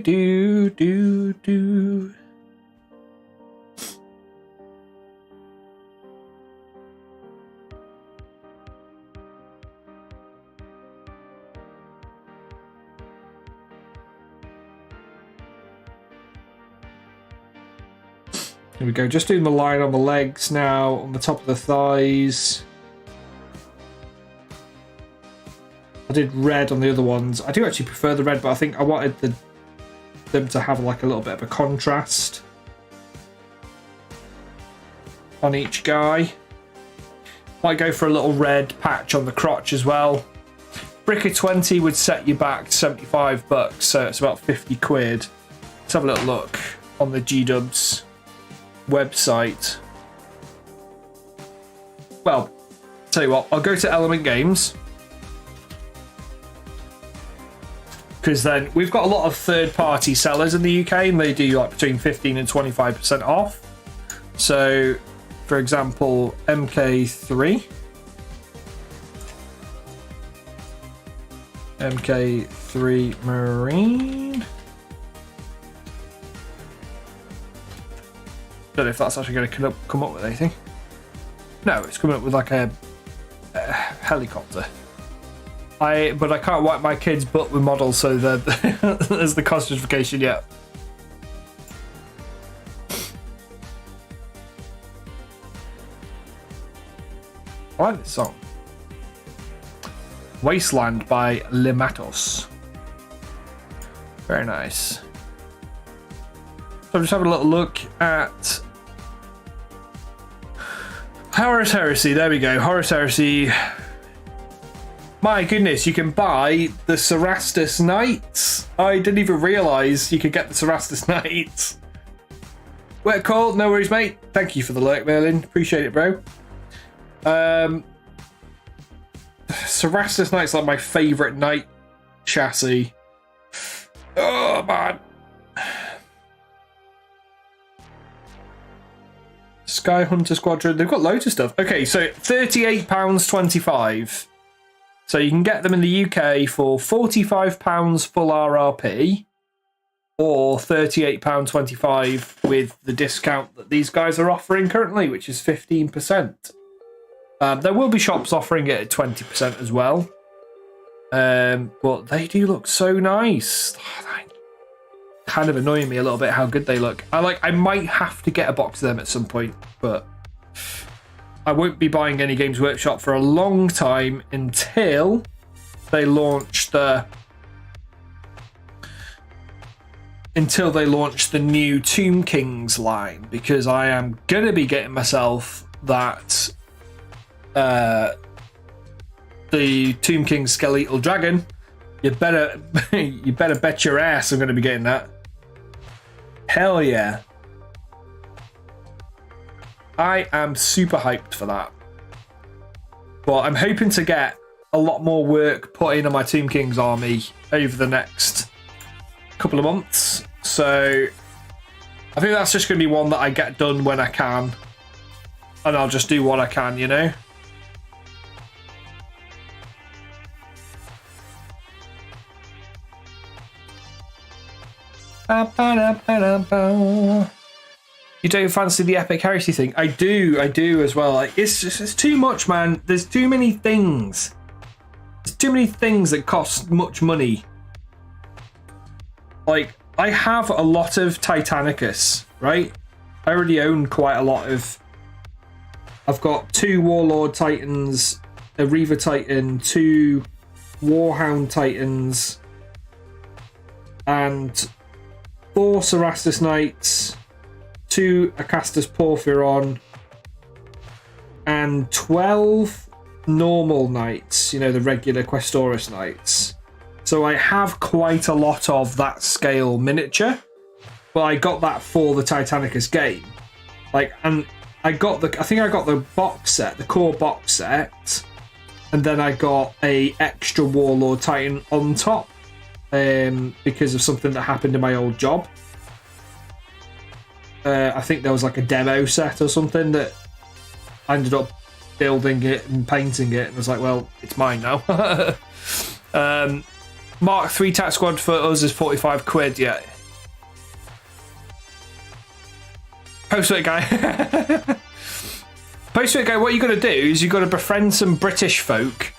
Speaker 1: Do. Here we go, just doing the line on the legs now, on the top of the thighs. I did red on the other ones. I do actually prefer the red, but I think I wanted them to have like a little bit of a contrast on each guy. Might go for a little red patch on the crotch as well. Brick of 20 would set you back $75, so it's about 50 quid. Let's have a little look on the G-Dubs website. Well, tell you what, I'll go to Element Games, because then we've got a lot of third-party sellers in the UK, and they do like between 15 and 25% off. So, for example, MK3 Marine. Don't know if that's actually going to come up with anything. No, it's coming up with like a helicopter. But I can't wipe my kid's butt with models, so there's the cost justification yet. I like this song. Wasteland by Limatos. Very nice. So I'm just having a little look at Horus Heresy. There we go. Horus Heresy. My goodness, you can buy the Cerastus Knights. I didn't even realise you could get the Cerastus Knights. We're cold, no worries, mate. Thank you for the lurk, Merlin. Appreciate it, bro. Cerastus Knight's like my favourite knight chassis. Oh, man. Sky Hunter Squadron. They've got loads of stuff. Okay, so £38.25. So you can get them in the UK for £45 full RRP or £38.25 with the discount that these guys are offering currently, which is 15%. There will be shops offering it at 20% as well. But they do look so nice. Kind of annoying me a little bit how good they look. I might have to get a box of them at some point, but I won't be buying any Games Workshop for a long time until they launch the new Tomb Kings line, because I am gonna be getting myself that the Tomb King Skeletal Dragon. You better bet your ass I'm gonna be getting that. Hell yeah. I am super hyped for that. But I'm hoping to get a lot more work put in on my Tomb Kings army over the next couple of months. So I think that's just going to be one that I get done when I can. And I'll just do what I can, you know? You don't fancy the Epic Heresy thing? I do as well. Like, it's too much, man. There's too many things. There's too many things that cost much money. Like, I have a lot of Titanicus, right? I already own quite a lot of... I've got 2 Warlord Titans, a Reaver Titan, 2 Warhound Titans, and 4 Cerastus Knights, 2 Acastus Porphyron, and 12 normal knights, you know, the regular Questoris knights. So I have quite a lot of that scale miniature, but I got that for the Titanicus game. Like, and I think I got the box set, the core box set, and then I got a extra Warlord Titan on top, because of something that happened in my old job. I think there was like a demo set or something that I ended up building it and painting it, and was like, well, it's mine now. Mark 3 Tac Squad for us is 45 quid, yeah. Post it, guy. Post it, guy. What you got to do is you got to befriend some British folk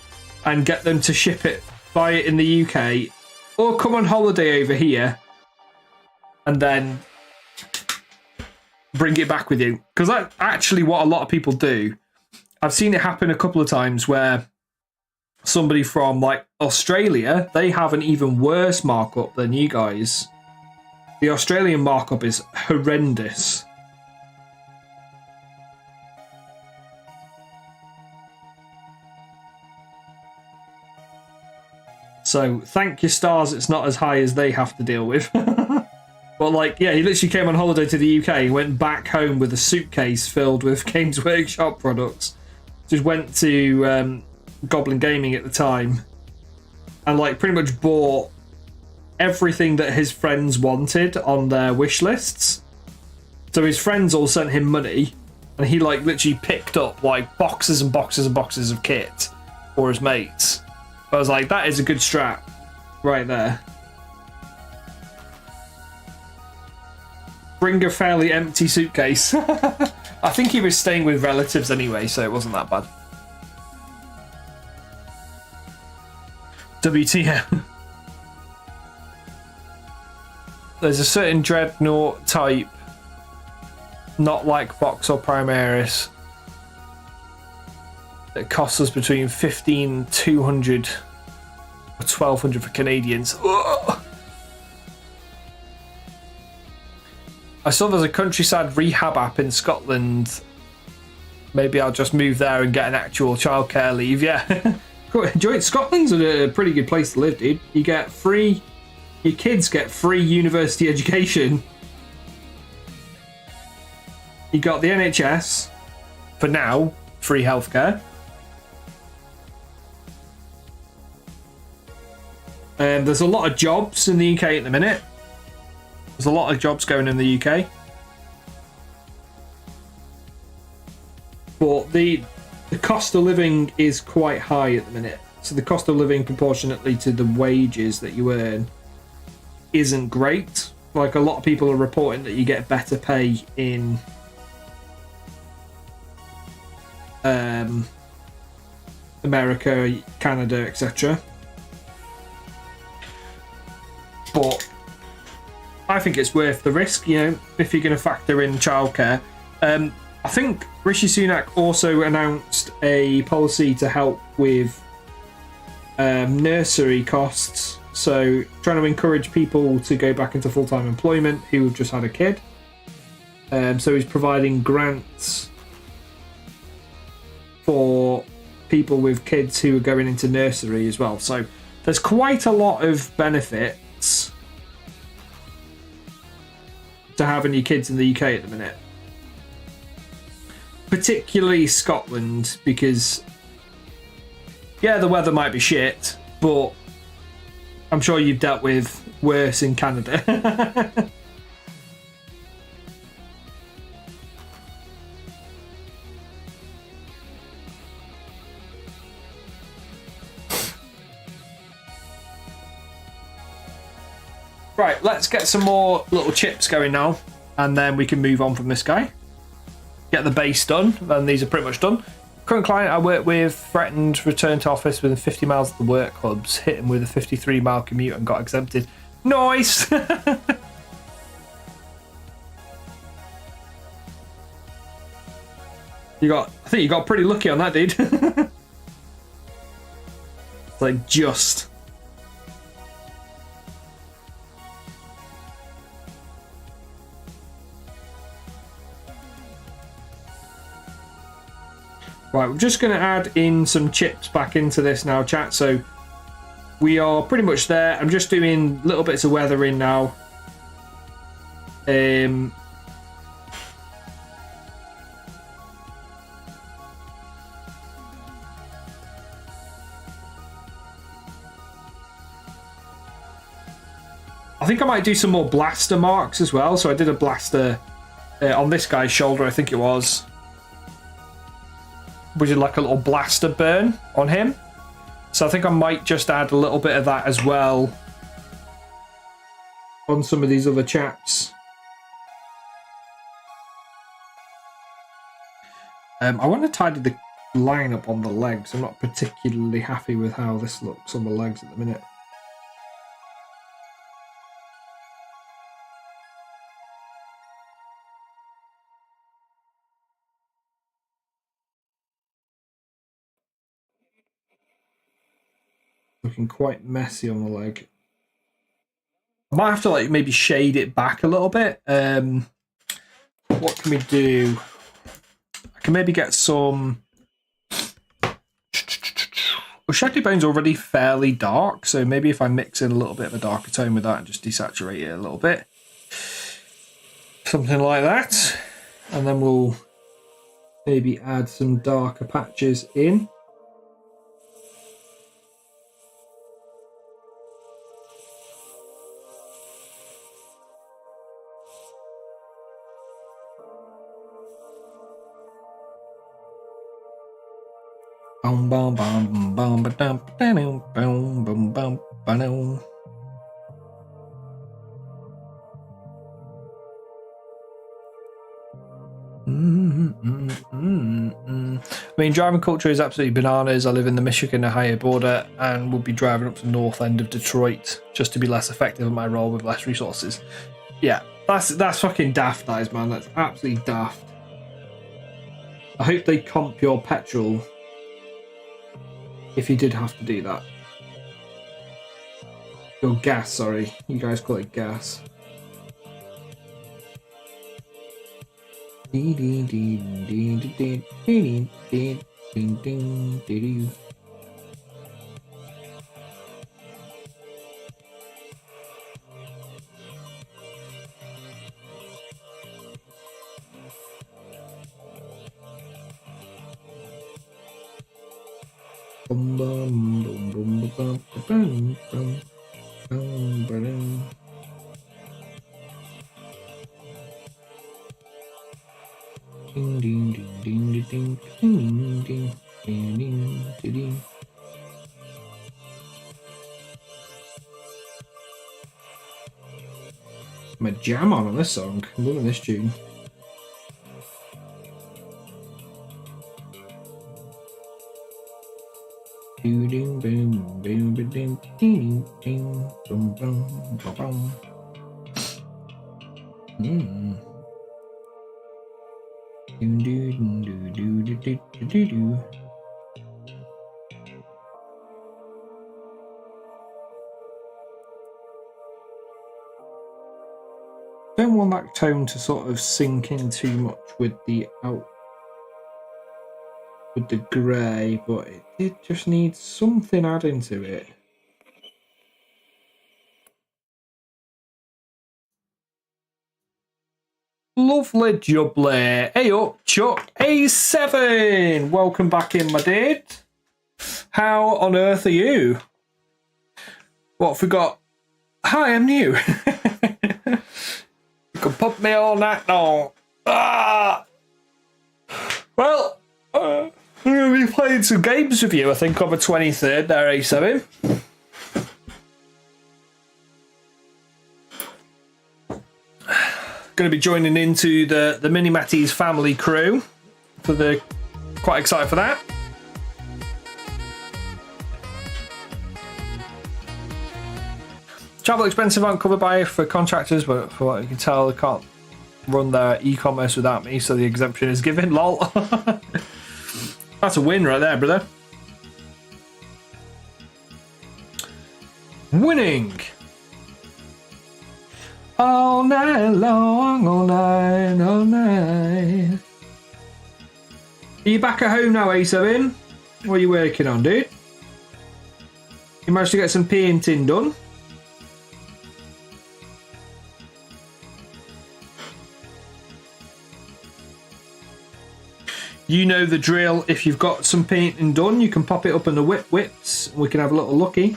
Speaker 1: and get them to ship it, buy it in the UK, or come on holiday over here and then bring it back with you. Because that's actually what a lot of people do. I've seen it happen a couple of times where somebody from like Australia, they have an even worse markup than you guys. The Australian markup is horrendous. So thank your stars it's not as high as they have to deal with. But like, yeah, he literally came on holiday to the UK and went back home with a suitcase filled with Games Workshop products. Just went to Goblin Gaming at the time and like pretty much bought everything that his friends wanted on their wish lists. So his friends all sent him money and he like literally picked up like boxes and boxes and boxes of kit for his mates. I was like, that is a good strat right there. Bring a fairly empty suitcase. I think he was staying with relatives anyway, so it wasn't that bad. WTF. There's a certain dreadnought type, not like Vox or Primaris, that costs us between 1,200 or 1,200 for Canadians. Ugh. I saw there's a countryside rehab app in Scotland. Maybe I'll just move there and get an actual childcare leave. Yeah. Enjoy it. Scotland's a pretty good place to live, dude. You get free, your kids get free university education. You got the NHS, for now, free healthcare. There's a lot of jobs in the UK at the minute. There's a lot of jobs going in the UK. But the cost of living is quite high at the minute. So the cost of living proportionately to the wages that you earn isn't great. Like a lot of people are reporting that you get better pay in America, Canada, etc. But I think it's worth the risk, you know, if you're going to factor in childcare. I think Rishi Sunak also announced a policy to help with nursery costs. So trying to encourage people to go back into full-time employment who have just had a kid. So he's providing grants for people with kids who are going into nursery as well. So there's quite a lot of benefits to having your kids in the UK at the minute. Particularly Scotland, because yeah, the weather might be shit, but I'm sure you've dealt with worse in Canada. Right, let's get some more little chips going now, and then we can move on from this guy. Get the base done, and these are pretty much done. Current client I work with threatened return to office within 50 miles of the work clubs, hit him with a 53-mile commute and got exempted. Nice! I think you got pretty lucky on that, dude. It's like just. Right, we're just going to add in some chips back into this now, chat. So we are pretty much there. I'm just doing little bits of weathering now. I think I might do some more blaster marks as well. So I did a blaster on this guy's shoulder, I think it was. We did like a little blaster burn on him. So I think I might just add a little bit of that as well on some of these other chaps. I want to tidy the line up on the legs. I'm not particularly happy with how this looks on the legs at the minute. looking quite messy on the leg. I might have to like maybe shade it back a little bit. What can we do? I can maybe get some. Well, Shadow Bone's already fairly dark, so maybe if I mix in a little bit of a darker tone with that and just desaturate it a little bit. Something like that. And then we'll maybe add some darker patches in. Bum bum bum bum ba dum bum bum bum bum. I mean, driving culture is absolutely bananas. I live in the Michigan-Ohio border and will be driving up to the north end of Detroit just to be less effective in my role with less resources. Yeah, that's fucking daft, that is, man. That's absolutely daft. I hope they comp your petrol if you did have to do that. Your gas, sorry. You guys call it gas. Bum bum bum bum bum bum bum bum bum. Ding ding ding ding ding ding ding ding ding ding. I'm a jam on this song. I'm loving this tune. Ding ding boom boom ding ding ding ding boom boom boom. Do do do do do do do do. Don't want that tone to sort of sink in too much with the with the grey, but it just needs something adding to it. Lovely jubbly. Hey up, Chuck A7. Welcome back in, my dude. How on earth are you? What have we got? Hi, I'm new. You can pump me all night long. Ah! Well, I'm going to be playing some games with you, I think, on the 23rd there, A7. Going to be joining into the Mini Matties family crew. Quite excited for that. Travel expenses aren't covered for contractors, but for what you can tell, they can't run their e-commerce without me, so the exemption is given. Lol. That's a win right there, brother. Winning. All night long, all night, all night. Are you back at home now, A7? What are you working on, dude? You managed to get some painting done? You know the drill. If you've got some painting done, you can pop it up in the whips. We can have a little looky.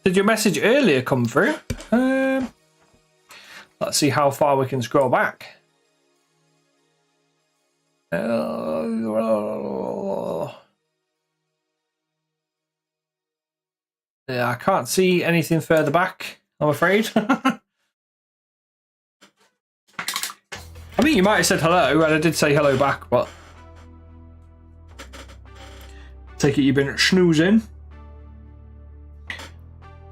Speaker 1: Did your message earlier come through? Let's see how far we can scroll back. Yeah, I can't see anything further back, I'm afraid. I mean, you might have said hello, and I did say hello back, but take it you've been snoozing.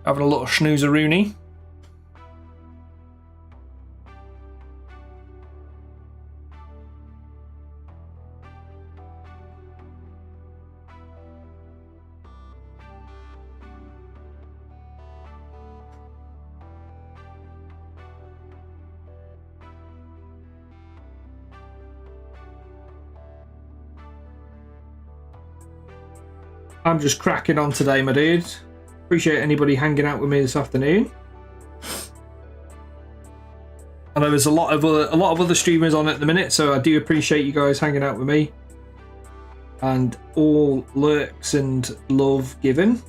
Speaker 1: Having a little snoozeroony. I'm just cracking on today, my dudes. Appreciate anybody hanging out with me this afternoon. I know there's a lot of other streamers on at the minute, so I do appreciate you guys hanging out with me. And all lurks and love given.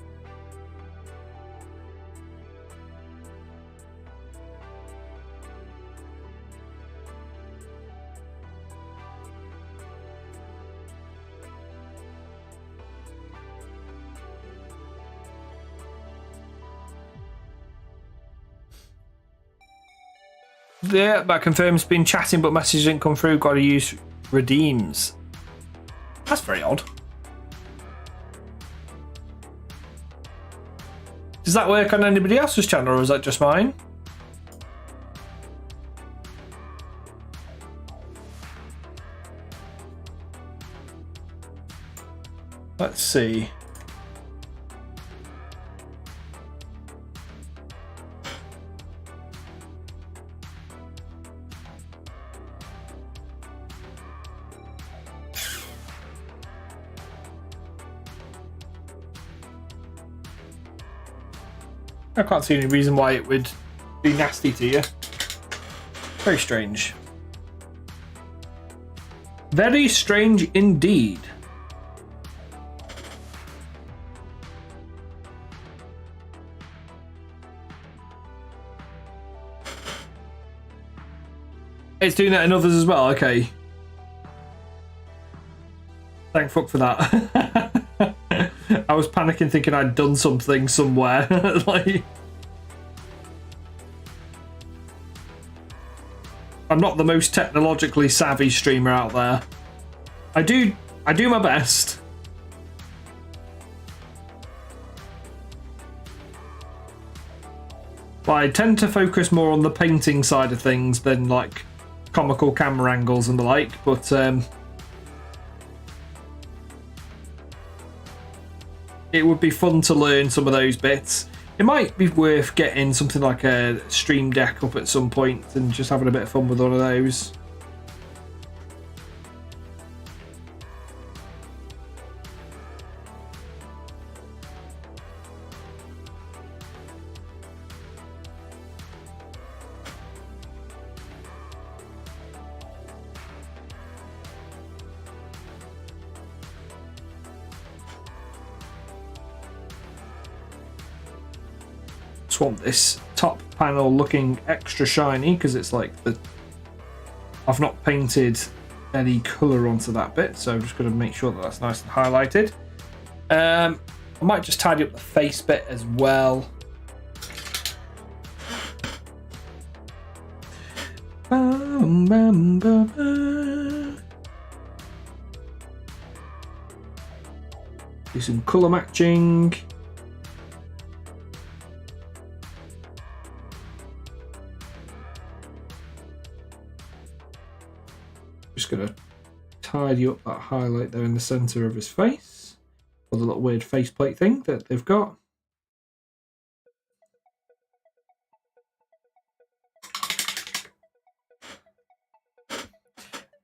Speaker 1: Yeah, that confirms been chatting but message didn't come through. Gotta use redeems. That's very odd. Does that work on anybody else's channel or is that just mine? Let's see. I can't see any reason why it would be nasty to you. Very strange. Very strange indeed. It's doing that in others as well, okay. Thank fuck for that. I was panicking thinking I'd done something somewhere. Like, I'm not the most technologically savvy streamer out there. I do my best. But I tend to focus more on the painting side of things than like comical camera angles and the like, but it would be fun to learn some of those bits. It might be worth getting something like a stream deck up at some point and just having a bit of fun with one of those. Just want this top panel looking extra shiny because it's like I've not painted any colour onto that bit, so I'm just going to make sure that that's nice and highlighted. I might just tidy up the face bit as well. Do some colour matching. Just going to tidy up that highlight there in the centre of his face, or the little weird faceplate thing that they've got.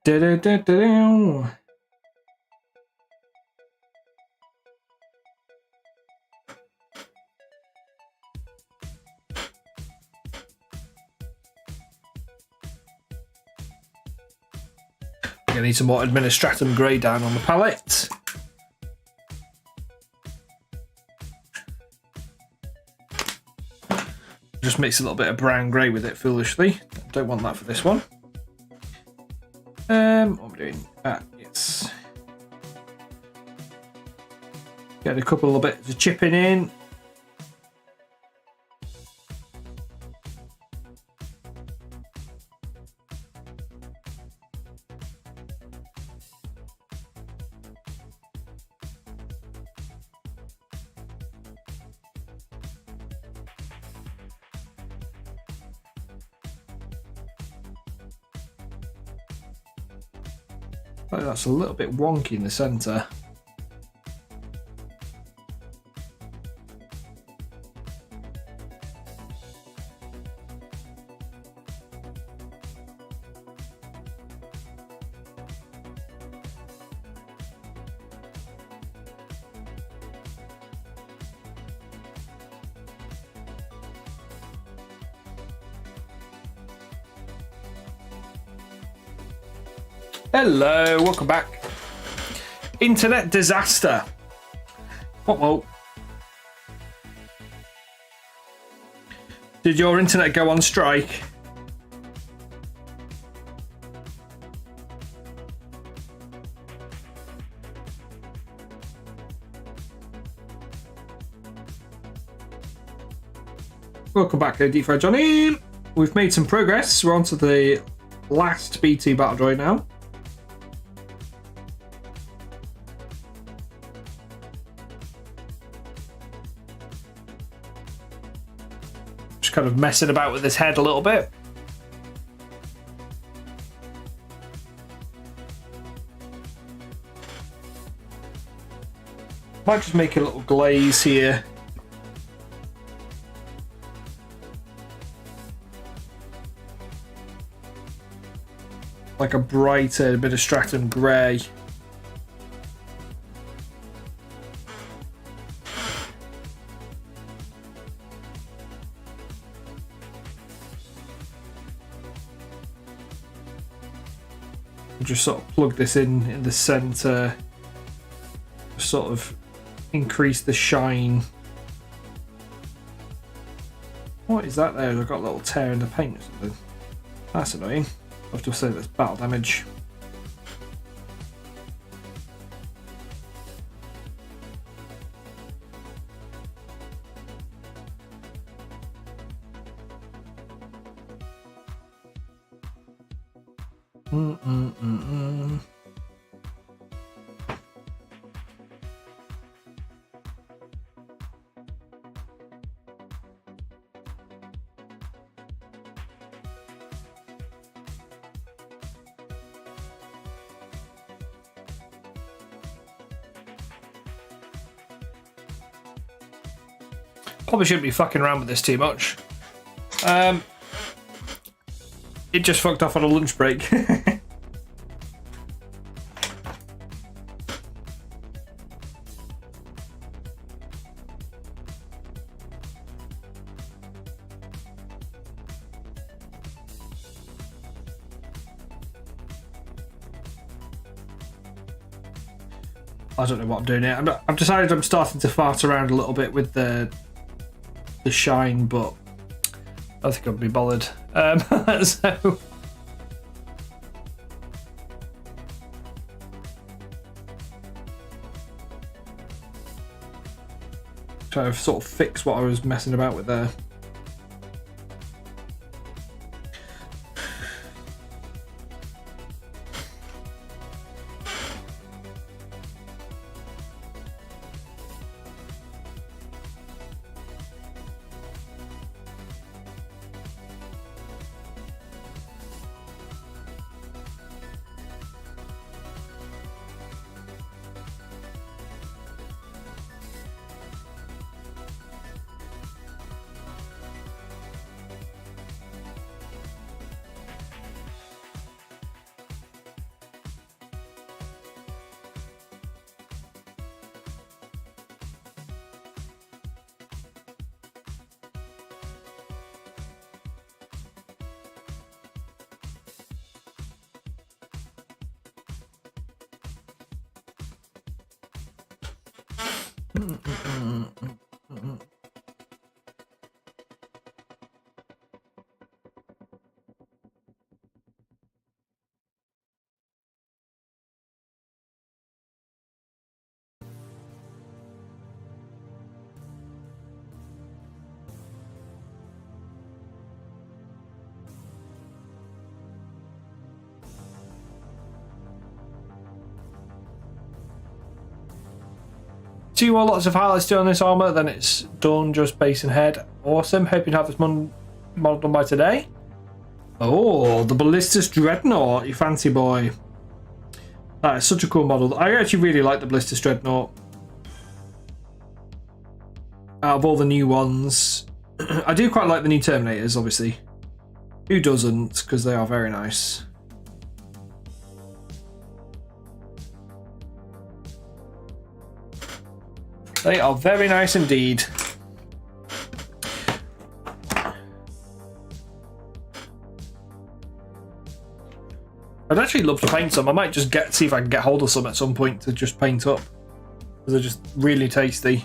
Speaker 1: Da-da-da-da-da. I need some more Administratum grey down on the palette. Just mix a little bit of brown grey with it foolishly. Don't want that for this one. What am I doing? Yes. Get a couple of bits of chipping in. Oh, that's a little bit wonky in the centre. Hello, welcome back. Internet disaster. Whoa. Did your internet go on strike? Welcome back, D5 Johnny. We've made some progress. We're on to the last B2 Battle Droid now. Kind of messing about with his head a little bit. Might just make a little glaze here. Like a brighter bit of stratum grey. Just sort of plug this in the center, sort of increase the shine. What is that there? I've got a little tear in the paint or something. That's annoying. I have to say that's battle damage. Probably shouldn't be fucking around with this too much. It just fucked off on a lunch break. I don't know what I'm doing here. I've decided I'm starting to fart around a little bit with the shine, but I don't think I'll be bothered. So try to sort of fix what I was messing about with there. Two more lots of highlights to do on this armour, then it's done, just base and head. Awesome, hoping to have this model done by today. Oh, the Ballistus Dreadnought, you fancy boy. That is such a cool model. I actually really like the Blister Dreadnought. Out of all the new ones, I do quite like the new Terminators, obviously. Who doesn't? Because they are very nice. They are very nice indeed. I'd actually love to paint some. I might just see if I can get hold of some at some point to just paint up. Because they're just really tasty.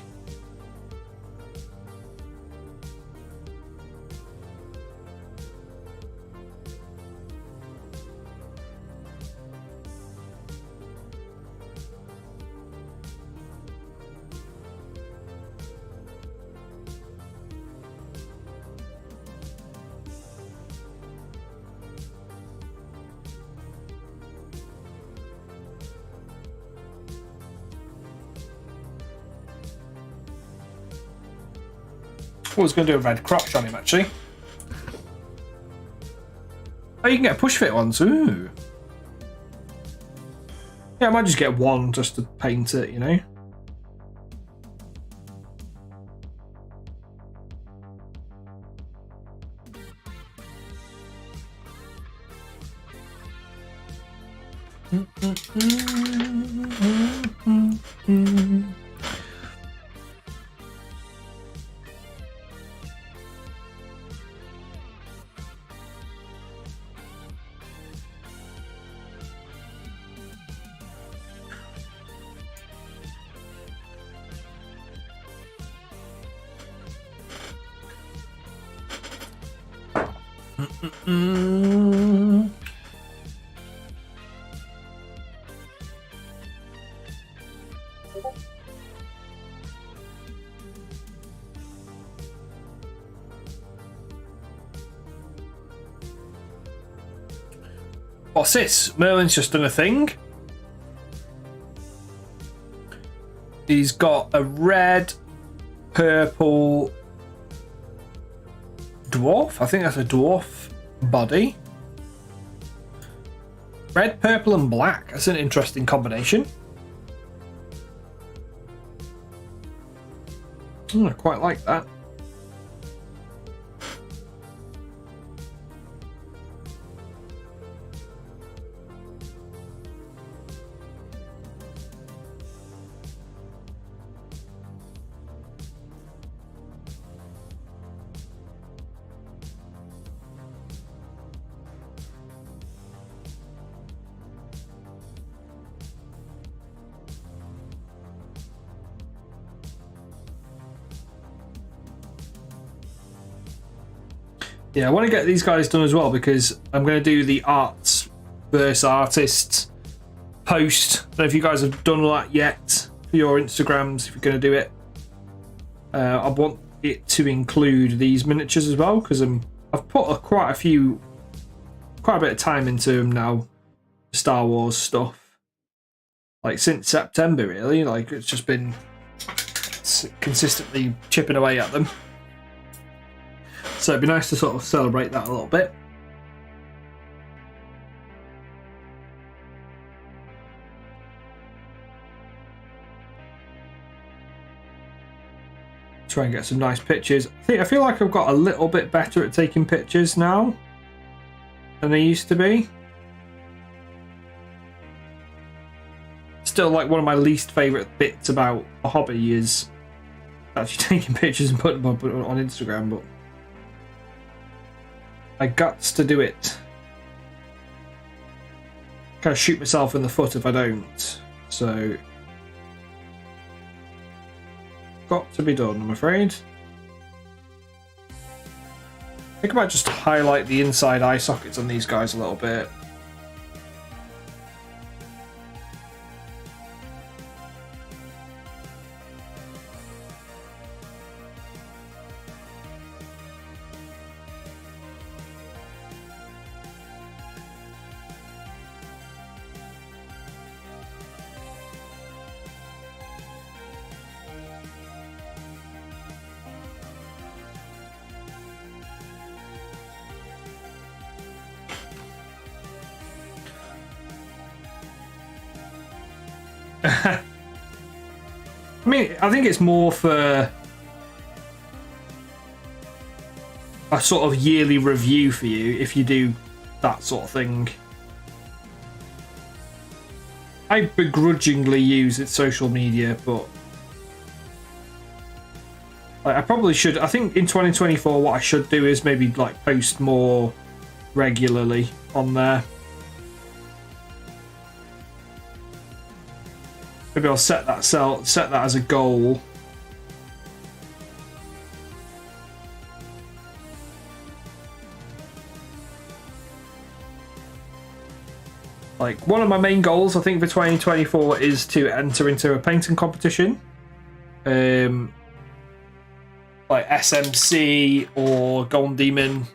Speaker 1: I was going to do a red crotch on him, actually. Oh, you can get push fit ones. Ooh. Yeah, I might just get one just to paint it, you know. What's this? Merlin's just done a thing. He's got a red, purple dwarf. I think that's a dwarf body. Red, purple, and black. That's an interesting combination. I quite like that. Yeah, I want to get these guys done as well because I'm going to do the arts versus artists post. I don't know if you guys have done that yet for your Instagrams, if you're going to do it. I want it to include these miniatures as well because I've put quite a bit of time into them now. Star Wars stuff. Like since September, really. Like it's just been consistently chipping away at them. So it'd be nice to sort of celebrate that a little bit. Try and get some nice pictures. I feel like I've got a little bit better at taking pictures now than I used to be. Still, like one of my least favourite bits about a hobby is actually taking pictures and putting them on Instagram, but I guts to do it. Kind of shoot myself in the foot if I don't. So, got to be done, I'm afraid. I think I might just highlight the inside eye sockets on these guys a little bit. mean, I think it's more for a sort of yearly review for you if you do that sort of thing. I begrudgingly use its social media, but I probably should. I think in 2024 what I should do is maybe like post more regularly on there. Maybe I'll set that as a goal. Like, one of my main goals, I think, for 2024 is to enter into a painting competition. Like SMC or Golden Demon.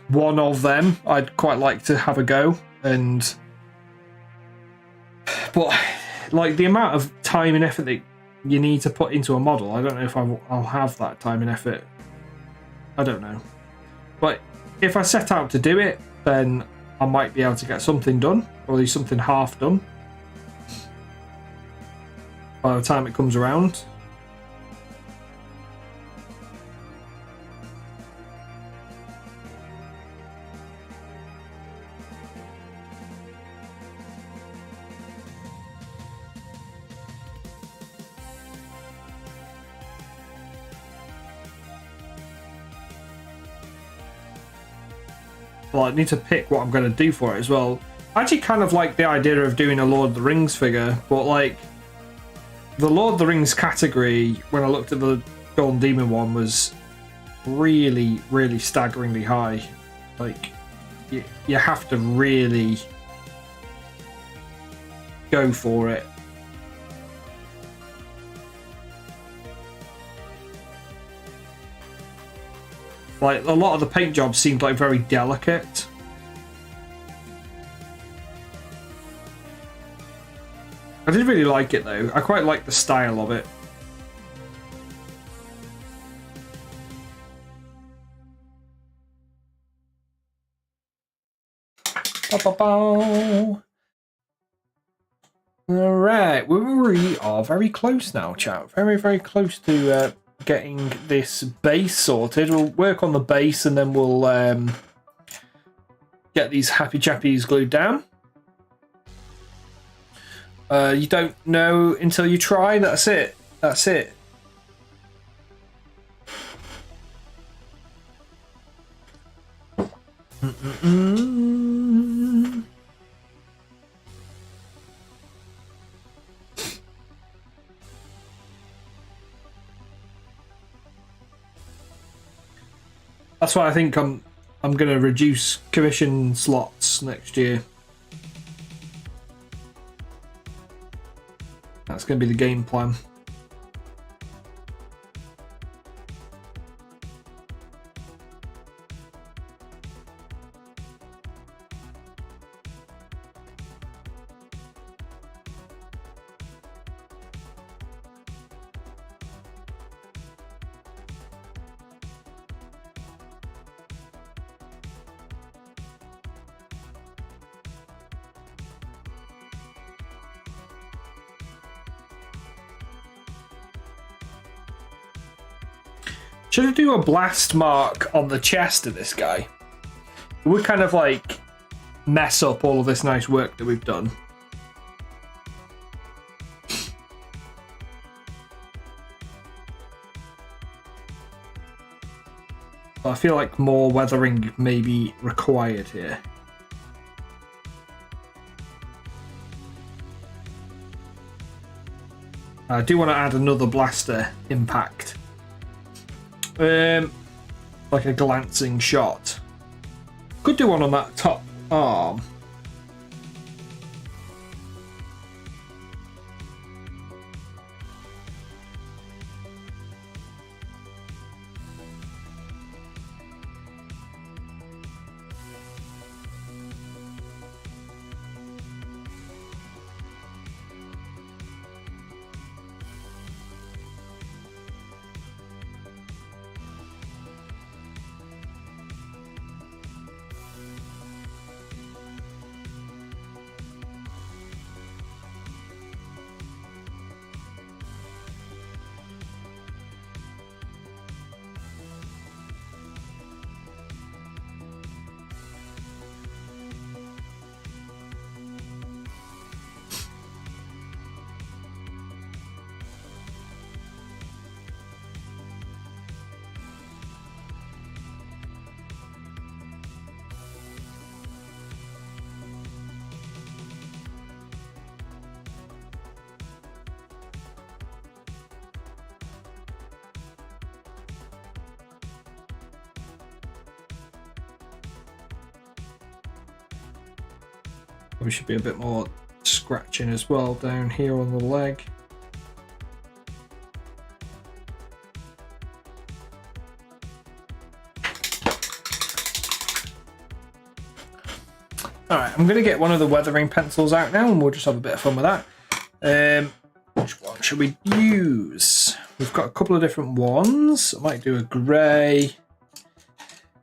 Speaker 1: One of them, I'd quite like to have a go. But, like, the amount of time and effort that you need to put into a model, I don't know if I'll have that time and effort. I don't know. But if I set out to do it, then I might be able to get something done, or at least something half done by the time it comes around. Well, I need to pick what I'm going to do for it as well. I actually kind of like the idea of doing a Lord of the Rings figure, but like the Lord of the Rings category, when I looked at the Golden Demon one, was really, really staggeringly high. Like, you have to really go for it. Like, a lot of the paint jobs seemed like very delicate. I did really like it though. I quite like the style of it. Alright, we are very close now, chat. Very, very close to getting this base sorted. We'll work on the base and then we'll get these happy chappies glued down. You don't know until you try. That's it. That's it. That's why I think I'm going to reduce commission slots next year. That's going to be the game plan. Should I do a blast mark on the chest of this guy? It would kind of like mess up all of this nice work that we've done. I feel like more weathering may be required here. I do want to add another blaster impact. Like a glancing shot. Could do one on that top arm. There should be a bit more scratching as well down here on the leg. Alright, I'm going to get one of the weathering pencils out now and we'll just have a bit of fun with that. Which one should we use? We've got a couple of different ones. I might do a grey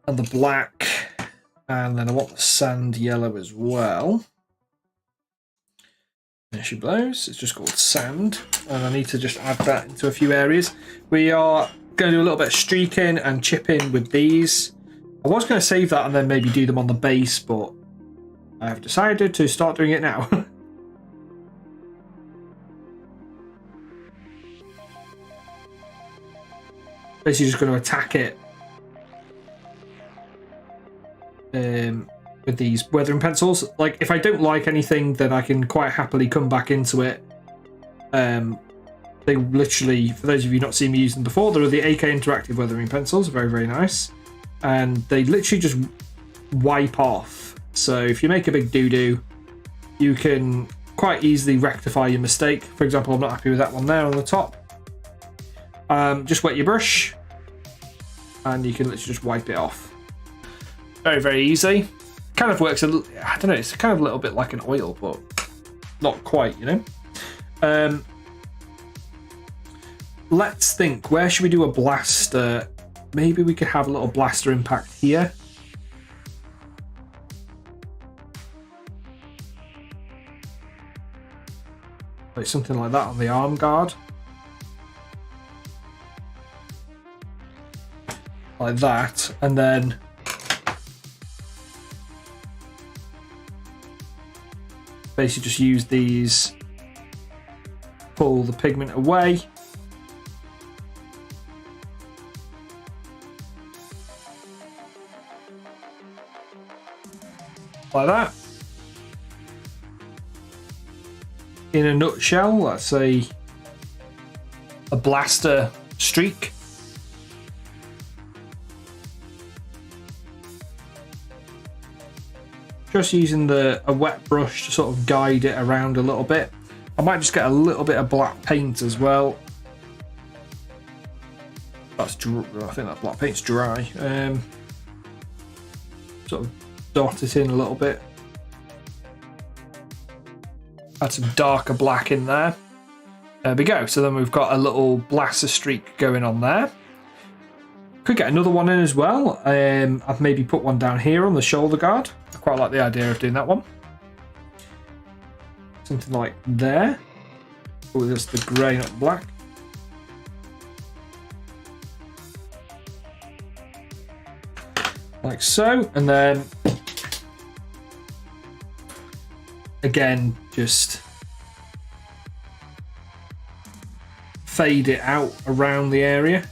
Speaker 1: and the black, and then I want the sand yellow as well. There she blows. It's just called sand, and I need to just add that into a few areas. We are going to do a little bit of streaking and chipping with these. I was going to save that and then maybe do them on the base, but I have decided to start doing it now. Basically just going to attack it with these weathering pencils. Like, if I don't like anything, then I can quite happily come back into it. They literally, for those of you not seen me use them before, they're the AK Interactive weathering pencils. Very, very nice. And they literally just wipe off. So if you make a big doo-doo, you can quite easily rectify your mistake. For example, I'm not happy with that one there on the top. Just wet your brush and you can literally just wipe it off. Very, very easy. Kind of works, I don't know, it's kind of a little bit like an oil, but not quite, you know. Let's think, where should we do a blaster? Maybe we could have a little blaster impact here. Like something like that on the arm guard. Like that, and then basically just use these, pull the pigment away. Like that. In a nutshell, that's a blaster streak. Just using a wet brush to sort of guide it around a little bit. I might just get a little bit of black paint as well. That's dry. I think that black paint's dry. Sort of dot it in a little bit. Add some darker black in there. There we go. So then we've got a little blaster streak going on there. Could get another one in as well. I've maybe put one down here on the shoulder guard. I quite like the idea of doing that one. Something like there. Oh, there's the grey, not black. Like so. And then again, just fade it out around the area.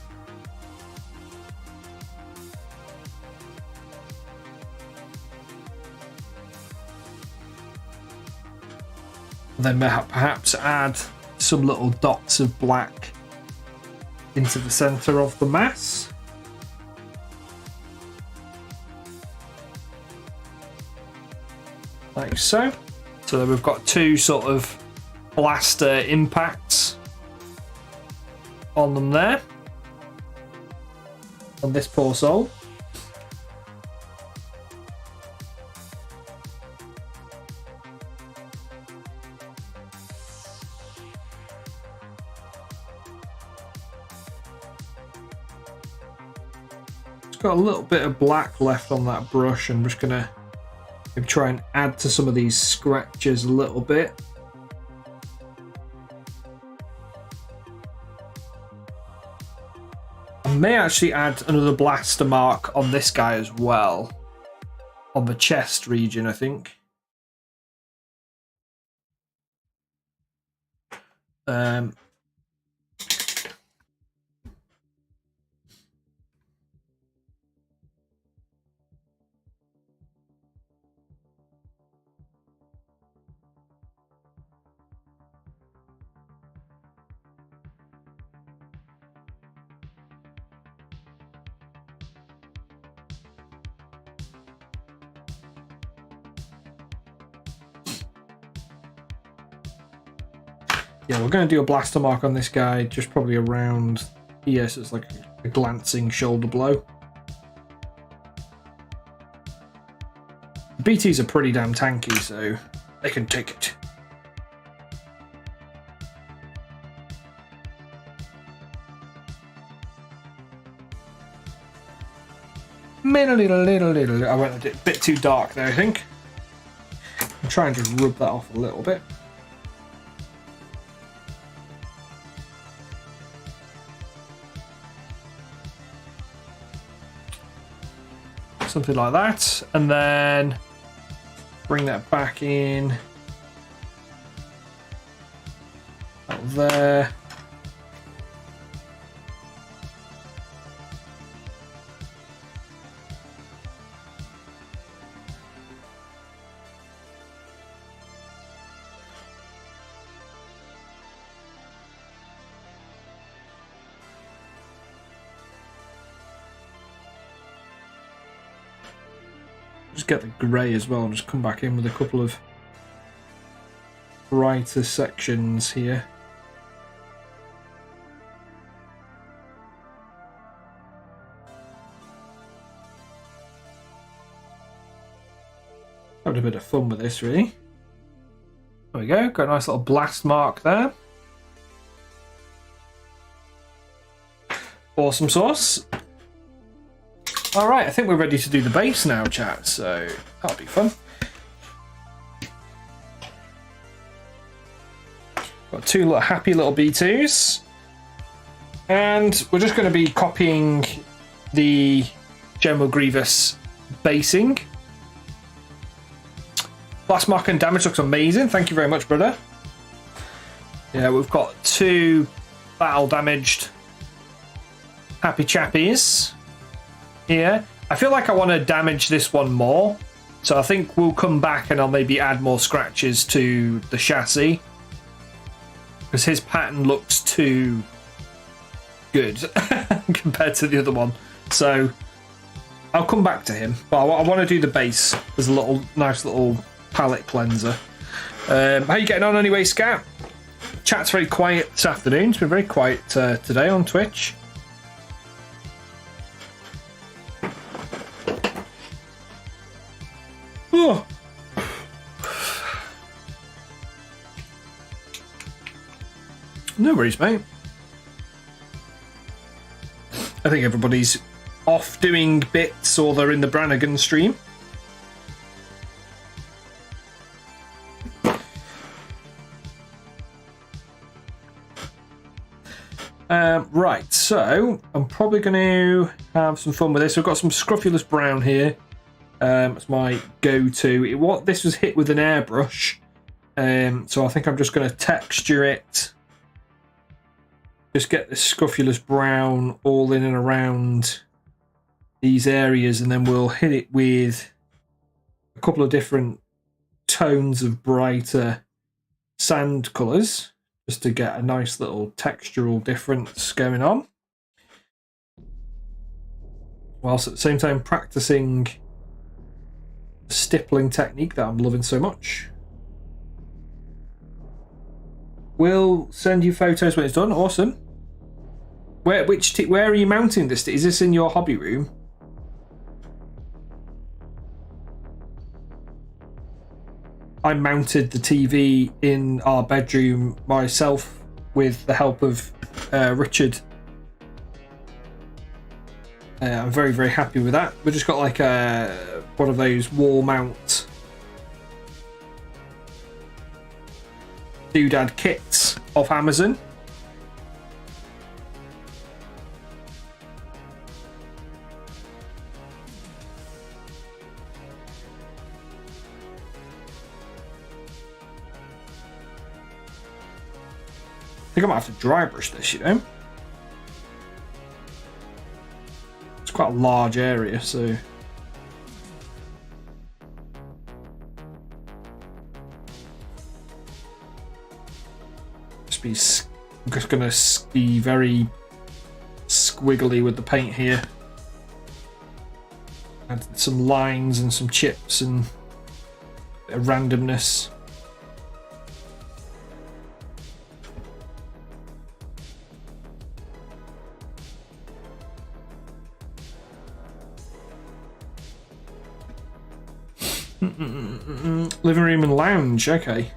Speaker 1: Then perhaps add some little dots of black into the center of the mass. Like so. So then we've got two sort of blaster impacts on them there. On this poor soul. Got a little bit of black left on that brush. I'm just gonna try and add to some of these scratches a little bit. I may actually add another blaster mark on this guy as well, on the chest region, I think. Yeah, we're going to do a blaster mark on this guy, just probably around here, so it's like a glancing shoulder blow. The BTs are pretty damn tanky, so they can take it. I went a bit too dark there, I think. I'm trying to rub that off a little bit. Something like that, and then bring that back in out there. Just get the grey as well and just come back in with a couple of brighter sections here. Having a bit of fun with this, really. There we go, got a nice little blast mark there. Awesome sauce. Alright, I think we're ready to do the base now, chat, so that'll be fun. Got two little happy little B2s. And we're just going to be copying the General Grievous basing. Blast mark and damage looks amazing. Thank you very much, brother. Yeah, we've got two battle damaged happy chappies here. I feel like I want to damage this one more, so I think we'll come back and I'll maybe add more scratches to the chassis, because his pattern looks too good compared to the other one. So I'll come back to him, but I want to do the base as a nice little palette cleanser. How you getting on anyway, Scat? Chat's very quiet this afternoon. It's been very quiet today on Twitch. Oh. No worries, mate. I think everybody's off doing bits or they're in the Brannigan stream. Right, so I'm probably going to have some fun with this. I've got some Scrofulous Brown here. It's my go-to. This was hit with an airbrush, so I think I'm just going to texture it. Just get the Scrofulous Brown all in and around these areas, and then we'll hit it with a couple of different tones of brighter sand colours, just to get a nice little textural difference going on, whilst at the same time practicing the stippling technique that I'm loving so much. We'll send you photos when it's done. Awesome. Where are you mounting this? Is this in your hobby room? I mounted the TV in our bedroom myself with the help of Richard. I'm very, very happy with that. We've just got like one of those wall mount doodad kits off Amazon. I think I might have to dry brush this, you know. It's quite a large area, so I'm just gonna be very squiggly with the paint here. Add some lines and some chips and a bit of randomness. Living room and lounge, okay.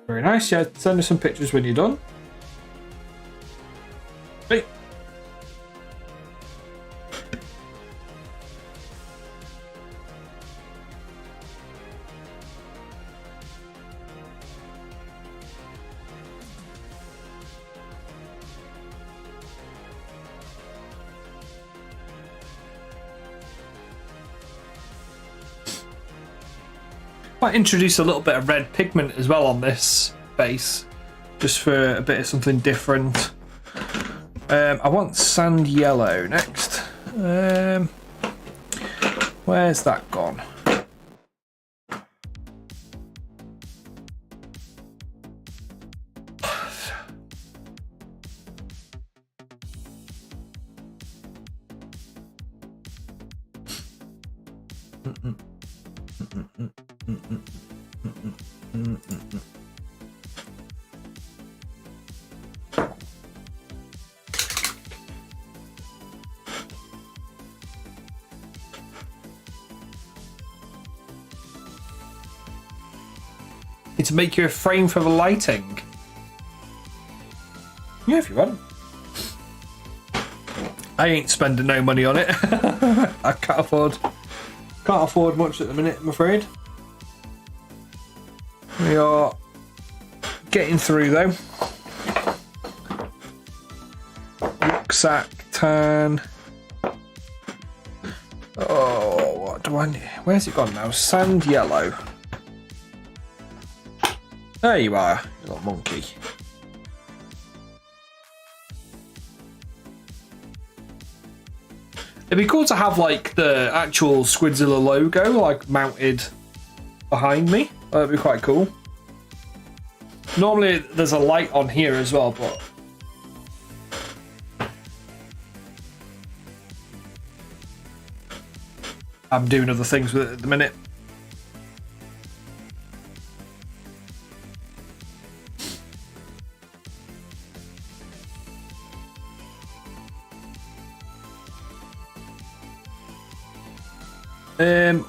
Speaker 1: Very nice, yeah, send us some pictures when you're done. Hey. Might introduce a little bit of red pigment as well on this base, just for a bit of something different. I want sand yellow next. Where's that gone? To make you a frame for the lighting. Yeah, if you want. I ain't spending no money on it. I can't afford much at the minute, I'm afraid. We are getting through though. Rucksack tan. Oh, what do I need? Where's it gone now? Sand yellow. There you are, you little monkey. It'd be cool to have like the actual Squidzilla logo like mounted behind me. That'd be quite cool. Normally there's a light on here as well, but I'm doing other things with it at the minute.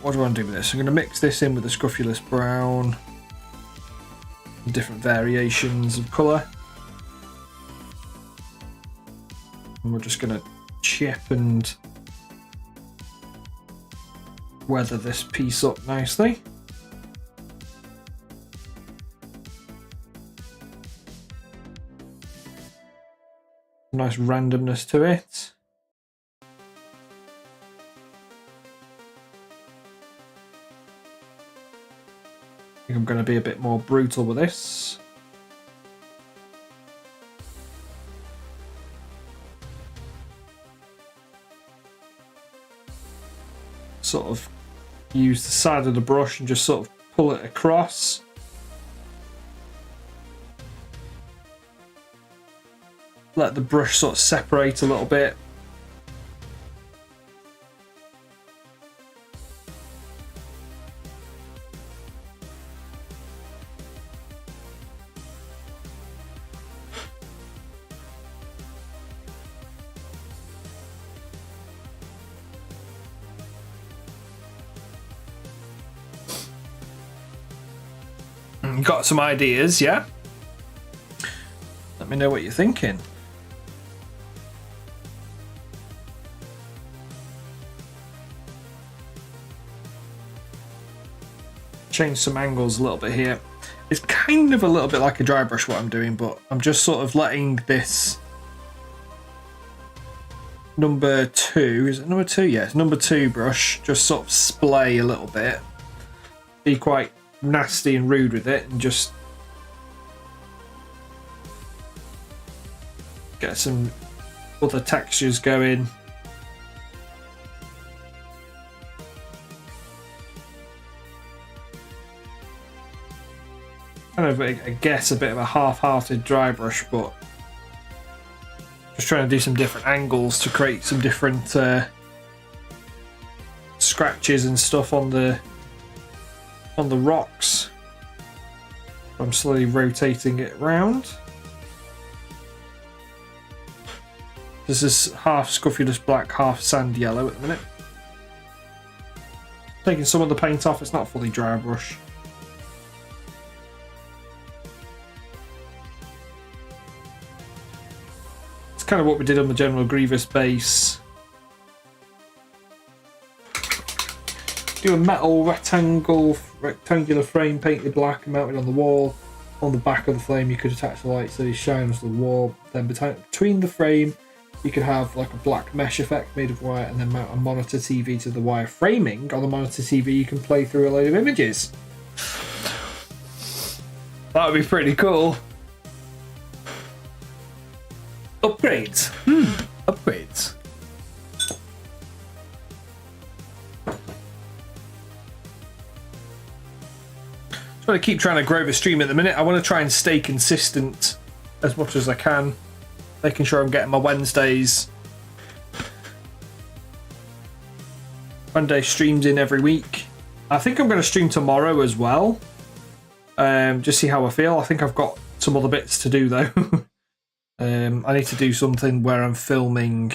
Speaker 1: What do I want to do with this? I'm going to mix this in with the scruffulous brown. Different variations of colour. And we're just going to chip and weather this piece up nicely. Nice randomness to it. I think I'm going to be a bit more brutal with this. Sort of use the side of the brush and just sort of pull it across. Let the brush sort of separate a little bit. Got some ideas, yeah? Let me know what you're thinking. Change some angles a little bit here. It's kind of a little bit like a dry brush what I'm doing, but I'm just sort of letting this number 2, is it number 2? Yeah, it's number 2 brush, just sort of splay a little bit. Be quite nasty and rude with it and just get some other textures going. Kind of, I guess, a bit of a half-hearted dry brush, but just trying to do some different angles to create some different scratches and stuff on the rocks. I'm slowly rotating it round. This is half Scruffulous black, half sand yellow at the minute. Taking some of the paint off, it's not fully dry brush. It's kind of what we did on the General Grievous base. Do a metal rectangular frame painted black and mounted on the wall. On the back of the frame you could attach the light so it shines to the wall. Then between the frame you could have like a black mesh effect made of wire and then mount a monitor TV to the wire framing. On the monitor TV you can play through a load of images. That would be pretty cool. Upgrades. Upgrades. I'm going to keep trying to grow the stream at the minute. I want to try and stay consistent as much as I can. Making sure I'm getting my Wednesday streams in every week. I think I'm going to stream tomorrow as well. Just see how I feel. I think I've got some other bits to do though. I need to do something where I'm finishing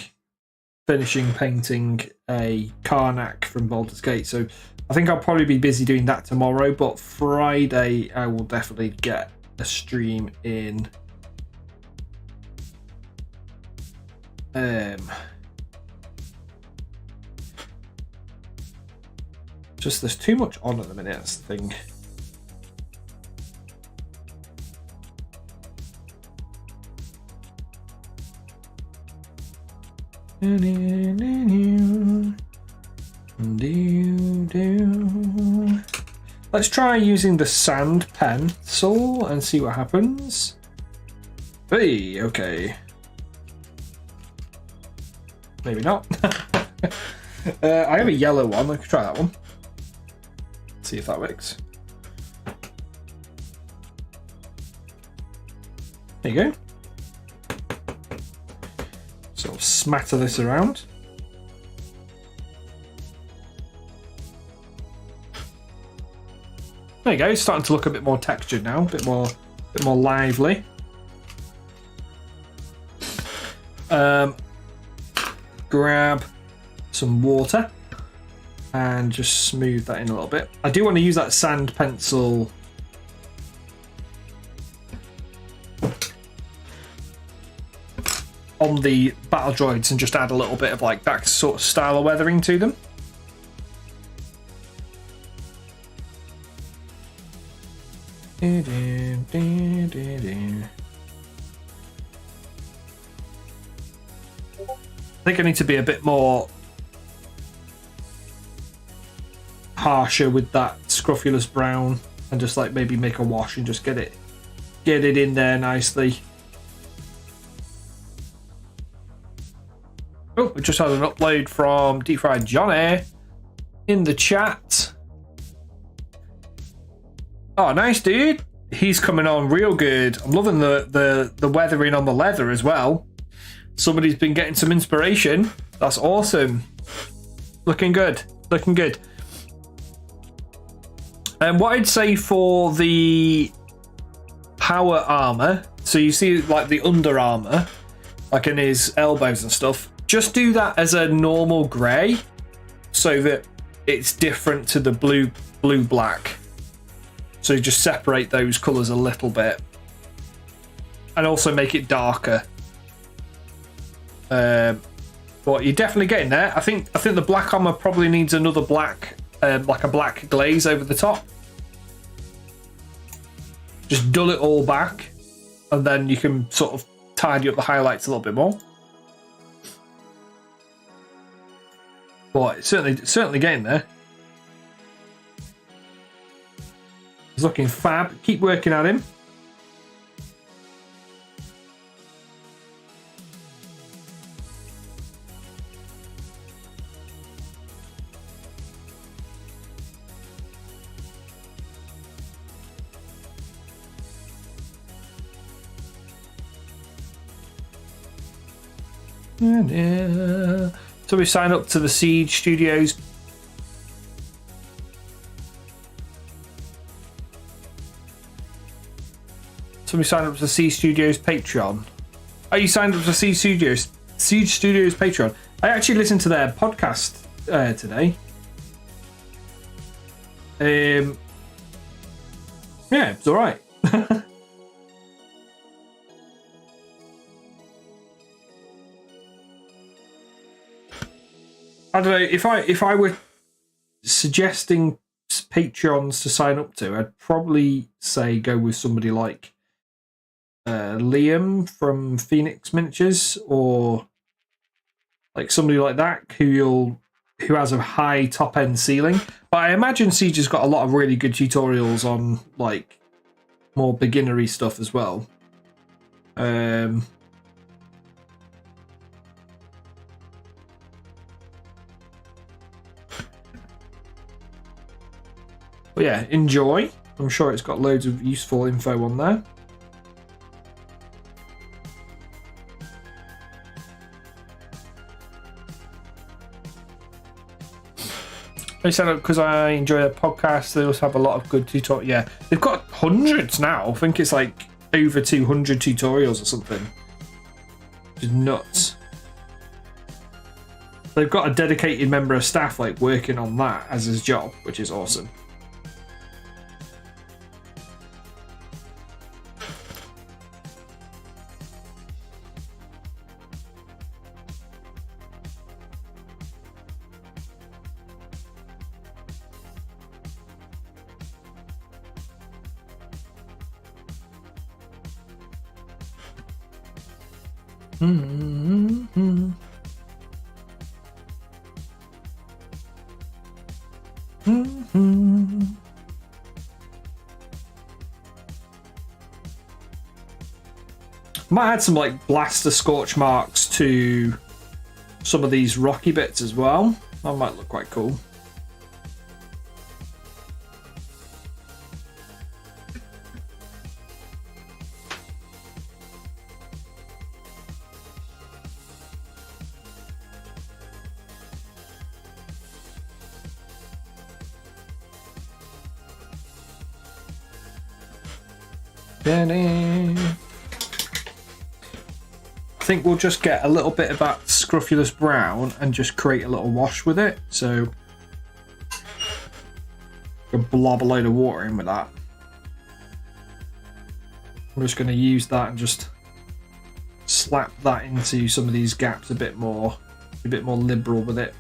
Speaker 1: painting a Karnak from Baldur's Gate. So I think I'll probably be busy doing that tomorrow, but Friday I will definitely get a stream in. Just there's too much on at the minute, that's the thing. Let's try using the sand pencil and see what happens. Hey, okay. Maybe not. I have a yellow one. I could try that one. See if that works. There you go. Sort of smatter this around. There you go. It's starting to look a bit more textured now. A bit more lively. Grab some water and just smooth that in a little bit. I do want to use that sand pencil on the battle droids and just add a little bit of like that sort of style of weathering to them. I think I need to be a bit more harsher with that scruffulous brown and just like maybe make a wash and just get it in there nicely. Oh, we just had an upload from Deep Fried Johnny in the chat. Oh, nice, dude. He's coming on real good. I'm loving the weathering on the leather as well. Somebody's been getting some inspiration. That's awesome. Looking good. Looking good. And what I'd say for the power armor, so you see like the under armor, like in his elbows and stuff, just do that as a normal grey so that it's different to the blue black. So you just separate those colours a little bit and also make it darker. But you're definitely getting there. I think the black armor probably needs another black, like a black glaze over the top. Just dull it all back, and then you can sort of tidy up the highlights a little bit more. But it's certainly getting there. He's looking fab. Keep working at him. So we signed up to the Siege Studios. So we signed up to the Siege Studios Patreon. Oh, you signed up to Siege Studios Siege Studios Patreon. I actually listened to their podcast today. Yeah, it's all right. I don't know if I were suggesting Patreons to sign up to, I'd probably say go with somebody like Liam from Phoenix Miniatures, or like somebody like that who has a high top end ceiling. But I imagine Siege has got a lot of really good tutorials on like more beginnery stuff as well. But yeah, enjoy. I'm sure it's got loads of useful info on there. They set up because I enjoy their podcast. They also have a lot of good tutorials. Yeah, they've got hundreds now. I think it's like over 200 tutorials or something. Which is nuts. They've got a dedicated member of staff like working on that as his job, which is awesome. Might add some like blaster scorch marks to some of these rocky bits as well. That might look quite cool. I think we'll just get a little bit of that scruffulous brown and just create a little wash with it. So we'll blob a load of water in with that. I'm just going to use that and just slap that into some of these gaps a bit more liberal with it.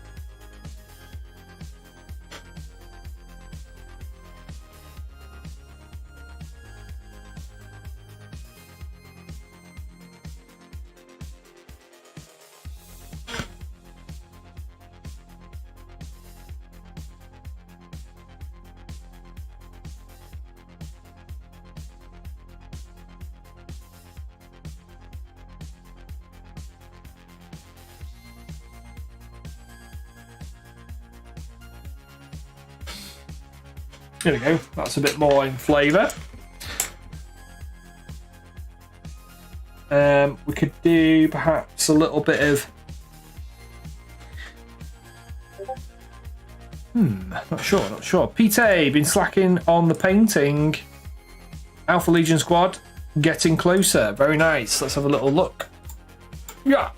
Speaker 1: There we go, that's a bit more in flavour. We could do perhaps a little bit of... not sure. Pete, been slacking on the painting. Alpha Legion squad, getting closer. Very nice, let's have a little look. Yeah.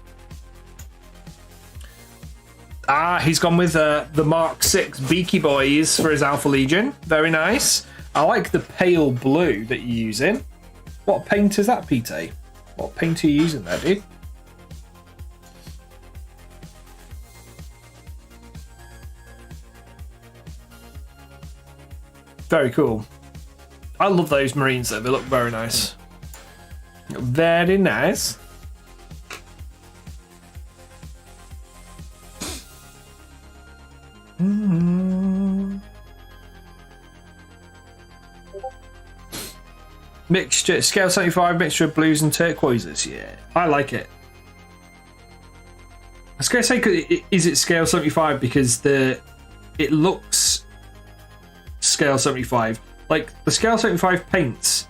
Speaker 1: He's gone with the Mark 6 Beaky Boys for his Alpha Legion. Very nice. I like the pale blue that you're using. What paint is that, Pete? What paint are you using there, dude? Very cool. I love those Marines though. They look very nice. Very nice. Mixture, scale 75, mixture of blues and turquoises. Yeah, I like it. I was going to say, is it scale 75 because it looks scale 75. Like the scale 75 paints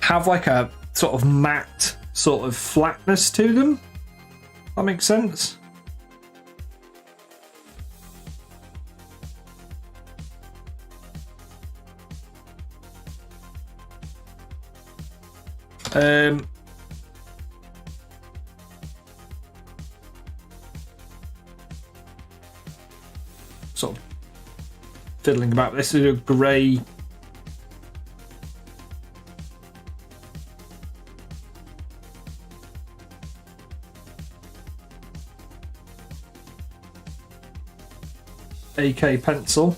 Speaker 1: have like a sort of matte sort of flatness to them. That makes sense. sort of fiddling about. This is a grey. AK pencil.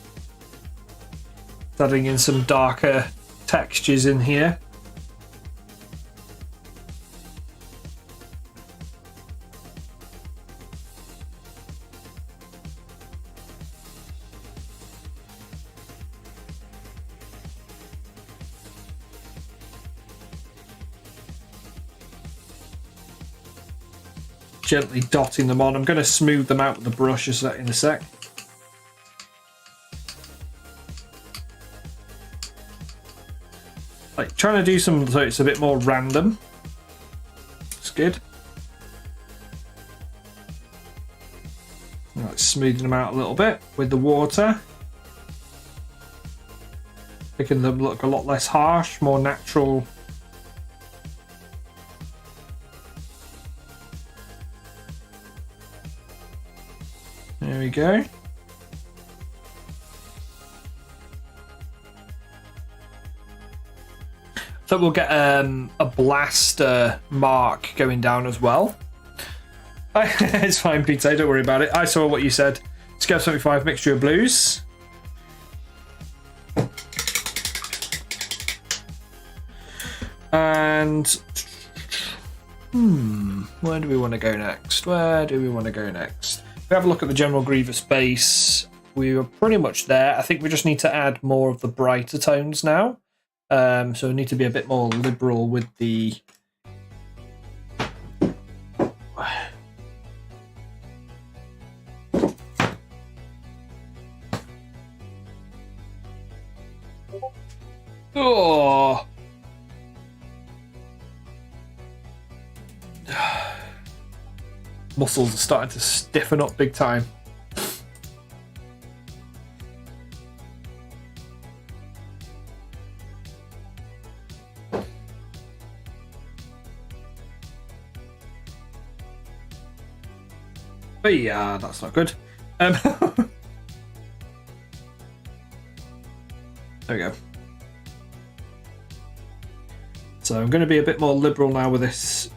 Speaker 1: Adding in some darker textures in here. Gently dotting them on. I'm going to smooth them out with the brush in a sec. Like trying to do some so it's a bit more random. It's good. Like smoothing them out a little bit with the water. Making them look a lot less harsh, more natural. There we go. So we'll get a blaster mark going down as well. It's fine, Peter, don't worry about it. I saw what you said. Scale 75 mixture of blues. And where do we want to go next? Where do we want to go next? If we have a look at the general Grievous base, we were pretty much there. I think we just need to add more of the brighter tones now. So we need to be a bit more liberal with the oh. Muscles are starting to stiffen up big time. But yeah, that's not good. There we go. So I'm going to be a bit more liberal now with this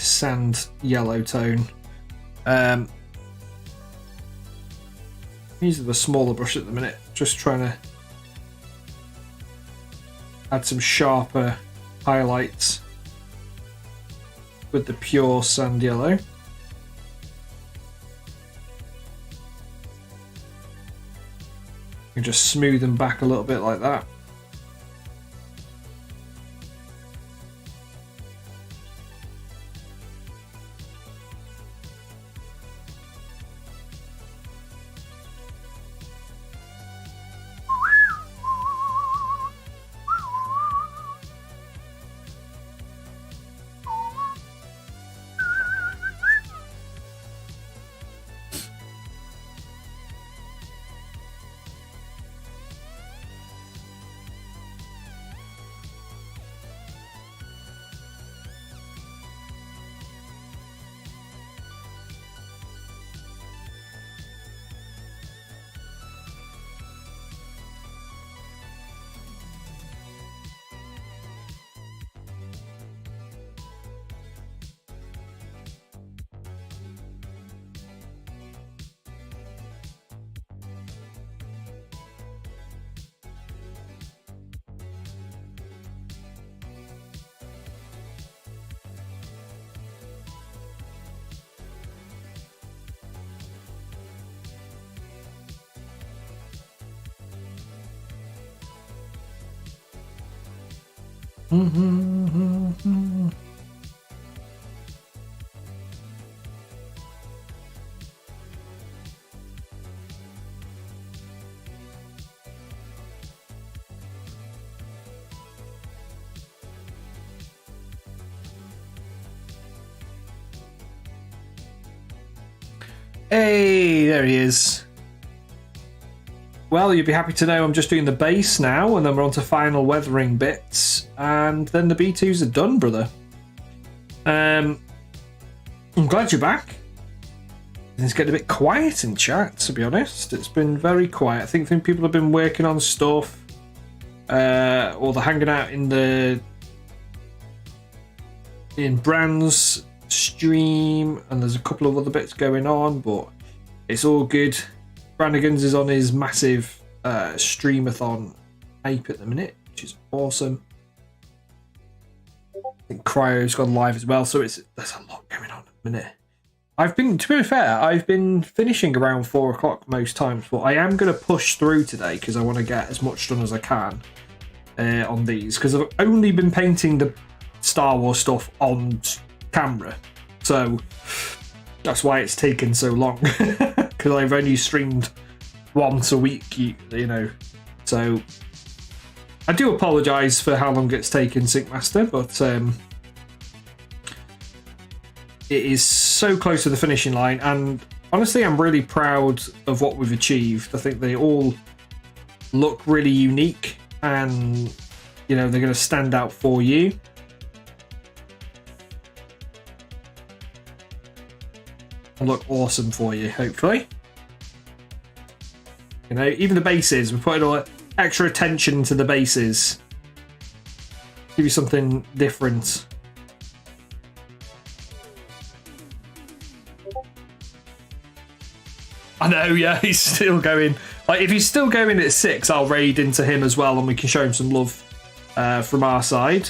Speaker 1: sand yellow tone. Using the smaller brush at the minute, just trying to add some sharper highlights with the pure sand yellow. You just smooth them back a little bit like that. Hey, there he is. Well, you'll be happy to know I'm just doing the base now, and then we're on to final weathering bits, and then the B2s are done, brother. I'm glad you're back. It's getting a bit quiet in chat, to be honest. It's been very quiet. I think people have been working on stuff, or they're hanging out in Brand's stream, and there's a couple of other bits going on, but it's all good. Brannigan's is on his massive streamathon hype at the minute, which is awesome. I think Cryo's gone live as well, so there's a lot going on at the minute. To be fair, I've been finishing around 4 o'clock most times, but I am going to push through today because I want to get as much done as I can on these, because I've only been painting the Star Wars stuff on camera, so that's why it's taken so long, because I've only streamed once a week, you know, so I do apologise for how long it's taken, Syncmaster, but it is so close to the finishing line, and honestly I'm really proud of what we've achieved. I think they all look really unique, and you know, they're going to stand out for you. And look awesome for you, hopefully. You know, even the bases, we're putting all extra attention to the bases. Give you something different. I know, yeah, he's still going. Like, if he's still going at 6, I'll raid into him as well, and we can show him some love from our side.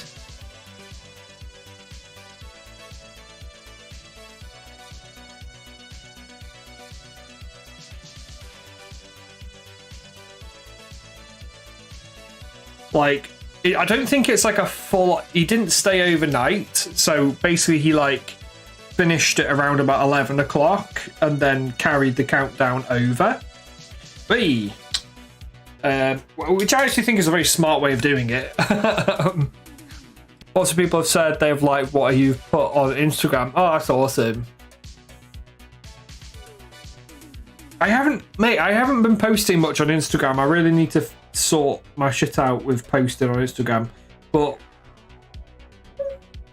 Speaker 1: Like, I don't think it's like a full. He didn't stay overnight, so basically he like finished at around about 11 o'clock and then carried the countdown over. Which I actually think is a very smart way of doing it. Lots of people have said they've liked what you've put on Instagram. Oh, that's awesome. I haven't been posting much on Instagram. I really need to sort my shit out with posting on Instagram. But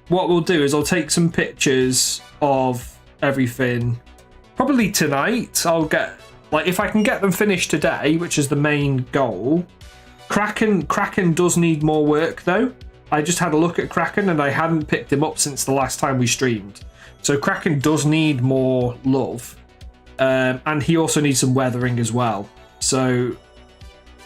Speaker 1: what we'll do is I'll take some pictures of everything. Probably tonight. I'll get, like, if I can get them finished today, which is the main goal. Kraken does need more work though. I just had a look at Kraken and I hadn't picked him up since the last time we streamed. So Kraken does need more love. And he also needs some weathering as well. So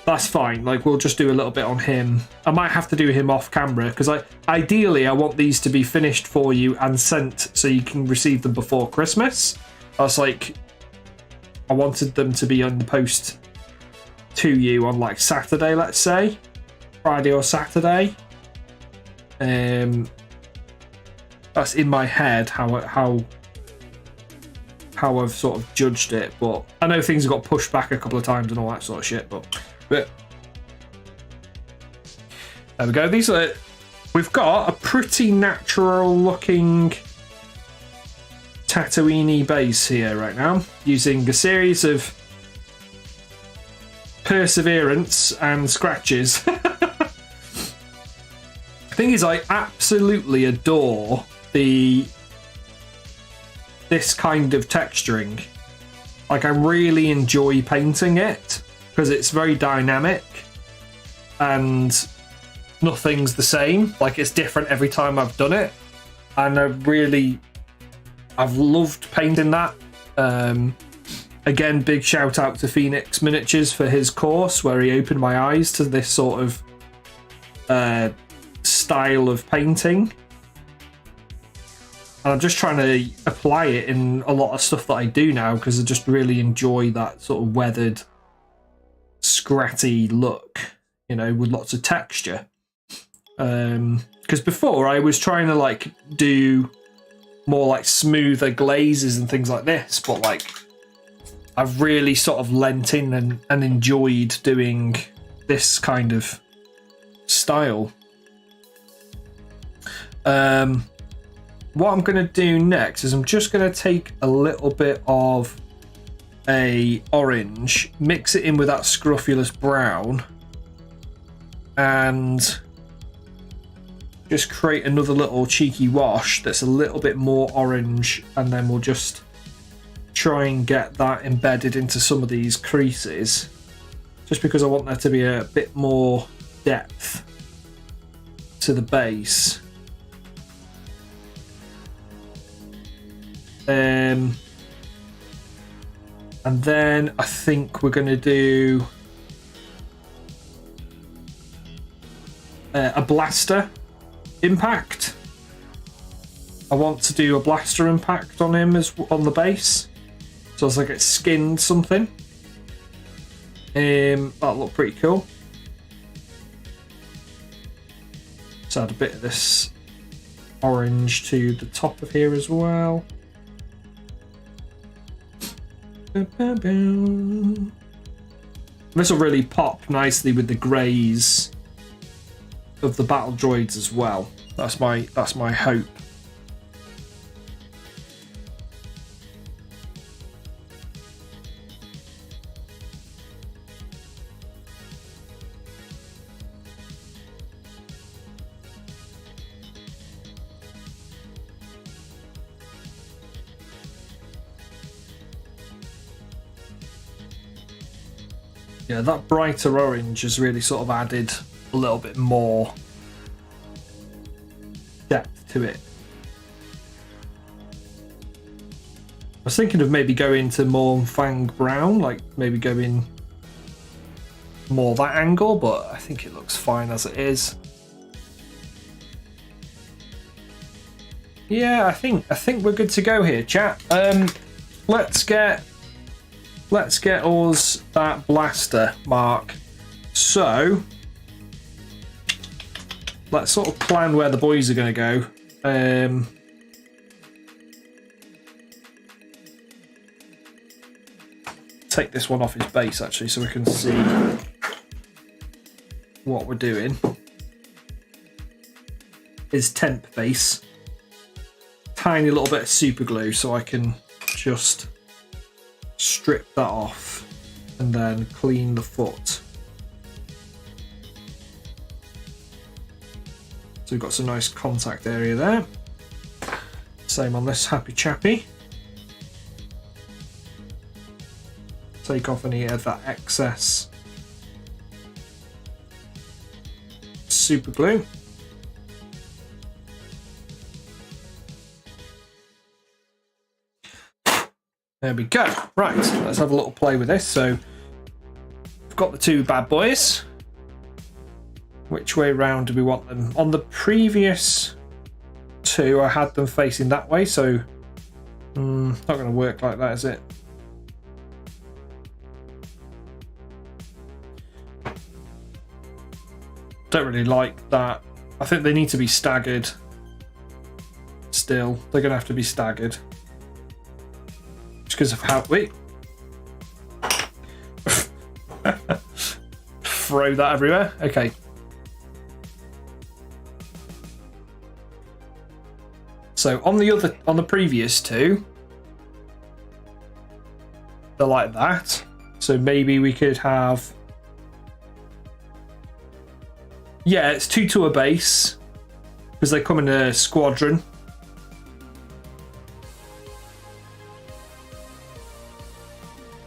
Speaker 1: that's fine. Like, we'll just do a little bit on him. I might have to do him off camera because ideally I want these to be finished for you and sent so you can receive them before Christmas. I wanted them to be on the post to you on like Saturday, let's say. Friday or Saturday. That's in my head how I've sort of judged it, but I know things have got pushed back a couple of times and all that sort of shit, but there we go. We've got a pretty natural looking Tatooine base here right now, using a series of perseverance and scratches. The thing is, I absolutely adore this kind of texturing. Like, I really enjoy painting it because it's very dynamic and nothing's the same. Like, it's different every time I've done it, and I've loved painting that. Again, big shout out to Phoenix Miniatures for his course where he opened my eyes to this sort of style of painting. And I'm just trying to apply it in a lot of stuff that I do now because I just really enjoy that sort of weathered, scratty look, you know, with lots of texture. Because before I was trying to like do more like smoother glazes and things like this, but like I've really sort of lent in and enjoyed doing this kind of style. What I'm going to do next is I'm just going to take a little bit of a orange, mix it in with that scruffulous brown, and just create another little cheeky wash that's a little bit more orange, and then we'll just try and get that embedded into some of these creases, just because I want there to be a bit more depth to the base. And then I think we're going to do a blaster impact. I want to do a blaster impact on him as on the base, so it's like it's skinned something. That'll look pretty cool. Let's add a bit of this orange to the top of here as well. This will really pop nicely with the greys of the battle droids as well. That's my hope. Yeah, that brighter orange has really sort of added a little bit more depth to it. I was thinking of maybe going to more Fang Brown, like maybe going more that angle, but I think it looks fine as it is. Yeah, I think we're good to go here, chat. Let's get us that blaster mark. So let's sort of plan where the boys are going to go. Take this one off his base actually, so we can see what we're doing. His temp base. Tiny little bit of super glue, so I can just strip that off and then clean the foot. So we've got some nice contact area there. Same on this happy chappy. Take off any of that excess super glue. There we go. Right, let's have a little play with this. So we've got the two bad boys. Which way round do we want them? On the previous two, I had them facing that way, so not going to work like that, is it? Don't really like that. I think they need to be staggered. Still, they're going to have to be staggered. Because of how throw that everywhere. Okay. So on the previous two, they're like that. So maybe we could have, yeah, it's 2 to a base because they come in a squadron.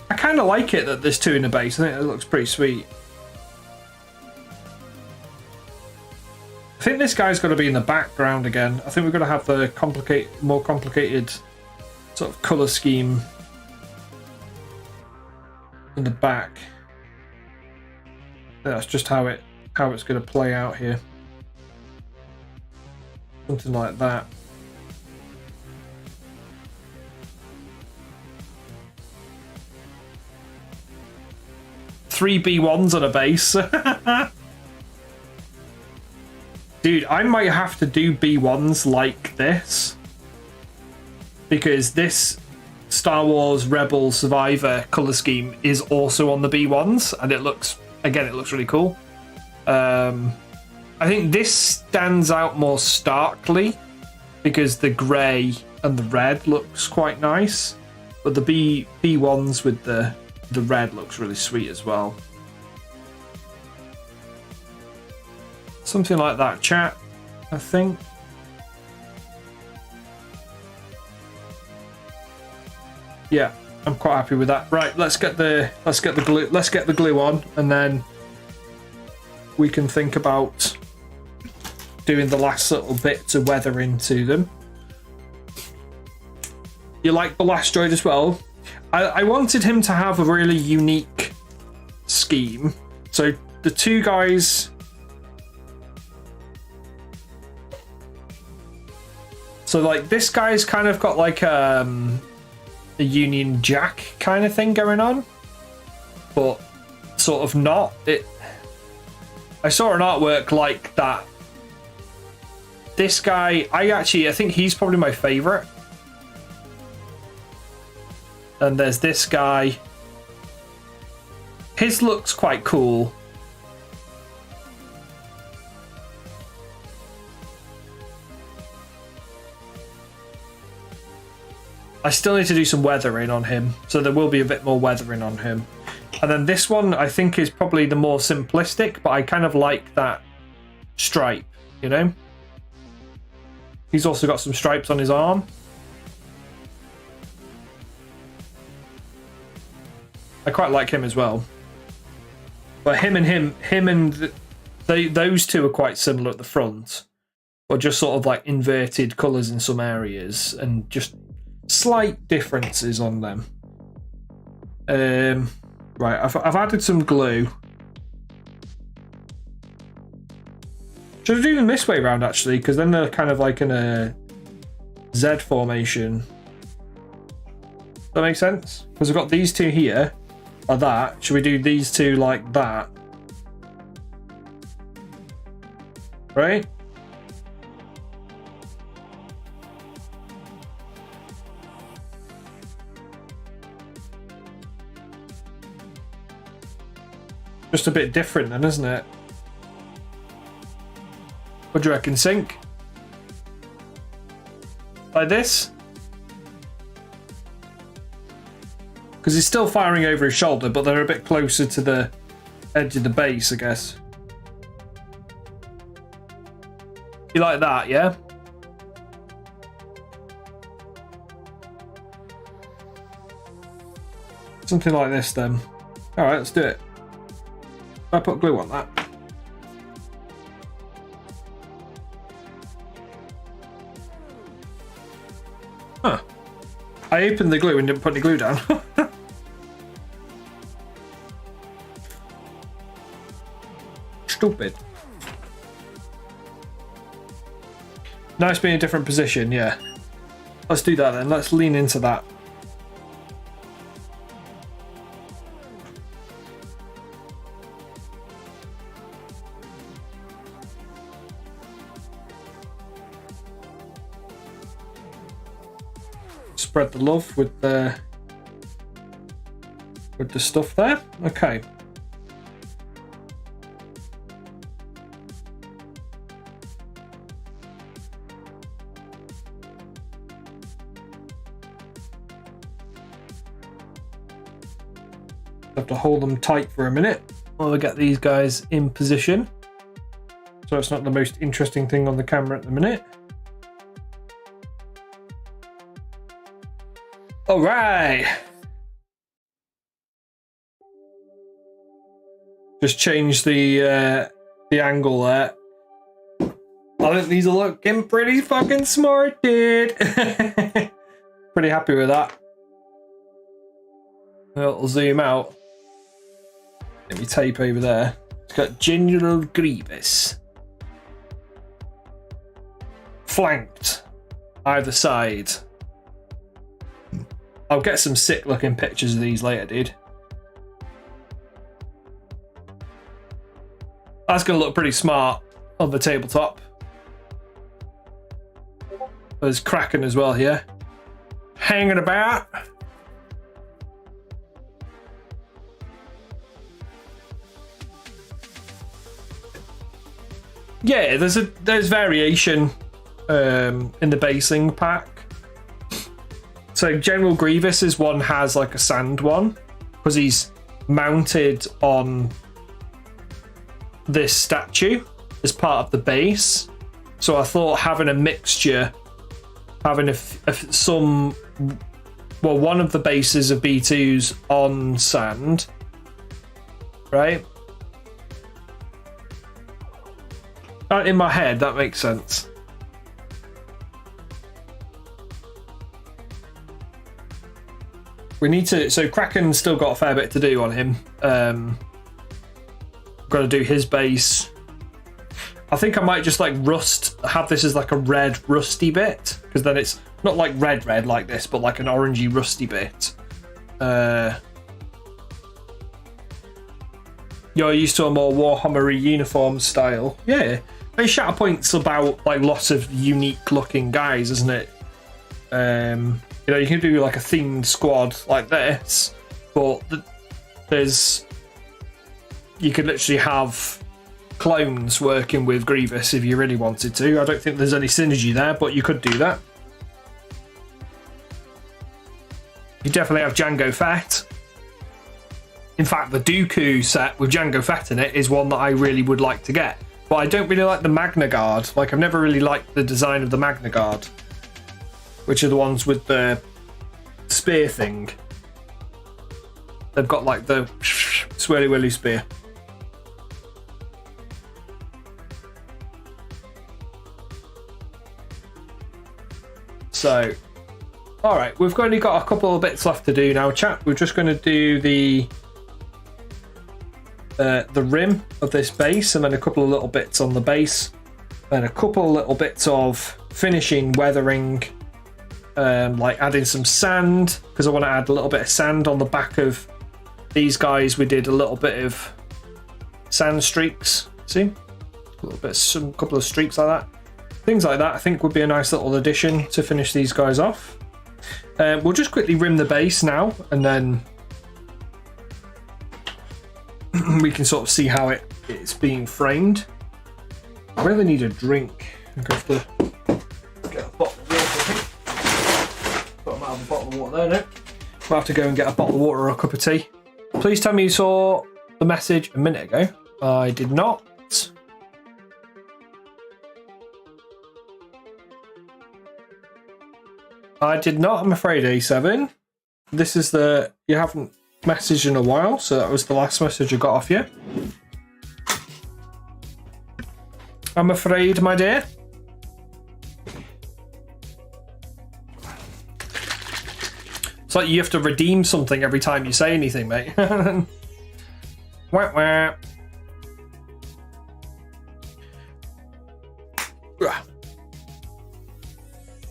Speaker 1: I kind of like it that there's 2 in the base. I think it looks pretty sweet. I think this guy's got to be in the background again. I think we're going to have the more complicated sort of colour scheme in the back. That's just how it's going to play out here. Something like that. Three B1s on a base. Dude, I might have to do B1s like this. Because this Star Wars Rebel Survivor colour scheme is also on the B1s. And it looks really cool. I think this stands out more starkly. Because the grey and the red looks quite nice. But the B1s with the red looks really sweet as well. Something like that, chat, I think. Yeah, I'm quite happy with that. Right, let's get the glue on, and then we can think about doing the last little bits of weathering to them. You like the last droid as well? I wanted him to have a really unique scheme. So the two guys. So like this guy's kind of got like a Union Jack kind of thing going on, but sort of not. I saw an artwork like that. This guy, I think he's probably my favorite. And there's this guy. His looks quite cool. I still need to do some weathering on him, so there will be a bit more weathering on him. And then this one I think is probably the more simplistic, but I kind of like that stripe, you know? He's also got some stripes on his arm. I quite like him as well. But those two are quite similar at the front, but just sort of like inverted colours in some areas and just slight differences on them. Right, I've added some glue. Should I do them this way around actually? Because then they're kind of like in a Z formation. Does that make sense? Because I've got these two here, like that. Should we do these two like that? Right? Just a bit different then, isn't it? What do you reckon, Sync? Like this? Because he's still firing over his shoulder, but they're a bit closer to the edge of the base, I guess. You like that, yeah? Something like this then. Alright, let's do it. I put glue on that. Huh. I opened the glue and didn't put any glue down. Stupid. Nice being in a different position, yeah. Let's do that then. Let's lean into that. Spread the love with the stuff there. Okay. Have to hold them tight for a minute while we get these guys in position. So it's not the most interesting thing on the camera at the minute. All right. Just change the angle there. I think these are looking pretty fucking smart, dude. Pretty happy with that. I'll zoom out. Let me tape over there. It's got General Grievous. Flanked either side. I'll get some sick looking pictures of these later, dude. That's going to look pretty smart on the tabletop. There's Kraken as well here. Hanging about. Yeah, there's variation in the basing pack. So General Grievous's one has like a sand one because he's mounted on this statue as part of the base. So I thought having a mixture, having some well, one of the bases of B2's on sand, right? In my head, that makes sense. We need to, so Kraken's still got a fair bit to do on him. Got to do his base. I think I might just like have this as like a red rusty bit, because then it's not like red like this, but like an orangey rusty bit. You're used to a more Warhammer uniform style. Yeah. I mean, Shatterpoint's about like lots of unique looking guys, isn't it? You know, you can do like a themed squad like this, but you could literally have clones working with Grievous if you really wanted to. I don't think there's any synergy there, but you could do that. You definitely have Jango Fett. In fact, the Dooku set with Jango Fett in it is one that I really would like to get. But I don't really like the Magna Guard. Like, I've never really liked the design of the Magna Guard, which are the ones with the spear thing. They've got like the swirly willy spear. So, all right, we've only got a couple of bits left to do now, chat. We're just going to do the rim of this base, and then a couple of little bits on the base, and a couple of little bits of finishing weathering, like adding some sand, because I want to add a little bit of sand on the back of these guys. We did a little bit of sand streaks. See, a little bit, some couple of streaks like that. Things like that I think would be a nice little addition to finish these guys off. We'll just quickly rim the base now, and then we can sort of see how it's being framed. I really need a drink. I'm going to have to get a bottle of water, I think. But I might have a bottle of water there now. We'll have to go and get a bottle of water or a cup of tea. Please tell me you saw the message a minute ago. I did not. I did not, I'm afraid, A7. This is you haven't messaged in a while, so that was the last message I got off you. I'm afraid, my dear. It's like you have to redeem something every time you say anything, mate. Wah, wah.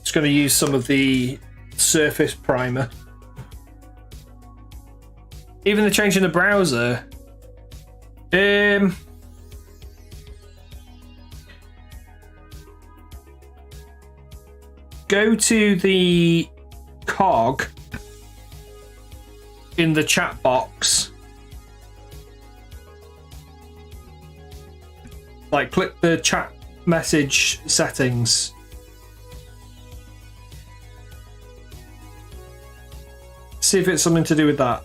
Speaker 1: Just going to use some of the surface primer. Even the change in the browser. Go to the cog in the chat box. Like, click the chat message settings. See if it's something to do with that.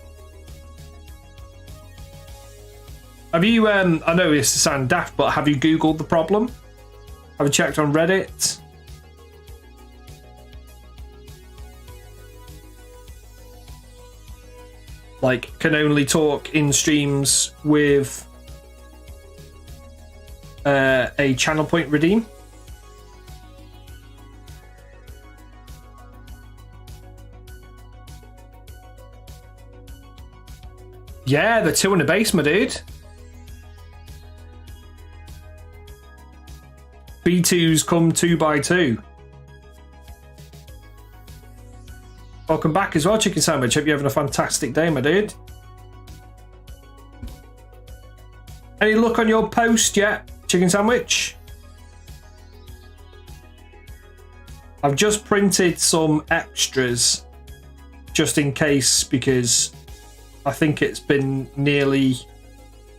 Speaker 1: Have you, I know this sounds daft, but have you Googled the problem? Have you checked on Reddit? Like, can only talk in streams with a channel point redeem? Yeah, the 2 in the base, my dude. B2's come 2x2. Welcome back as well, Chicken Sandwich. Hope you're having a fantastic day, my dude. Any luck on your post yet, Chicken Sandwich? I've just printed some extras just in case, because I think it's been nearly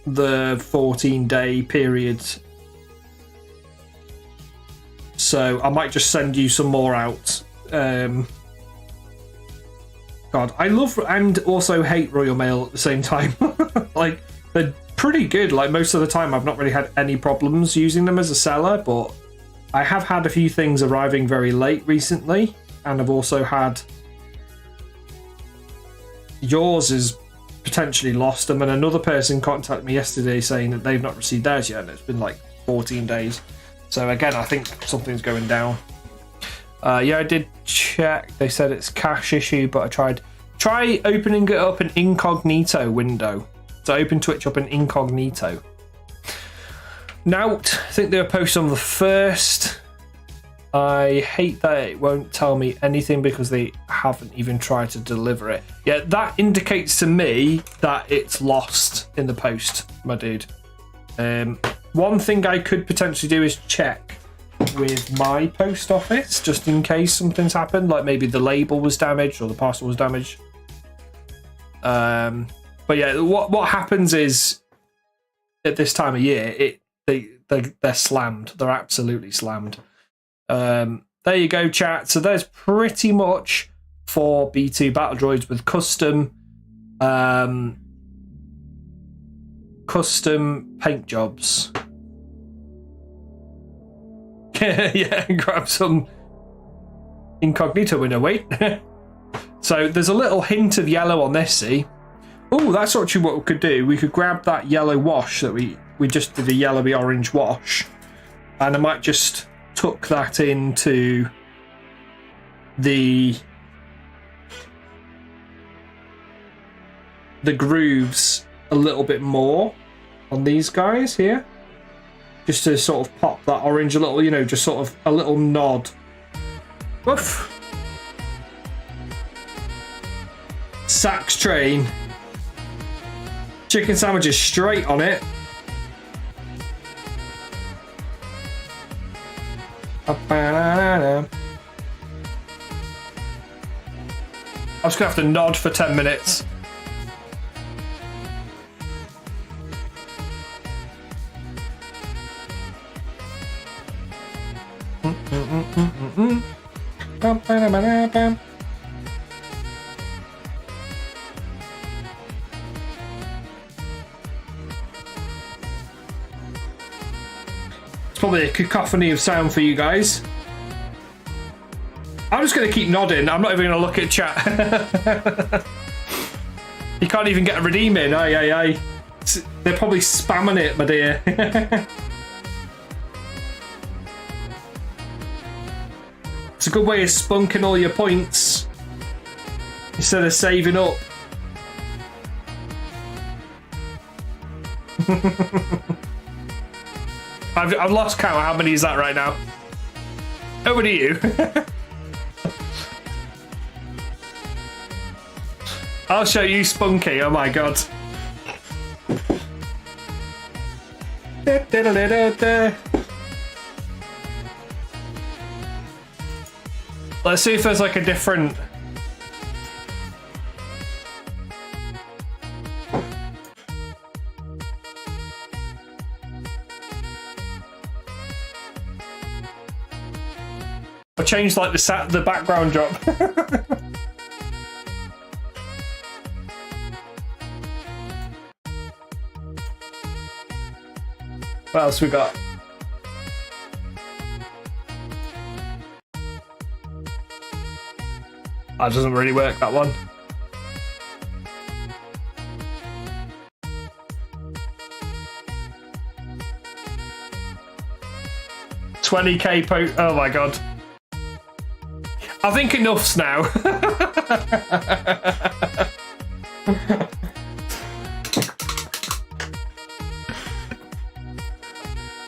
Speaker 1: the 14-day period. So I might just send you some more out. God, I love and also hate Royal Mail at the same time. Like, they're pretty good. Like, most of the time I've not really had any problems using them as a seller, but I have had a few things arriving very late recently, and I've also had yours is potentially lost, and then another person contacted me yesterday saying that they've not received theirs yet, and it's been like 14 days. So again, I think something's going down. Yeah, I did check. They said it's cache issue, but I try opening it up in incognito window. So open Twitch up in incognito. Now, I think they were posted on the 1st. I hate that it won't tell me anything because they haven't even tried to deliver it. Yeah, that indicates to me that it's lost in the post, my dude. One thing I could potentially do is check with my post office, just in case something's happened, like maybe the label was damaged or the parcel was damaged. But yeah, what happens is at this time of year, they're slammed. They're absolutely slammed. There you go, chat. So there's pretty much 4 B2 Battle Droids with custom paint jobs. Yeah, grab some incognito window. Wait. So there's a little hint of yellow on this, see? Oh, that's actually what we could do. We could grab that yellow wash that we just did, a yellowy orange wash, and I might just tuck that into the grooves a little bit more on these guys here, just to sort of pop that orange a little, you know, just sort of a little nod. Woof. Sax train. Chicken sandwiches straight on it. I'm just gonna have to nod for 10 minutes. It's probably a cacophony of sound for you guys. I'm just going to keep nodding. I'm not even going to look at chat. You can't even get a redeem in. Aye. They're probably spamming it, my dear. It's a good way of spunking all your points instead of saving up. I've lost count. How many is that right now? Over to you. I'll show you Spunky. Oh my god. Let's see if there's like a different... I changed like the background drop. What else we got? That doesn't really work, that one. $20k oh my god. I think enough's now.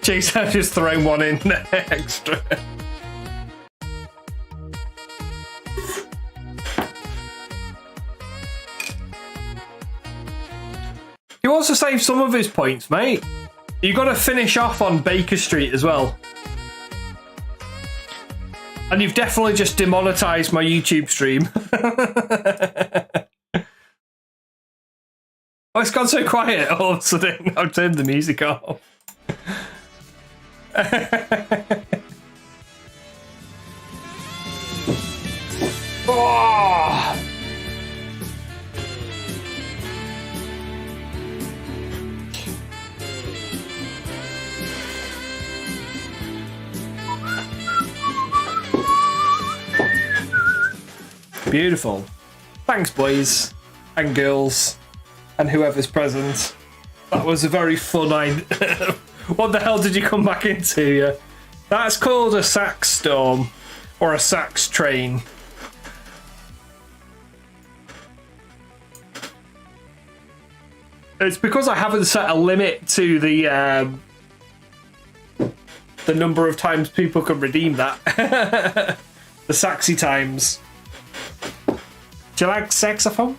Speaker 1: Jeez, I've just thrown one in extra. He wants to save some of his points, mate. You got to finish off on Baker Street as well. And you've definitely just demonetized my YouTube stream. Oh, it's gone so quiet all of a sudden. I've turned the music off. Oh! Beautiful. Thanks, boys. and girls and whoever's present. That was a very fun idea. What the hell did you come back into? Yeah? That's called a sax storm or a sax train. It's because I haven't set a limit to the number of times people can redeem that. The saxy times. Do you like saxophone?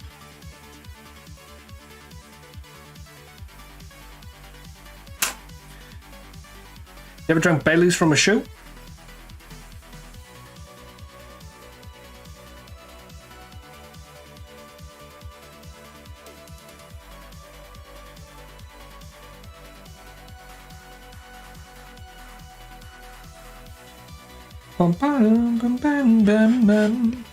Speaker 1: You ever drank Baileys from a shoe? Bum, bum, bum, bum, bum, bum.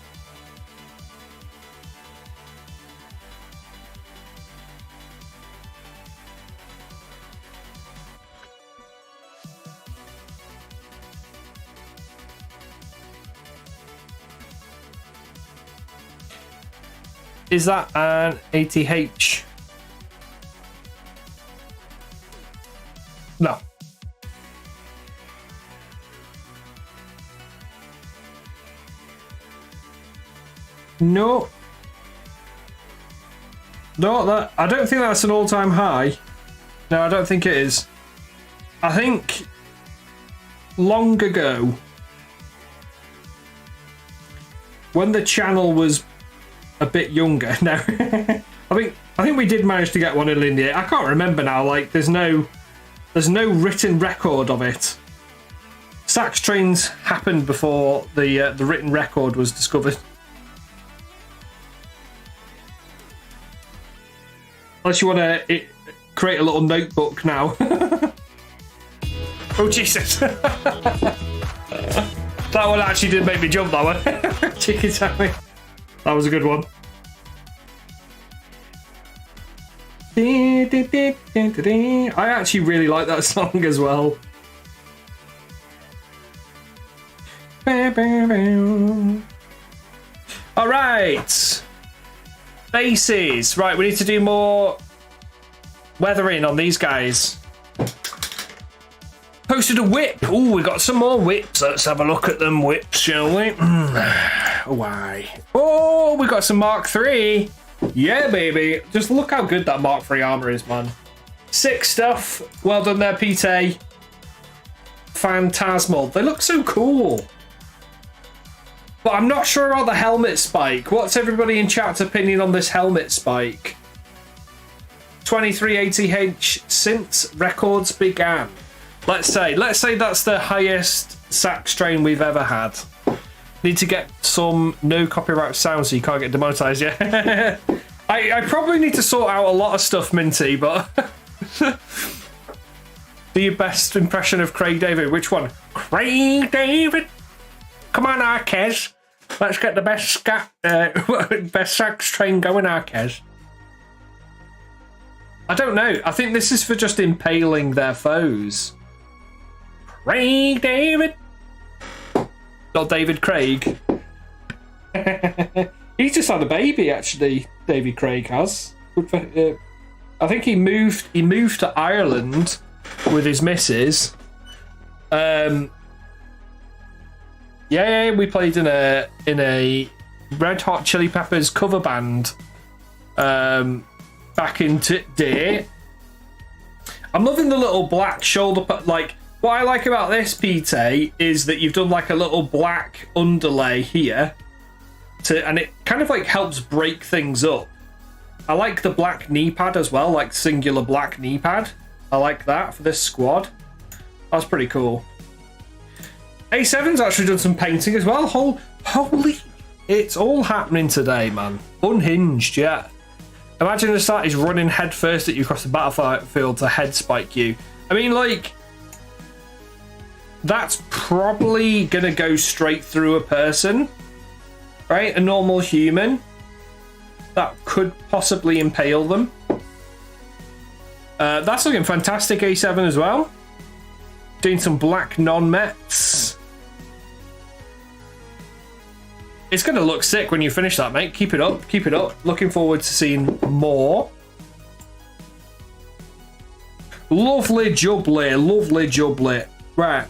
Speaker 1: Is that an ATH? No. No. No, that I don't think that's an all-time high. No, I don't think it is. I think long ago, when the channel was a bit younger. No, I think we did manage to get one in India. I can't remember now. Like, there's no written record of it. Sax trains happened before the written record was discovered. Unless you want to create a little notebook now. Oh Jesus! That one actually did make me jump. That one. Chicken Sammy. That was a good one. I actually really like that song as well. Alright. Bases. Right, we need to do more weathering on these guys. Posted a whip. Oh, we got some more whips. Let's have a look at them whips, shall we? Why? Oh, we got some Mark III. Yeah, baby. Just look how good that Mark III armor is, man. Sick stuff. Well done there, Pete. Phantasmal. They look so cool. But I'm not sure about the helmet spike. What's everybody in chat's opinion on this helmet spike? 23 ATH since records began. Let's say that's the highest sax strain we've ever had. Need to get some no copyright sound so you can't get demonetized yet. I probably need to sort out a lot of stuff, Minty, but do your best impression of Craig David. Which one? Craig David? Come on, Arquez. Let's get the best sax train going, Arquez. I don't know. I think this is for just impaling their foes. Craig David. Not David Craig. He's just had a baby, actually. David Craig has. I think he moved to Ireland with his missus. Yeah, we played in a Red Hot Chili Peppers cover band back in day. I'm loving the little black shoulder like. What I like about this, Pete, is that you've done like a little black underlay here, and it kind of like helps break things up. I like the black knee pad as well, like singular black knee pad. I like that for this squad. That's pretty cool. A7's actually done some painting as well. Holy, it's all happening today, man. Unhinged, yeah. Imagine the start is running headfirst at you across the battlefield to head spike you. I mean, like, that's probably gonna go straight through a person, right? A normal human. That could possibly impale them. That's looking fantastic, A7 as well. Doing some black non-mets. It's going to look sick when you finish that, mate. Keep it up. Keep it up. Looking forward to seeing more. Lovely jubbly. Lovely jubbly. Right.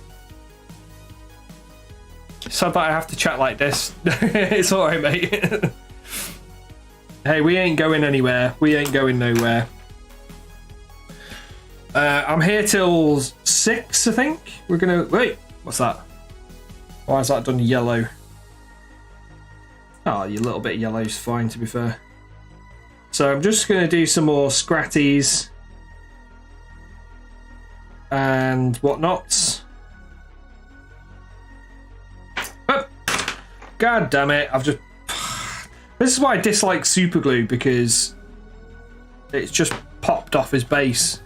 Speaker 1: Sad that I have to chat like this. It's alright, mate. Hey, we ain't going anywhere. We ain't going nowhere. I'm here till 6, I think. We're going to... Wait, what's that? Why is that done yellow? Oh, your little bit of yellow is fine, to be fair. So I'm just going to do some more scratties and whatnots. Oh, God damn it! I've just. This is why I dislike super glue, because it's just popped off his base.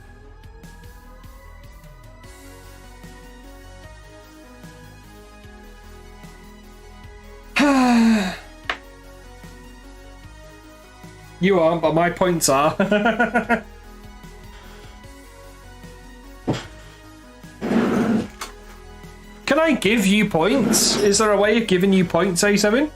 Speaker 1: You aren't, but my points are. Can I give you points? Is there a way of giving you points, A7?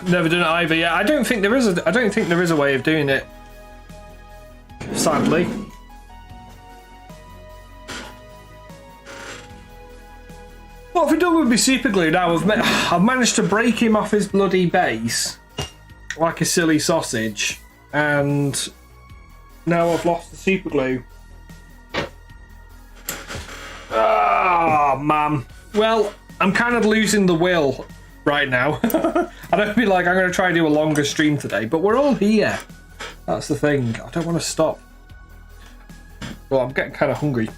Speaker 1: Never done it either. Yeah, I don't think there is a way of doing it. Sadly. What have we done with my super glue now? I've managed to break him off his bloody base like a silly sausage, and now I've lost the super glue. Oh man. Well, I'm kind of losing the will right now. I don't feel like I'm going to try and do a longer stream today, but we're all here. That's the thing. I don't want to stop. Well, I'm getting kind of hungry.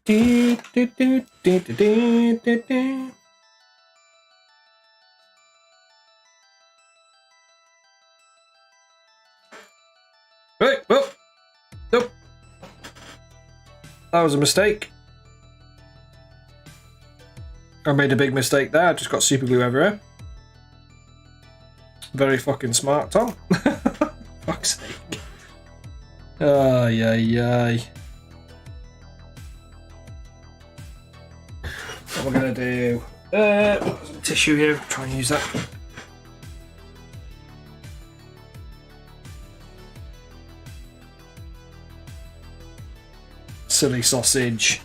Speaker 1: Wait, whoop. Nope. That was a mistake. I made a big mistake there. I just got super glue everywhere. Very fucking smart, Tom. Fuck's sake. Ay, ay, ay. What we're gonna do? Some tissue here. Try and use that. Silly sausage.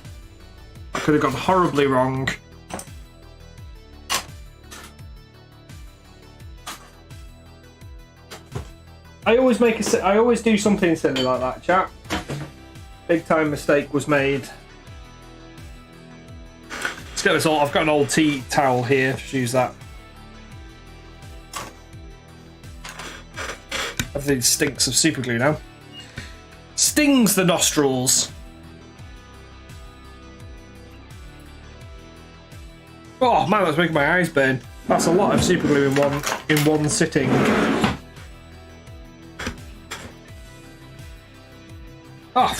Speaker 1: I could have gone horribly wrong. I always do something silly like that, chat. Big time mistake was made. Let's get this all. I've got an old tea towel here. Just use that. Everything stinks of super glue now. Stings the nostrils. Oh man, that's making my eyes burn. That's a lot of super glue in one sitting. Oh.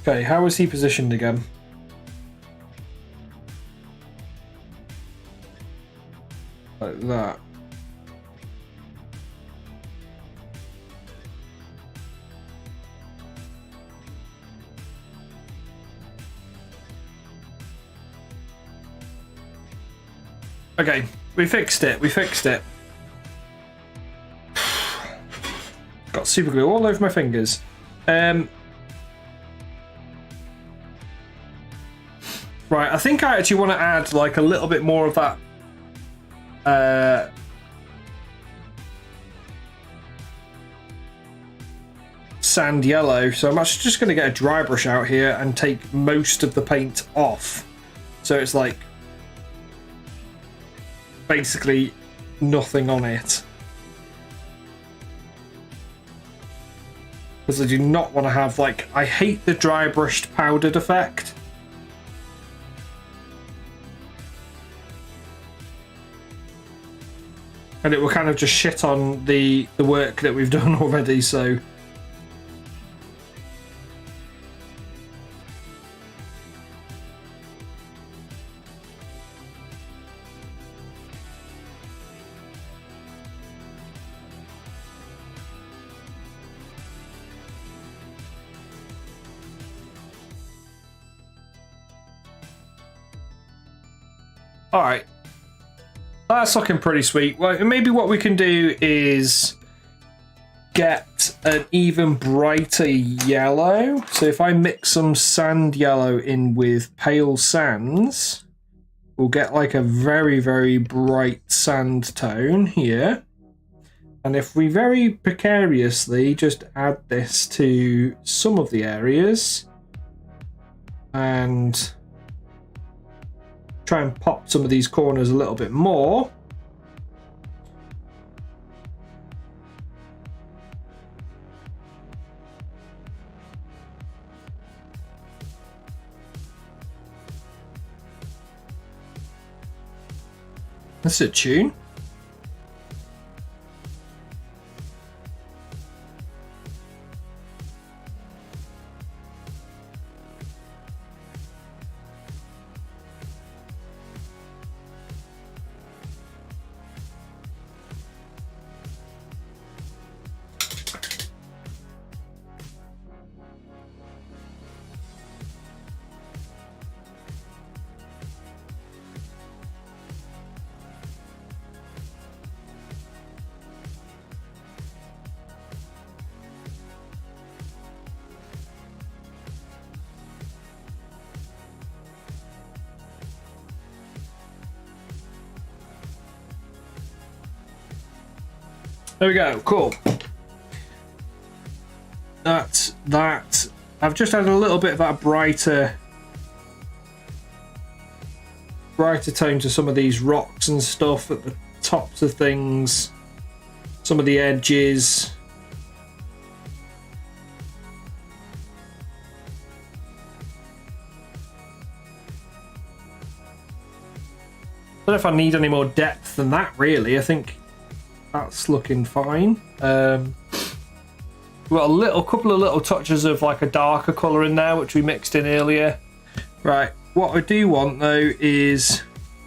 Speaker 1: Okay, how is he positioned again? Like that. Okay, we fixed it. We fixed it. Got super glue all over my fingers. Right, I think I actually want to add like a little bit more of that sand yellow, so I'm actually just going to get a dry brush out here and take most of the paint off, so it's like basically nothing on it, because I do not want to have, like, I hate the dry brushed powdered effect. And it will kind of just shit on the work that we've done already, so alright. That's looking pretty sweet. Well, maybe what we can do is get an even brighter yellow. So if I mix some sand yellow in with pale sands, we'll get like a very, very bright sand tone here. And if we very precariously just add this to some of the areas and try and pop some of these corners a little bit more. That's a tune. There we go, cool. That's that. I've just added a little bit of that brighter tone to some of these rocks and stuff at the tops of things, some of the edges. I don't know if I need any more depth than that, really. I think that's looking fine. We've got a couple of little touches of like a darker colour in there, which we mixed in earlier. Right, what I do want though is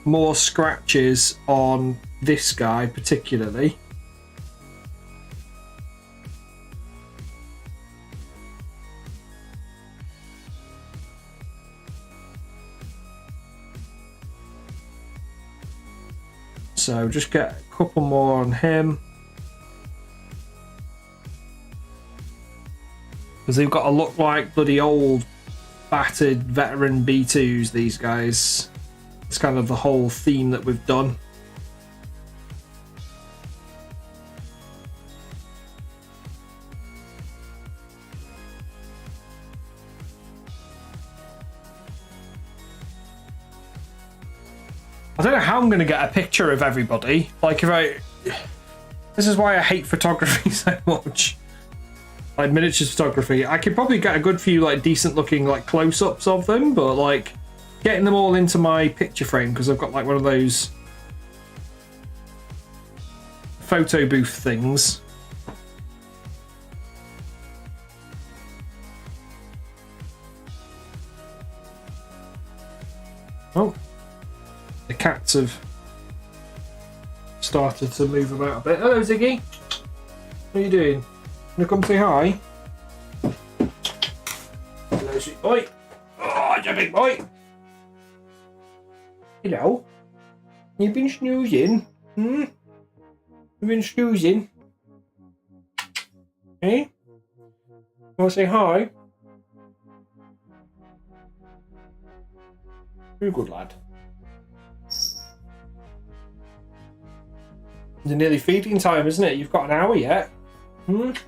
Speaker 1: more scratches on this guy particularly. So just get a couple more on him. Because they've got to look like bloody old, battered veteran B2s, these guys. It's kind of the whole theme that we've done. I don't know how I'm going to get a picture of everybody. Like, this is why I hate photography so much. Like, miniatures photography. I could probably get a good few, like, decent looking, like, close-ups of them, but, like, getting them all into my picture frame, because I've got, like, one of those photo booth things. Oh. The cats have started to move about a bit. Hello, Ziggy. What are you doing? Wanna come say hi? Hello, sweet boy. Oh, you big boy. Hello. You've been snoozing? Hmm? You've been snoozing? Eh? Wanna say hi? You're a good lad. It's nearly feeding time, isn't it? You've got an hour yet. It's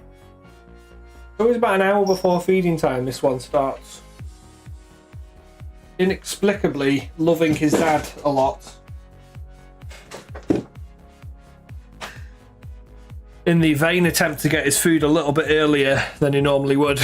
Speaker 1: always about an hour before feeding time this one starts. Inexplicably loving his dad a lot. In the vain attempt to get his food a little bit earlier than he normally would.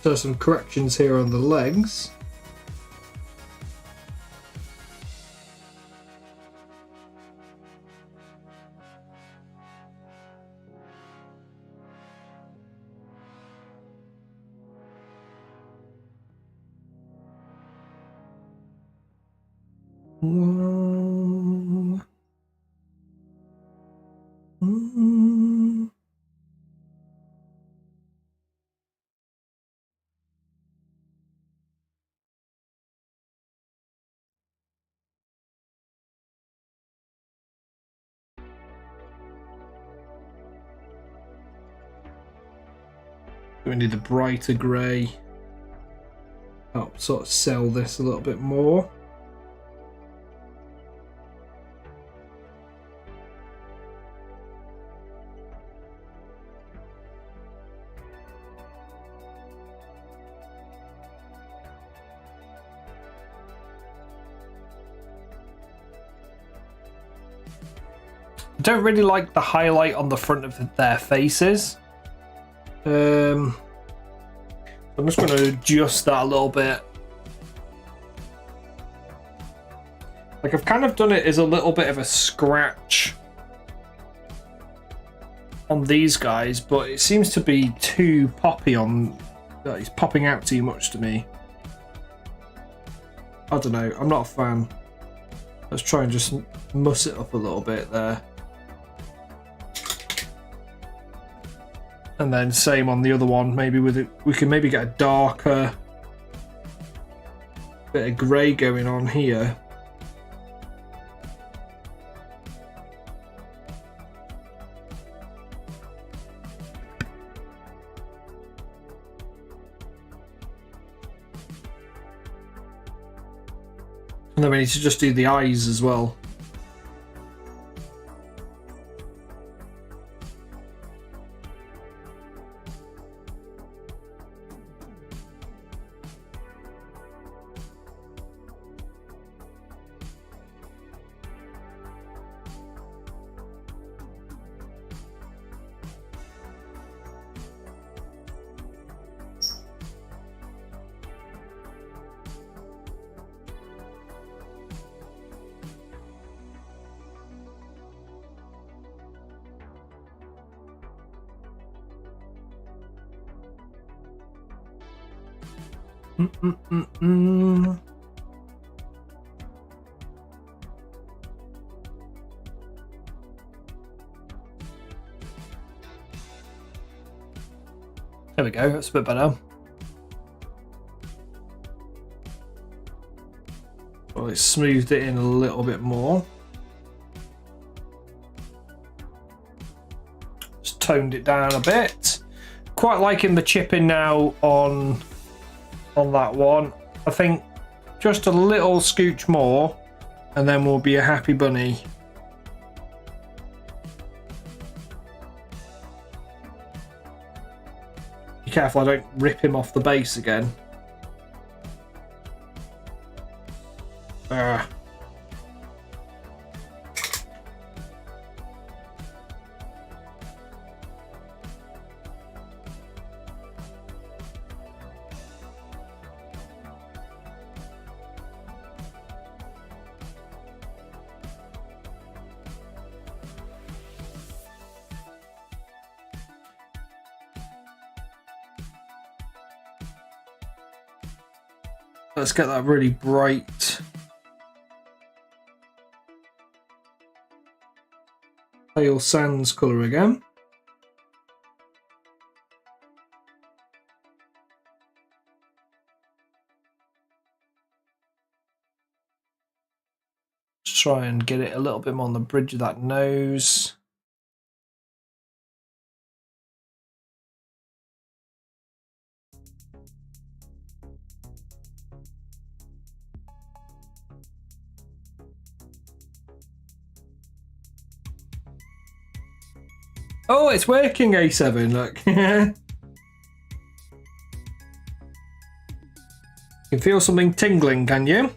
Speaker 1: So some corrections here on the legs. We need a brighter grey. Help sort of sell this a little bit more. I don't really like the highlight on the front of their faces. I'm just going to adjust that a little bit. Like, I've kind of done it as a little bit of a scratch on these guys, but it seems to be too poppy on... He's popping out too much to me. I don't know, I'm not a fan. Let's try and just muss it up a little bit there. And then same on the other one, maybe with it, we can maybe get a darker bit of grey going on here. And then we need to just do the eyes as well. There we go, that's a bit better. Well, it smoothed it in a little bit more. Just toned it down a bit. Quite liking the chipping now on that one. I think just a little scooch more and then we'll be a happy bunny. careful I don't rip him off the base again. Let's get that really bright. Pale sands colour again. Let's try and get it a little bit more on the bridge of that nose. Oh, it's working, A7, look. You can feel something tingling, can you?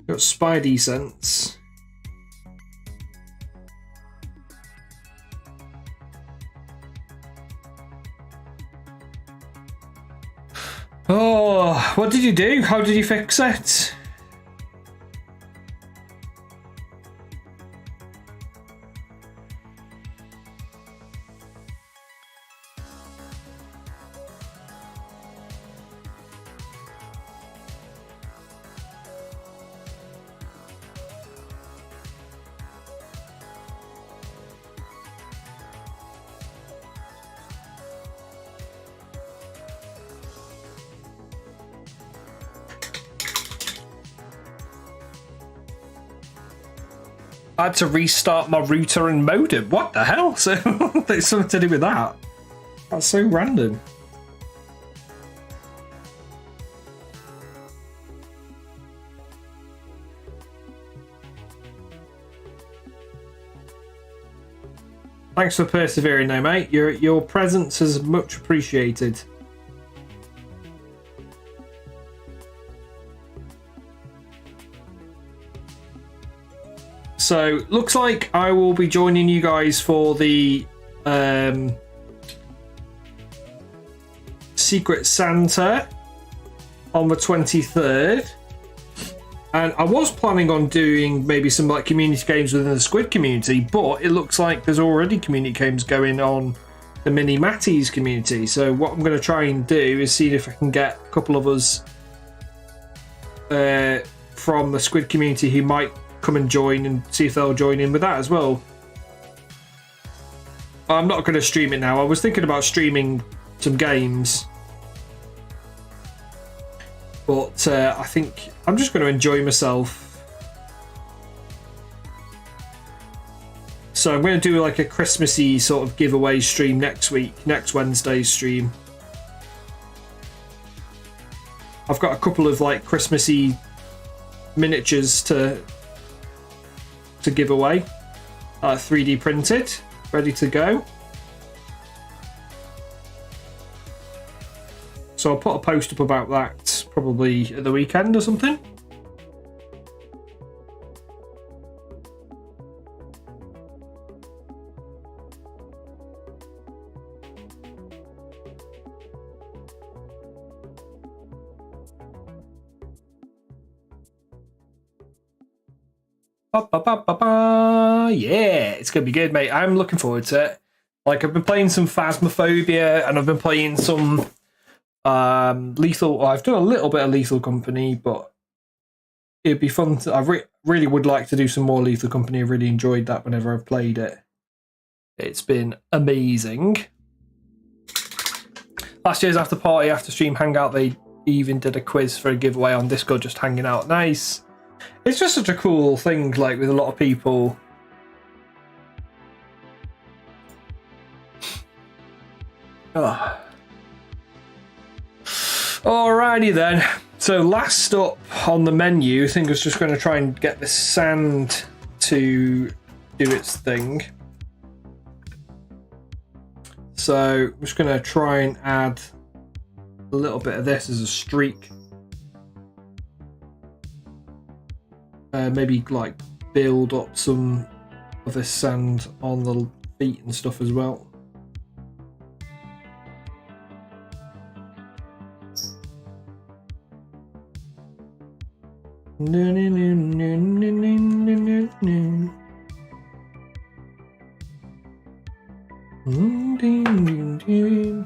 Speaker 1: Got spidey sense. Oh, what did you do? How did you fix it? I had to restart my router and modem. What the hell? So there's something to do with that. That's so random. Thanks for persevering though, mate. Your presence is much appreciated. So, looks like I will be joining you guys for the Secret Santa on the 23rd. And I was planning on doing maybe some like community games within the Squid community, but it looks like there's already community games going on the Mini Matties community. So what I'm going to try and do is see if I can get a couple of us from the Squid community who might come and join and see if they'll join in with that as well. I'm not going to stream it now. I was thinking about streaming some games, but I think I'm just going to enjoy myself. So I'm going to do like a Christmassy sort of giveaway stream next week, next Wednesday's stream. I've got a couple of like Christmassy miniatures to give away, 3D printed, ready to go. So I'll put a post up about that probably at the weekend or something. Yeah, it's gonna be good, mate. I'm looking forward to it. Like, I've been playing some Phasmophobia and I've been playing some Lethal. I've done a little bit of Lethal Company, but it'd be fun to, I really would like to do some more Lethal Company. I really enjoyed that whenever I've played it. It's been amazing. Last year's after party, after stream hangout, they even did a quiz for a giveaway on Discord, just hanging out. Nice. It's just such a cool thing, like, with a lot of people. Oh. Alrighty then. So last up on the menu, I think I was just going to try and get the sand to do its thing. So I'm just going to try and add a little bit of this as a streak. Maybe like build up some of this sand on the feet and stuff as well.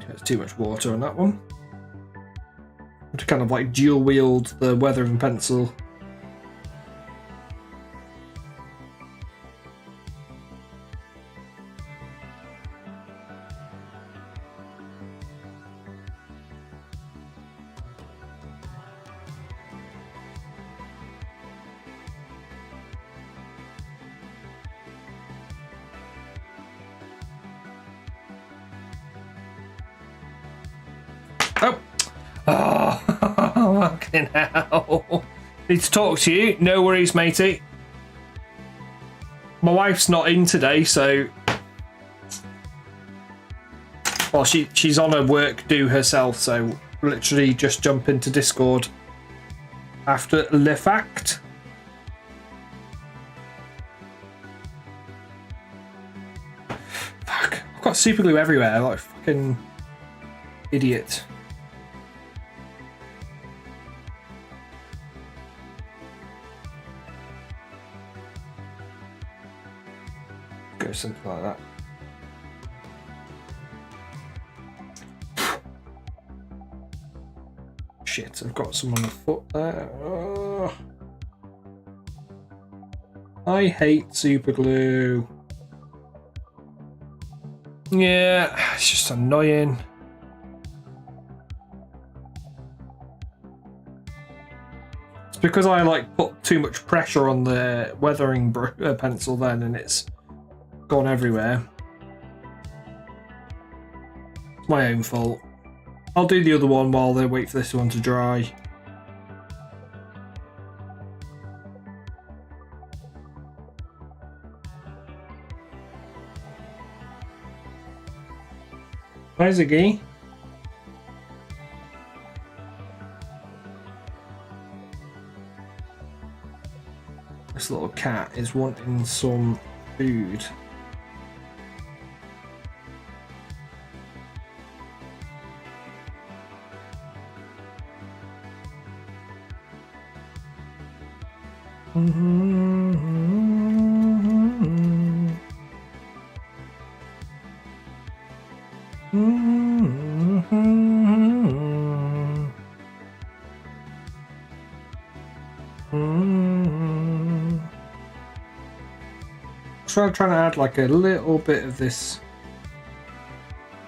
Speaker 1: That's too much water on that one. To kind of like dual wield the weathering pencil. Oh, fucking hell. Need to talk to you. No worries, matey. My wife's not in today, so... Well, she's on her work do herself, so literally just jump into Discord after the fact. Fuck. I've got super glue everywhere, like fucking idiot. Go something like that. Shit, I've got some on the foot there. Oh. I hate super glue. Yeah, it's just annoying. It's because I like put too much pressure on the weathering pencil then, and it's gone everywhere. It's my own fault. I'll do the other one while they wait for this one to dry. Where's Iggy? This little cat is wanting some food. So I'm trying to add like a little bit of this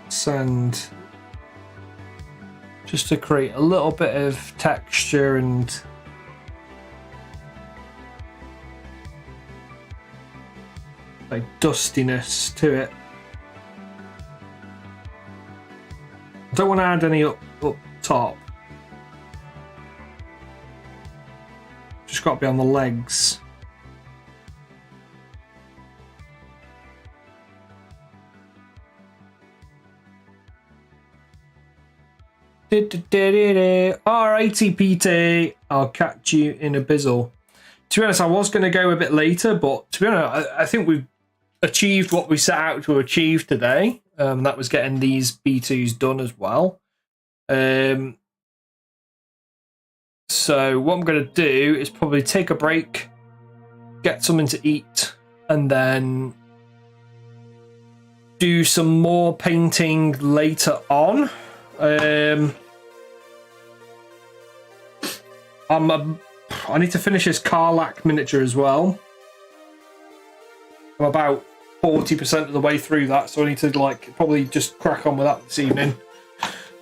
Speaker 1: sand just to create a little bit of texture and like dustiness to it. I don't want to add any up top. Just got to be on the legs. Alrighty, PT. I'll catch you in a bizzle. To be honest, I was going to go a bit later, but to be honest, I think we've achieved what we set out to achieve today. That was getting these B2s done as well. So what I'm going to do is probably take a break, get something to eat, and then do some more painting later on. I need to finish this Karlak miniature as well. I'm about 40% of the way through that, so I need to like probably just crack on with that this evening,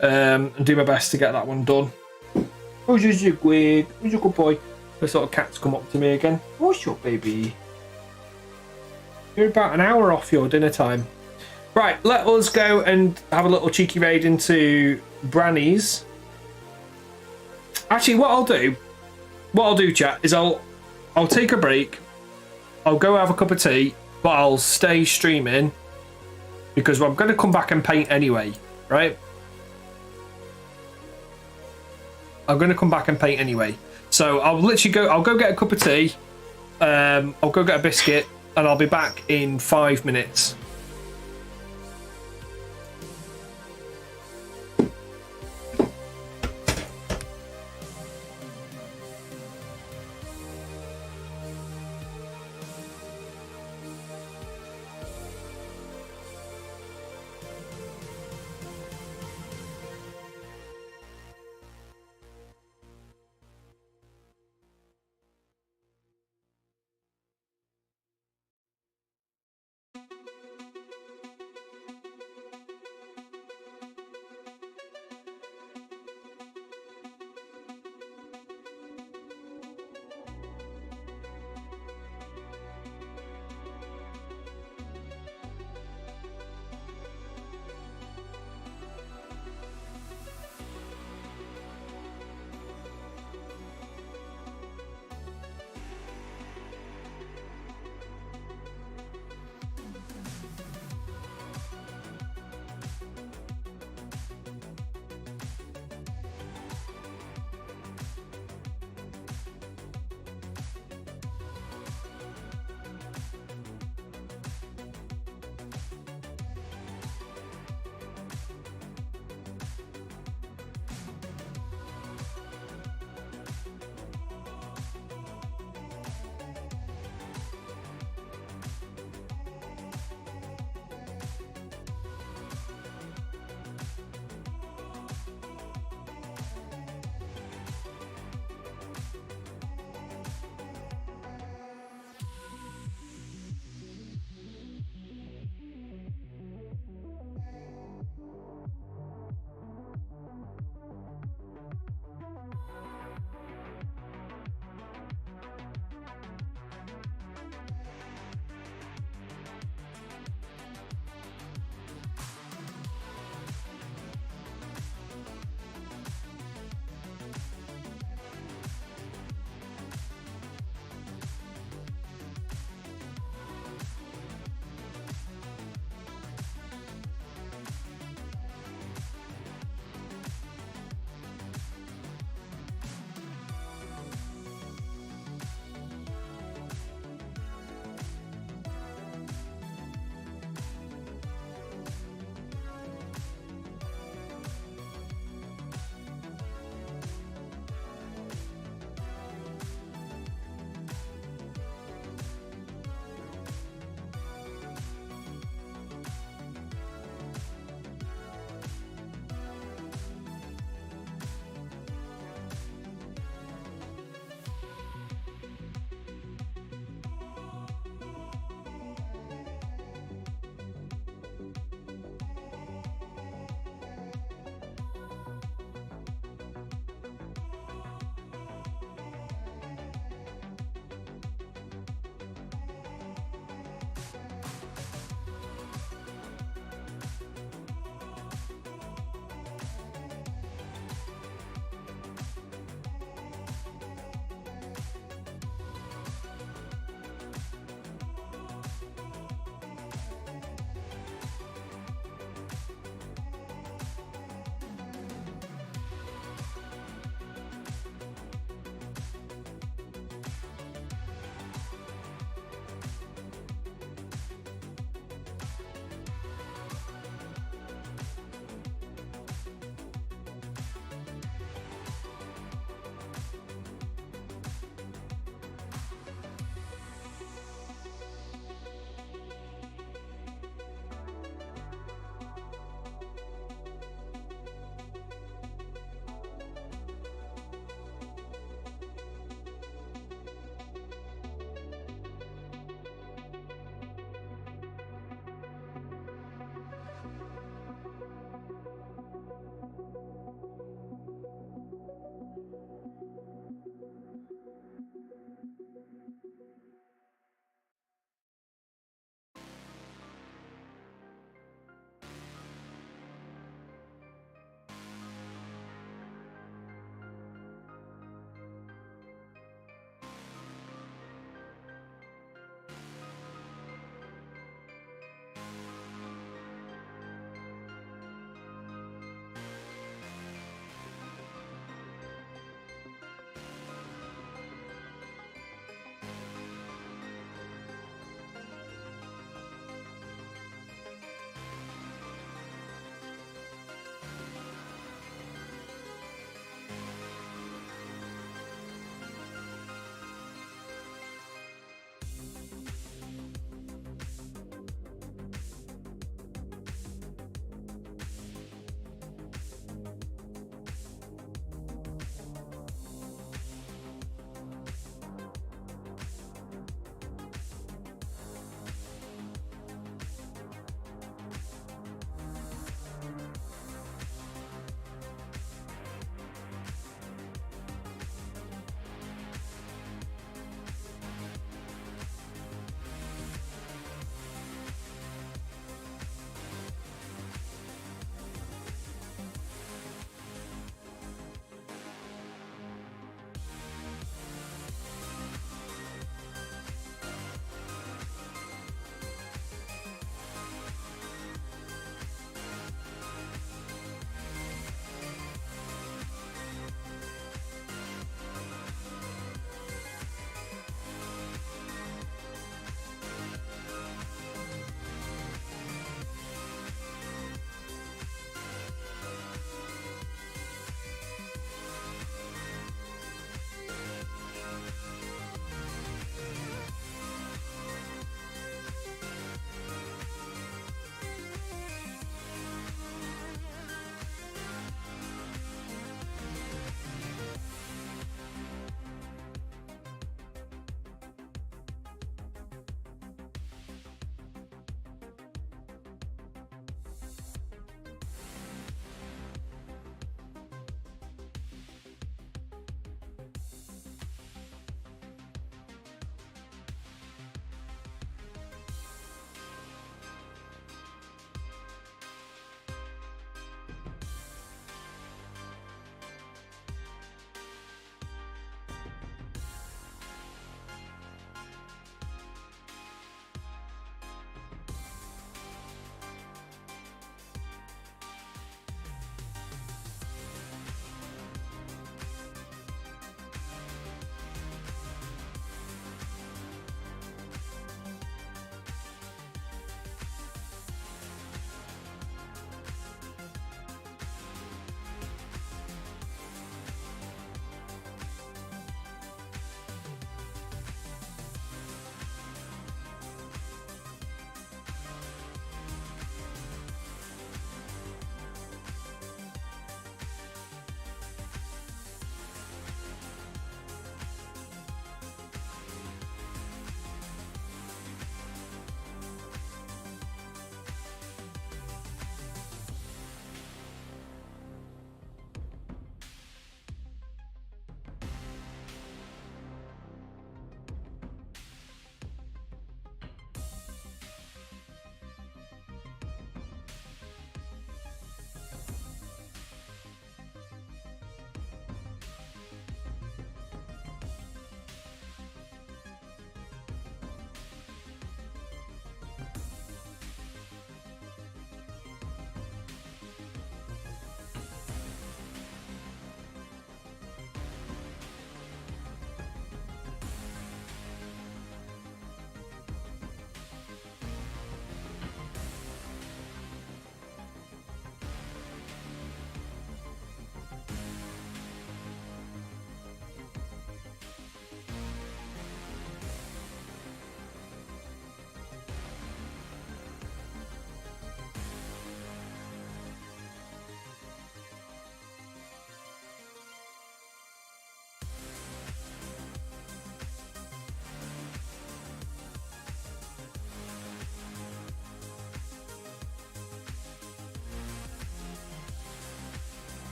Speaker 1: and do my best to get that one done. Oh, just you quick. Who's your good boy? This little cat's come up to me again. What's your baby? You're about an hour off your dinner time. Right, let us go and have a little cheeky raid into Branny's. Actually, what I'll do, chat, is I'll take a break. I'll go have a cup of tea, but I'll stay streaming because I'm going to come back and paint anyway, right? I'm going to come back and paint anyway. So I'll literally go. I'll go get a cup of tea. I'll go get a biscuit, and I'll be back in 5 minutes.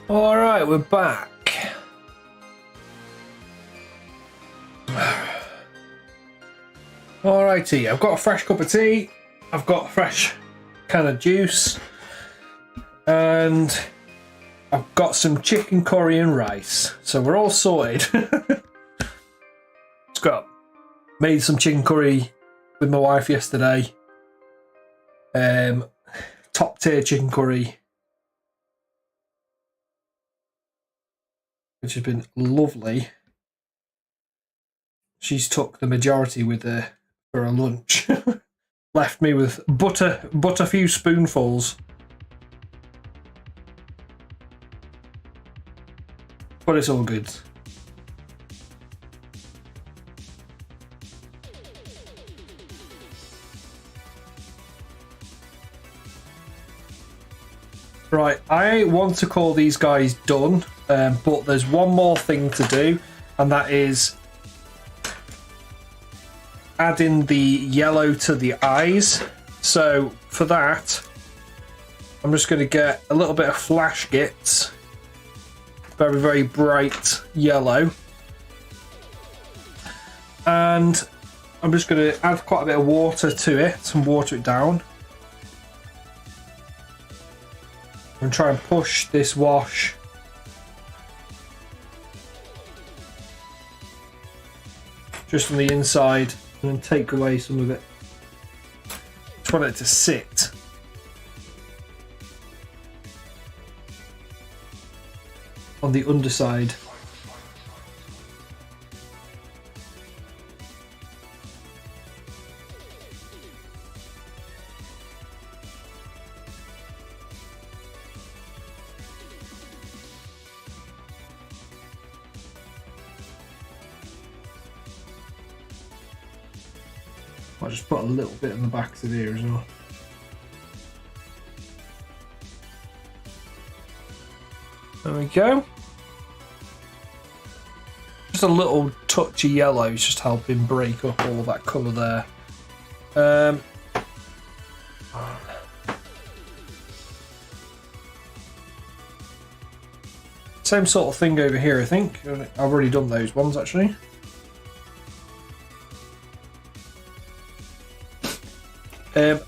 Speaker 1: Alright, we're back. Alrighty, I've got a fresh cup of tea, I've got a fresh can of juice, and I've got some chicken curry and rice. So we're all sorted. Made some chicken curry with my wife yesterday. Top tier chicken curry, which has been lovely. She's took the majority with her for her lunch. Left me with but a few spoonfuls. But it's all good. Right, I want to call these guys done, but there's one more thing to do, and that is adding the yellow to the eyes. So for that, I'm just going to get a little bit of Flash Gits, very, very bright yellow, and I'm just going to add quite a bit of water to it and water it down. And try and push this wash just on the inside and then take away some of it. Just want it to sit. On the underside. I'll just put a little bit on the backs of here as well. There we go. Just a little touch of yellow is just helping break up all that colour there. Same sort of thing over here, I think. I've already done those ones actually.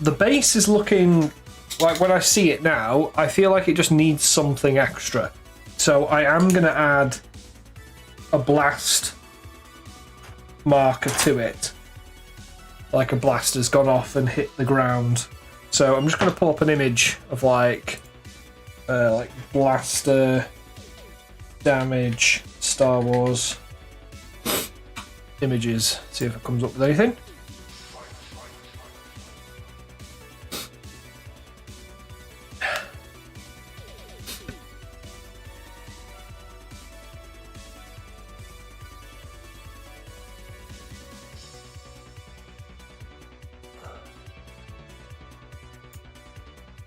Speaker 1: The base is looking like, when I see it now, I feel like it just needs something extra. So I am going to add a blast marker to it. Like a blast has gone off and hit the ground. So I'm just going to pull up an image of like blaster damage Star Wars images. See if it comes up with anything.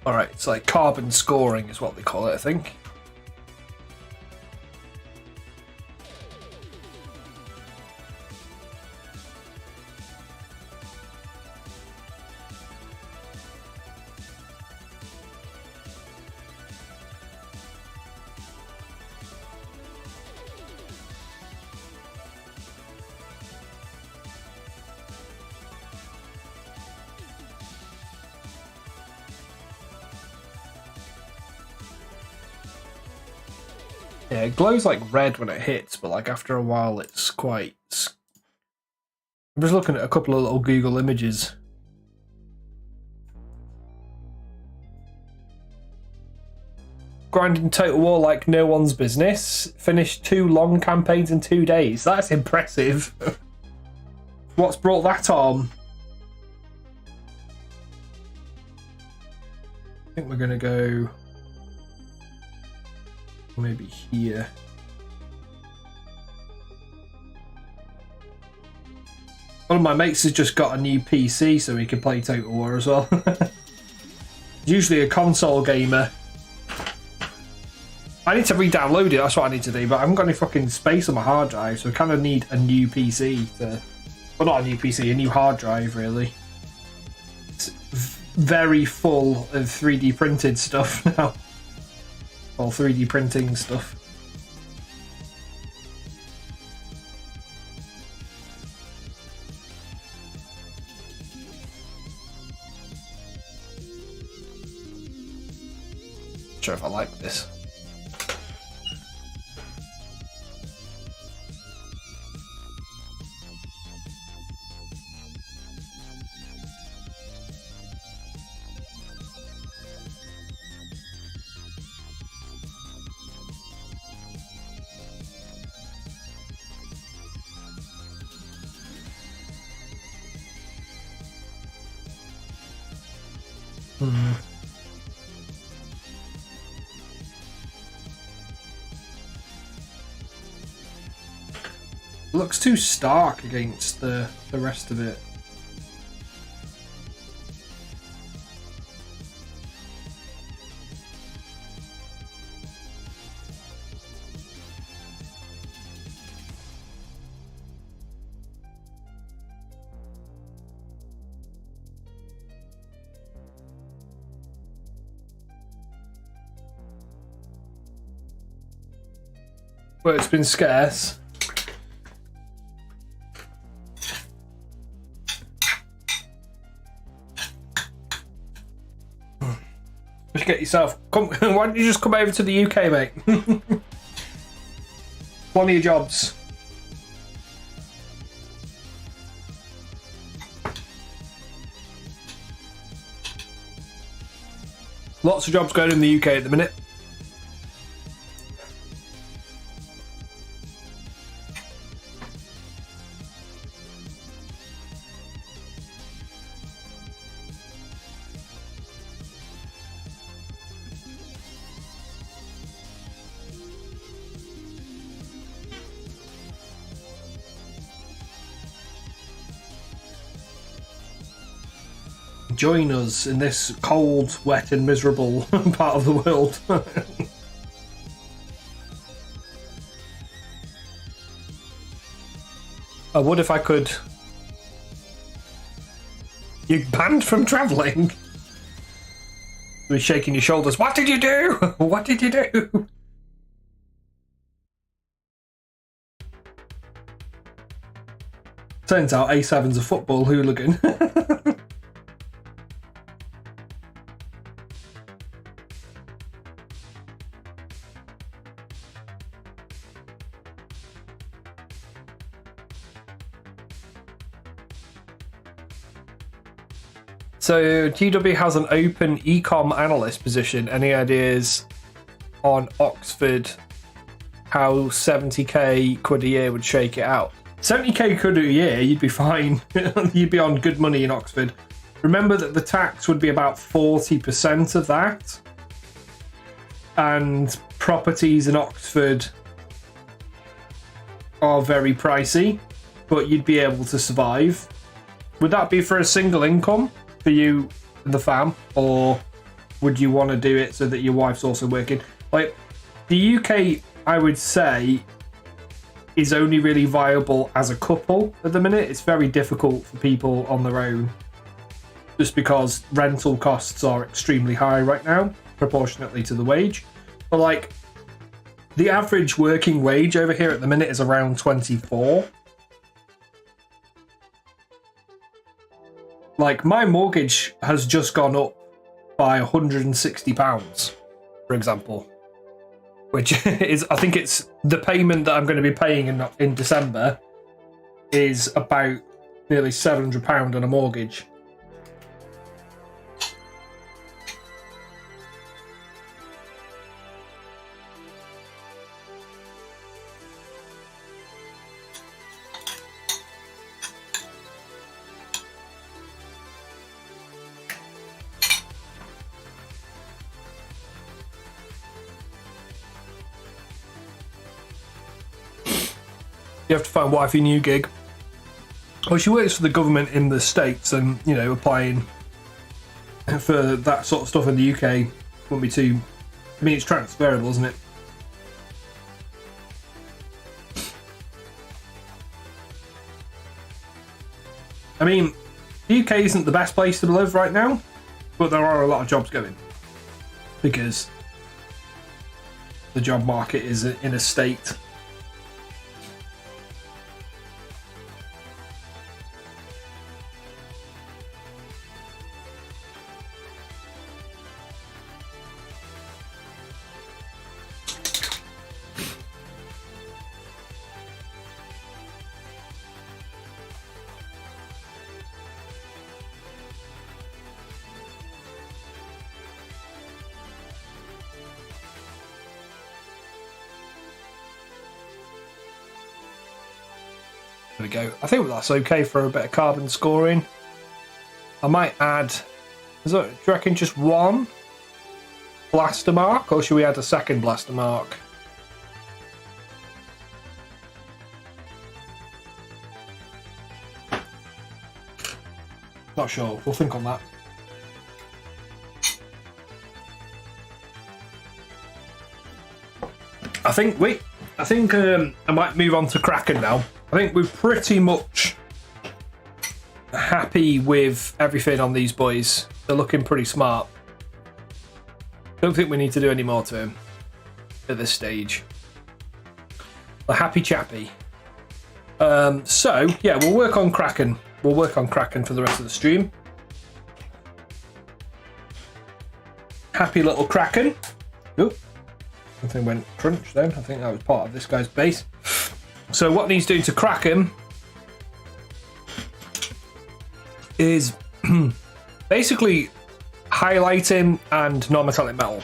Speaker 1: Alright, it's like carbon scoring is what they call it, I think. Yeah, it glows like red when it hits, but like after a while it's quite... I'm just looking at a couple of little Google images. Grinding Total War like no one's business. Finished 2 long campaigns in 2 days. That's impressive. What's brought that on? I think we're going to go... maybe here. One of my mates has just got a new PC so he can play Total War as well. Usually a console gamer. I need to re-download it, that's what I need to do, but I haven't got any fucking space on my hard drive, so I kind of need a new PC to... well, not a new PC, a new hard drive, really. It's very full of 3D printed stuff now. all 3D printing stuff. Not sure if I like this. Looks too stark against the rest of it. Well, it's been scarce. Just get yourself. Come. Why don't you just come over to the UK, mate? Plenty of jobs. Lots of jobs going in the UK at the minute. Join us in this cold, wet and miserable part of the world. I would if I could. You're banned from travelling? You're shaking your shoulders. What did you do? What did you do? Turns out A7's a football hooligan. So TW has an open ecom analyst position. Any ideas on Oxford how 70k quid a year would shake it out? 70k quid a year, you'd be fine. You'd be on good money in Oxford. Remember that the tax would be about 40% of that. And properties in Oxford are very pricey, but you'd be able to survive. Would that be for a single income for you and the fam, or would you want to do it so that your wife's also working? Like, the UK, I would say, is only really viable as a couple at the minute. It's very difficult for people on their own, just because rental costs are extremely high right now, proportionately to the wage. But like, the average working wage over here at the minute is around 24. Like, my mortgage has just gone up by £160, for example, which is, I think it's the payment that I'm going to be paying in December is about nearly £700 on a mortgage. You have to find wifey new gig. Well, she works for the government in the States, and you know, applying for that sort of stuff in the UK wouldn't be too. I mean, it's transferable, isn't it? I mean, the UK isn't the best place to live right now, but there are a lot of jobs going because the job market is in a state. There we go. I think that's okay for a bit of carbon scoring. I might add, do you reckon just one blaster mark, or should we add a second blaster mark? Not sure. We'll think on that. I think I might move on to Kraken now. I think we're pretty much happy with everything on these boys. They're looking pretty smart. Don't think we need to do any more to him at this stage. A happy chappy. So yeah, we'll work on Kraken. We'll work on Kraken for the rest of the stream. Happy little Kraken. Oop. Something went crunch then. I think that was part of this guy's base. So what needs doing to Kraken is basically highlighting and non-metallic metal.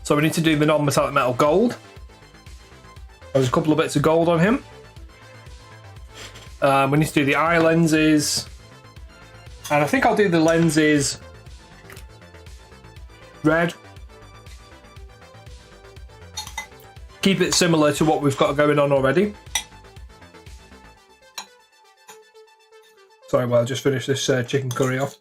Speaker 1: So we need to do the non-metallic metal gold. There's a couple of bits of gold on him. We need to do the eye lenses. And I think I'll do the lenses red. Keep it similar to what we've got going on already. Sorry, well, I'll just finish this chicken curry off.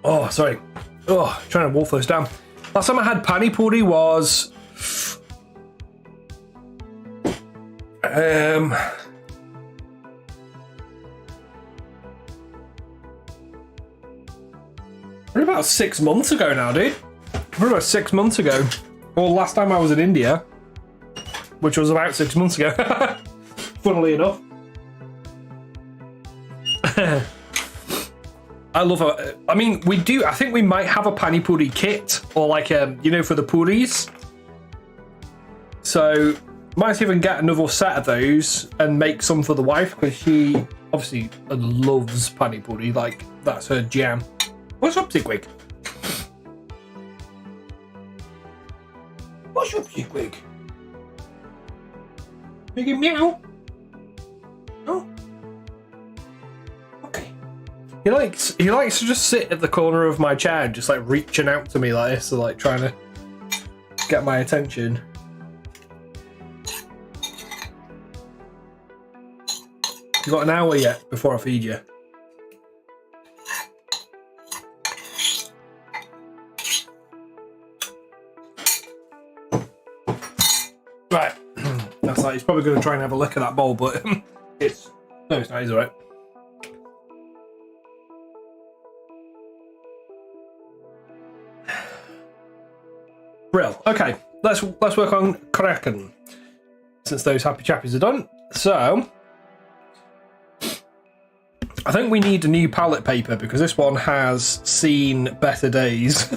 Speaker 1: Oh, sorry. Oh, trying to wolf those down. Last time I had pani puri was probably about 6 months ago now, dude. Probably about 6 months ago. Or last time I was in India, which was about 6 months ago. Funnily enough. I love it. I mean, we do. I think we might have a pani puri kit, or like you know, for the puris. So might even get another set of those and make some for the wife, because she obviously loves pani puri. Like, that's her jam. What's up, Zigwig? What's up, Zigwig? Big meow. Oh. He likes to just sit at the corner of my chair, just like reaching out to me like this, so like trying to get my attention. You got an hour yet before I feed you? Right, that's like, he's probably going to try and have a lick of that bowl, but it's not. He's all right. Brill. Okay, let's work on Kraken, since those happy chappies are done. So I think we need a new palette paper because this one has seen better days.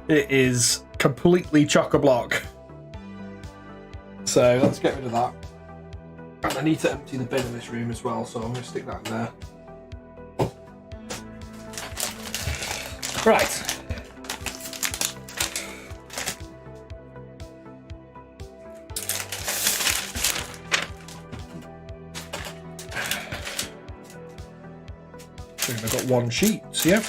Speaker 1: It is completely chock-a-block. So let's get rid of that. And I need to empty the bin in this room as well, so I'm going to stick that in there. Right. So I've got one sheet, so yeah.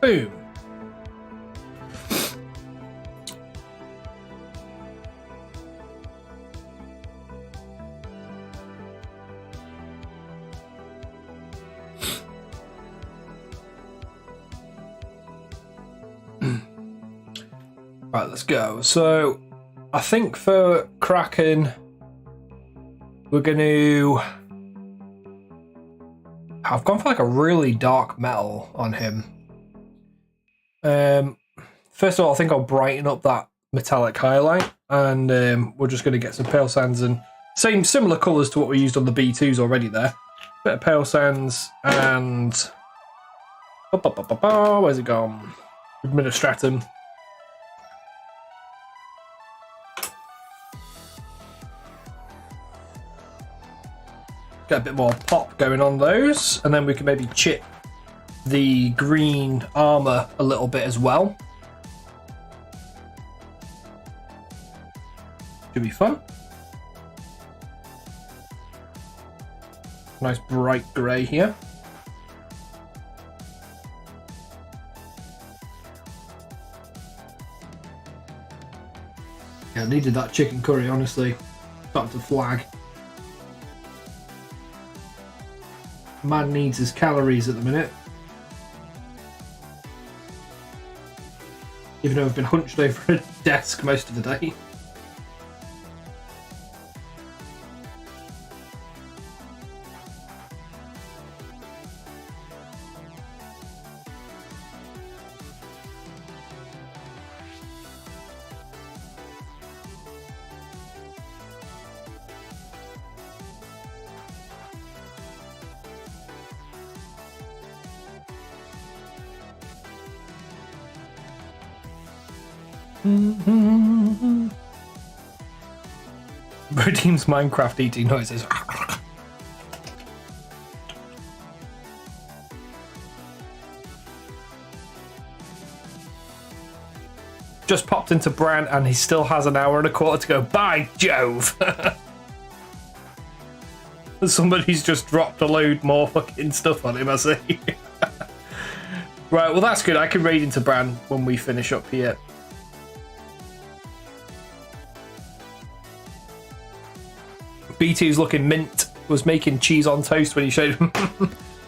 Speaker 1: Boom. Right, let's go. So I think for Kraken, we're going to... I've gone for like a really dark metal on him. First of all, I think I'll brighten up that metallic highlight, and we're just going to get some pale sands and similar colours to what we used on the B2s already there. Bit of pale sands and... Where's it gone? Administratum. Get a bit more pop going on those, and then we can maybe chip the green armour a little bit as well. Should be fun. Nice bright grey here. Yeah, I needed that chicken curry, honestly. Starting to flag. Man needs his calories at the minute. Even though I've been hunched over a desk most of the day. Redeems Minecraft eating noises. Just popped into Bran and he still has an hour and a quarter to go. By Jove! Somebody's just dropped a load more fucking stuff on him, I see. Right, well that's good. I can raid into Bran when we finish up here. B2's looking mint. Was making cheese on toast when he showed him.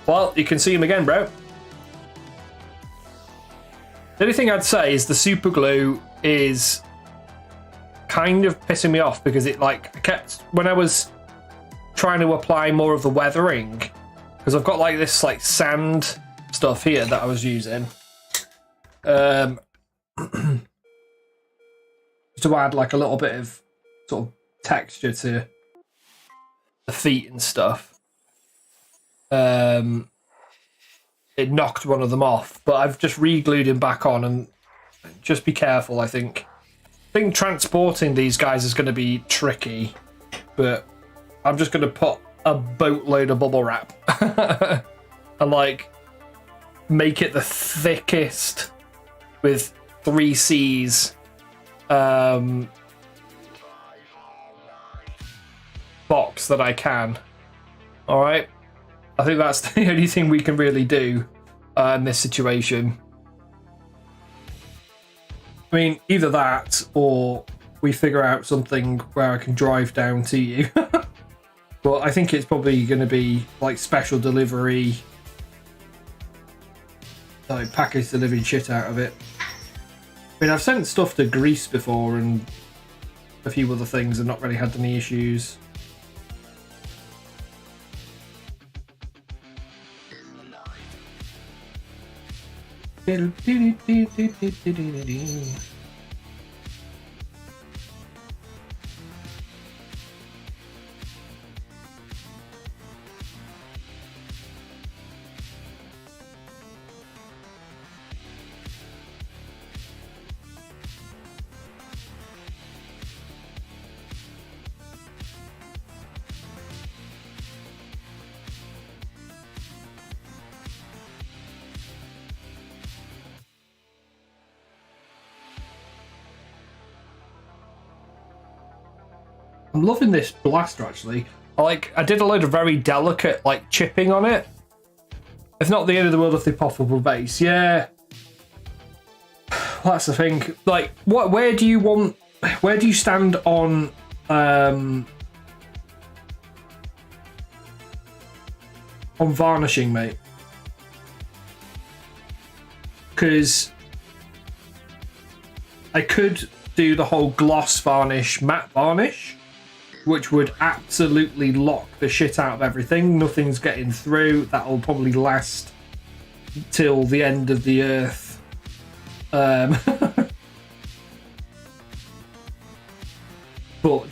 Speaker 1: Well, you can see him again, bro. The only thing I'd say is the super glue is kind of pissing me off because it kept, when I was trying to apply more of the weathering, because I've got like this like sand stuff here that I was using to add like a little bit of sort of texture to the feet and stuff. It knocked one of them off, but I've just re-glued him back on, and just be careful. I think transporting these guys is going to be tricky, but I'm just going to put a boatload of bubble wrap and like make it the thickest with 3 C's box that I can. All right, I think that's the only thing we can really do in this situation. I mean, either that or we figure out something where I can drive down to you. But I think it's probably going to be like special delivery, like package delivery shit out of it. I mean, I've sent stuff to Greece before and a few other things and not really had any issues. I'm loving this blaster actually. I did a load of very delicate chipping on it. It's not the end of the world if they pop up a base. Yeah. That's the thing. Where do you stand on varnishing, mate? Because I could do the whole gloss varnish, matte varnish, which would absolutely lock the shit out of everything. Nothing's getting through. That'll probably last till the end of the earth. But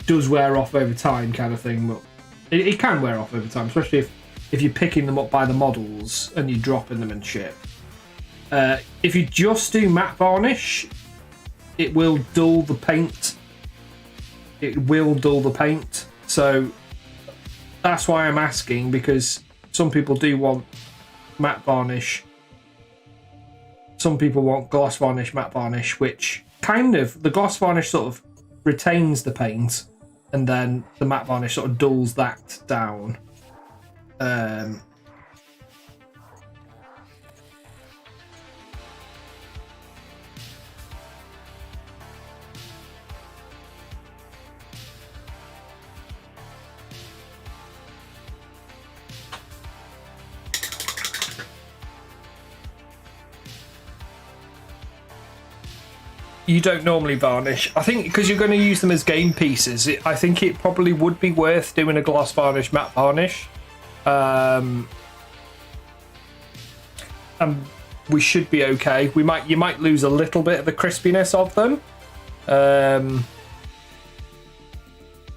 Speaker 1: does wear off over time, kind of thing. But it can wear off over time, especially if you're picking them up by the models and you're dropping them and shit. If you just do matte varnish, it will dull the paint. So that's why I'm asking, because some people do want matte varnish. Some people want gloss varnish, matte varnish, which kind of, the gloss varnish sort of retains the paint, and then the matte varnish sort of dulls that down. You don't normally varnish. I think because you're going to use them as game pieces, I think it probably would be worth doing a gloss varnish, matte varnish. And we should be okay. You might lose a little bit of the crispiness of them.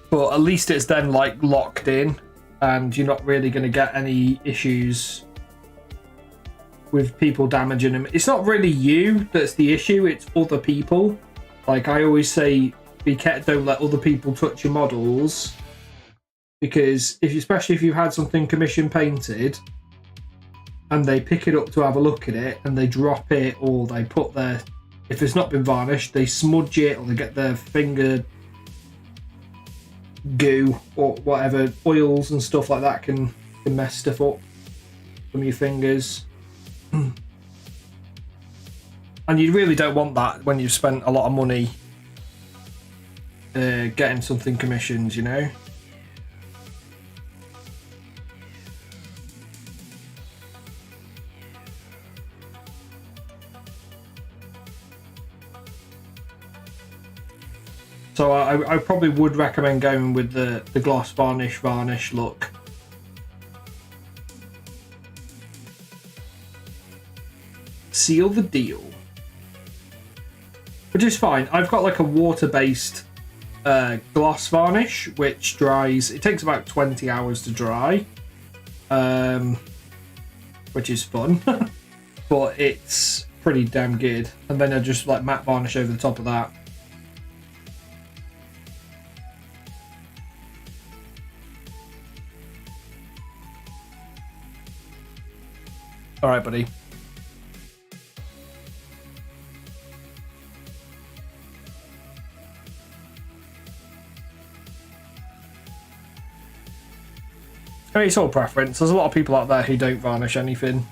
Speaker 1: But at least it's then locked in, and you're not really going to get any issues with people damaging them. It's not really you that's the issue, it's other people. Like I always say, don't let other people touch your models, because especially if you've had something commission painted and they pick it up to have a look at it and they drop it, or they put if it's not been varnished, they smudge it, or they get their finger goo or whatever, oils and stuff like that can mess stuff up from your fingers. And you really don't want that when you've spent a lot of money getting something commissioned, you know? So I probably would recommend going with the gloss varnish look. Seal the deal. Which is fine. I've got a water-based gloss varnish, which dries. It takes about 20 hours to dry, which is fun. But it's pretty damn good. And then I just matte varnish over the top of that. All right, buddy. I mean, it's all preference. There's a lot of people out there who don't varnish anything.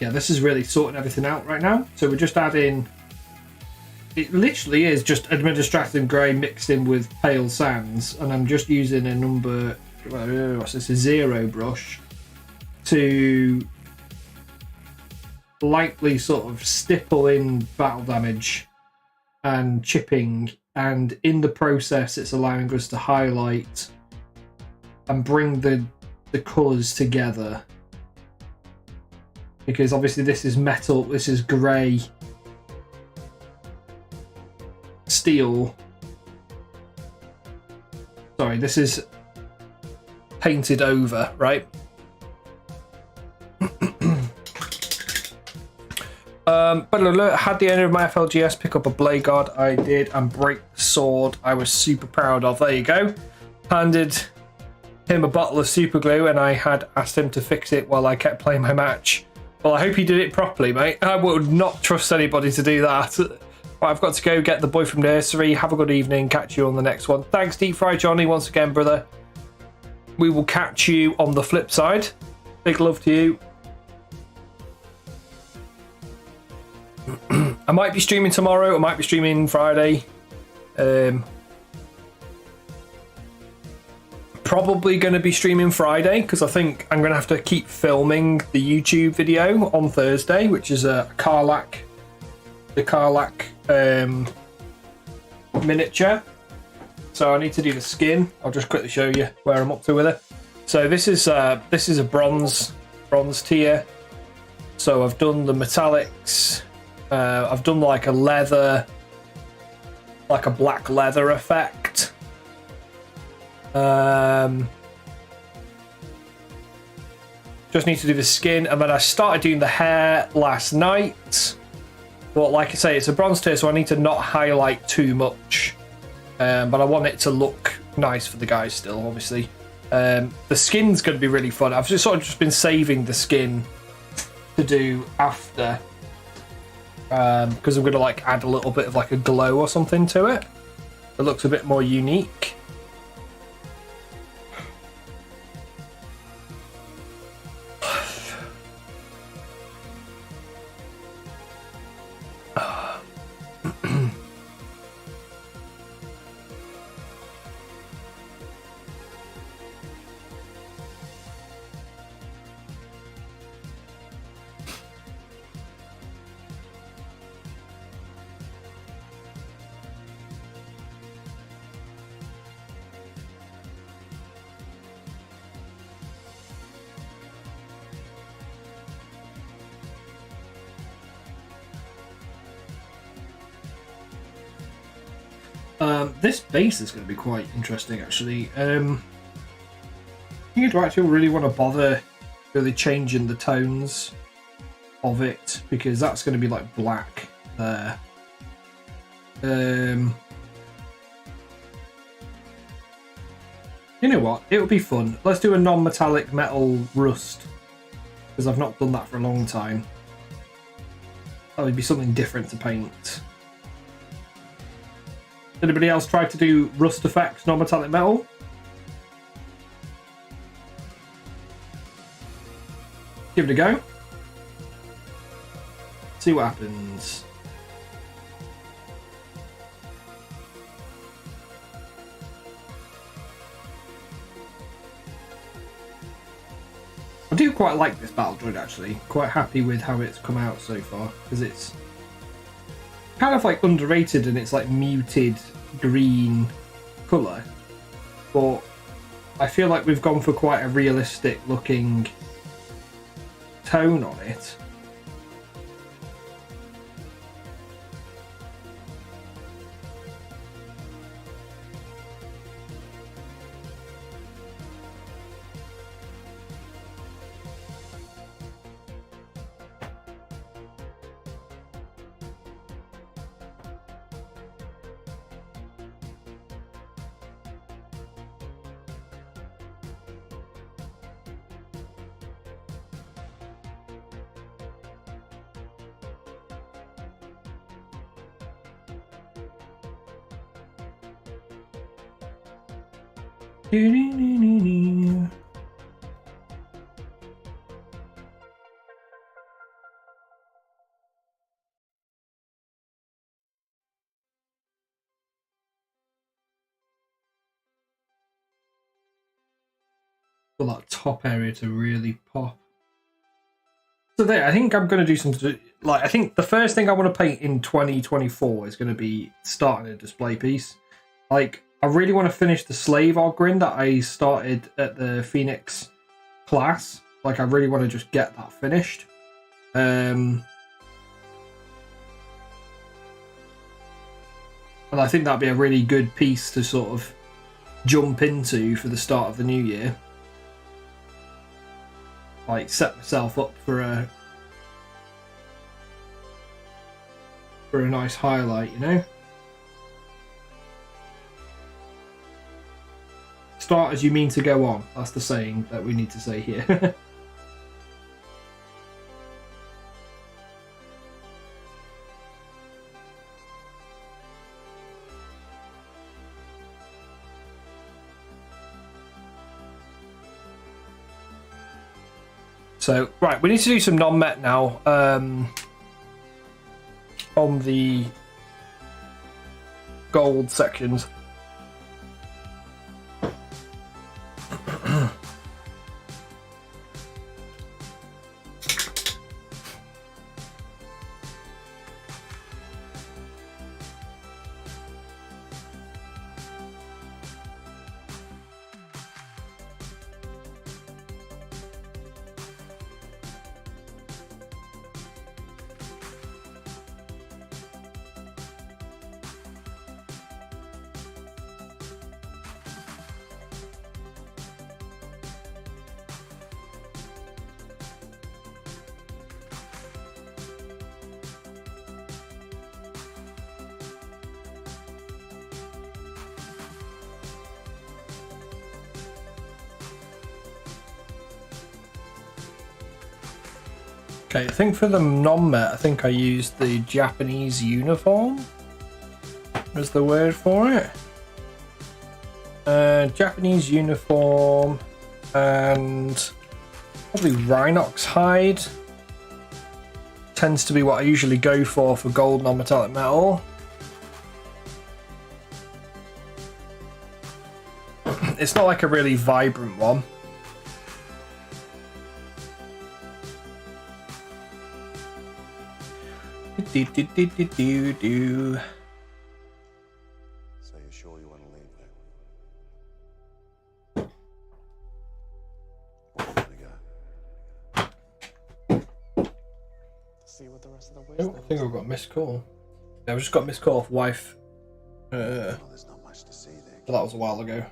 Speaker 1: yeah, this is really sorting everything out right now. So we're just adding, it literally is just administrative grey mixed in with pale sands, and I'm just using a number, what's this, a 0 brush to lightly sort of stipple in battle damage and chipping, and in the process it's allowing us to highlight and bring the colours together, because obviously this is metal, this is grey steel, sorry, this is painted over, right? But alert, had the owner of my FLGS pick up a blade guard. I did, and break the sword I was super proud of. There you go. Handed him a bottle of super glue, and I had asked him to fix it while I kept playing my match. Well, I hope he did it properly, mate. I would not trust anybody to do that. Right, I've got to go get the boy from nursery. Have a good evening. Catch you on the next one. Thanks, Deep Fry Johnny, once again, brother. We will catch you on the flip side. Big love to you. I might be streaming tomorrow. I might be streaming Friday. Probably going to be streaming Friday because I think I'm going to have to keep filming the YouTube video on Thursday, which is a Karlak, the Karlak miniature. So I need to do the skin. I'll just quickly show you where I'm up to with it. So this is a bronze tier. So I've done the metallics. I've done like a leather, like a black leather effect. Just need to do the skin, and then I started doing the hair last night. But like I say, it's a bronze tier, so I need to not highlight too much. But I want it to look nice for the guys still, obviously. The skin's going to be really fun. I've just sort of just been saving the skin to do after. Because I'm going to like add a little bit of like a glow or something to it. It looks a bit more unique. This base is going to be quite interesting, actually. I think I actually really want to bother really changing the tones of it, because that's going to be like black there. You know what? It would be fun. Let's do a non-metallic metal rust, because I've not done that for a long time. That would be something different to paint. Anybody else try to do rust effects, non-metallic metal? Give it a go. See what happens. I do quite like this battle droid, actually. Quite happy with how it's come out so far, because it's kind of like underrated and it's like muted green colour, but I feel like we've gone for quite a realistic looking tone on it. for that top area to really pop. So there, I think I'm going to do some, like, I think the first thing I want to paint in 2024 is going to be starting a display piece. Like, I really want to finish the slave Ogrin that I started at the Phoenix class. Like, I really want to just get that finished. And I think that'd be a really good piece to sort of jump into for the start of the new year. Like, set myself up for a nice highlight, you know? Start as you mean to go on. That's the saying that we need to say here. So, right, we need to do some non-met now on the gold sections. Okay, I think for the non-met, I think I used the Japanese uniform as the word for it. Japanese uniform and probably Rhinox hide tends to be what I usually go for gold non-metallic metal. It's not like a really vibrant one.
Speaker 3: So you're sure you want to leave then? Where we go? See what the rest of the ways.
Speaker 1: Oh, I think I've got a missed call. Yeah, I've just got a missed call off wife.
Speaker 3: Well, there's not much to see there.
Speaker 1: But that was a while ago.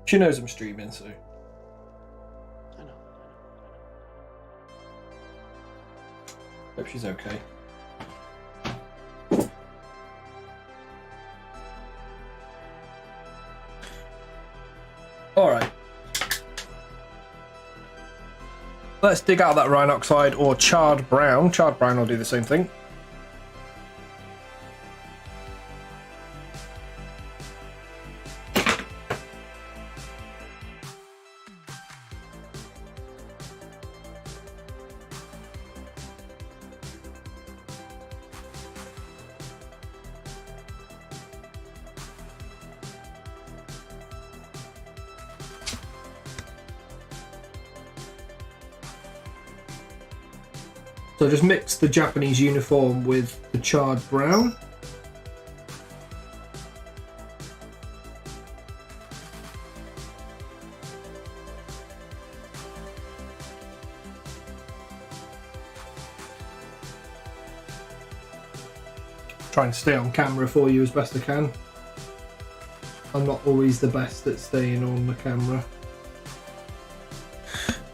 Speaker 1: She knows I'm streaming, so.
Speaker 2: I know.
Speaker 1: Hope she's okay. Alright. Let's dig out that Rhinox hide or charred brown. Charred brown will do the same thing. So just mix the Japanese uniform with the charred brown. Try and stay on camera for you as best I can. I'm not always the best at staying on the camera.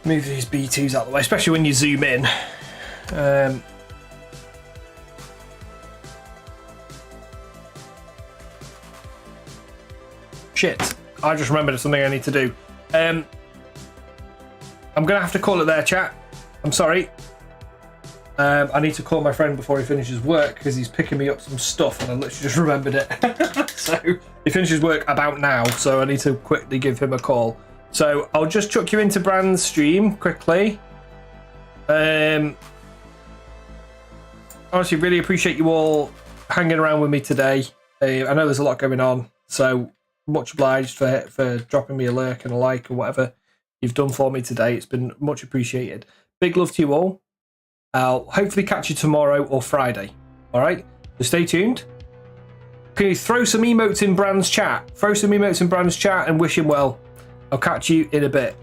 Speaker 1: Move these B2s out of the way, especially when you zoom in. Shit, I just remembered something I need to do. I'm gonna have to call it there, chat. I'm sorry. I need to call my friend before he finishes work because he's picking me up some stuff and I literally just remembered it. So he finishes work about now, so I need to quickly give him a call. So I'll just chuck you into Brand's stream quickly. Honestly, really appreciate you all hanging around with me today. I know there's a lot going on, so much obliged for dropping me a lurk and a like or whatever you've done for me today. It's been much appreciated. Big love to you all. I'll hopefully catch you tomorrow or Friday. All right? So stay tuned. Can you throw some emotes in Brand's chat? Throw some emotes in Brand's chat and wish him well. I'll catch you in a bit.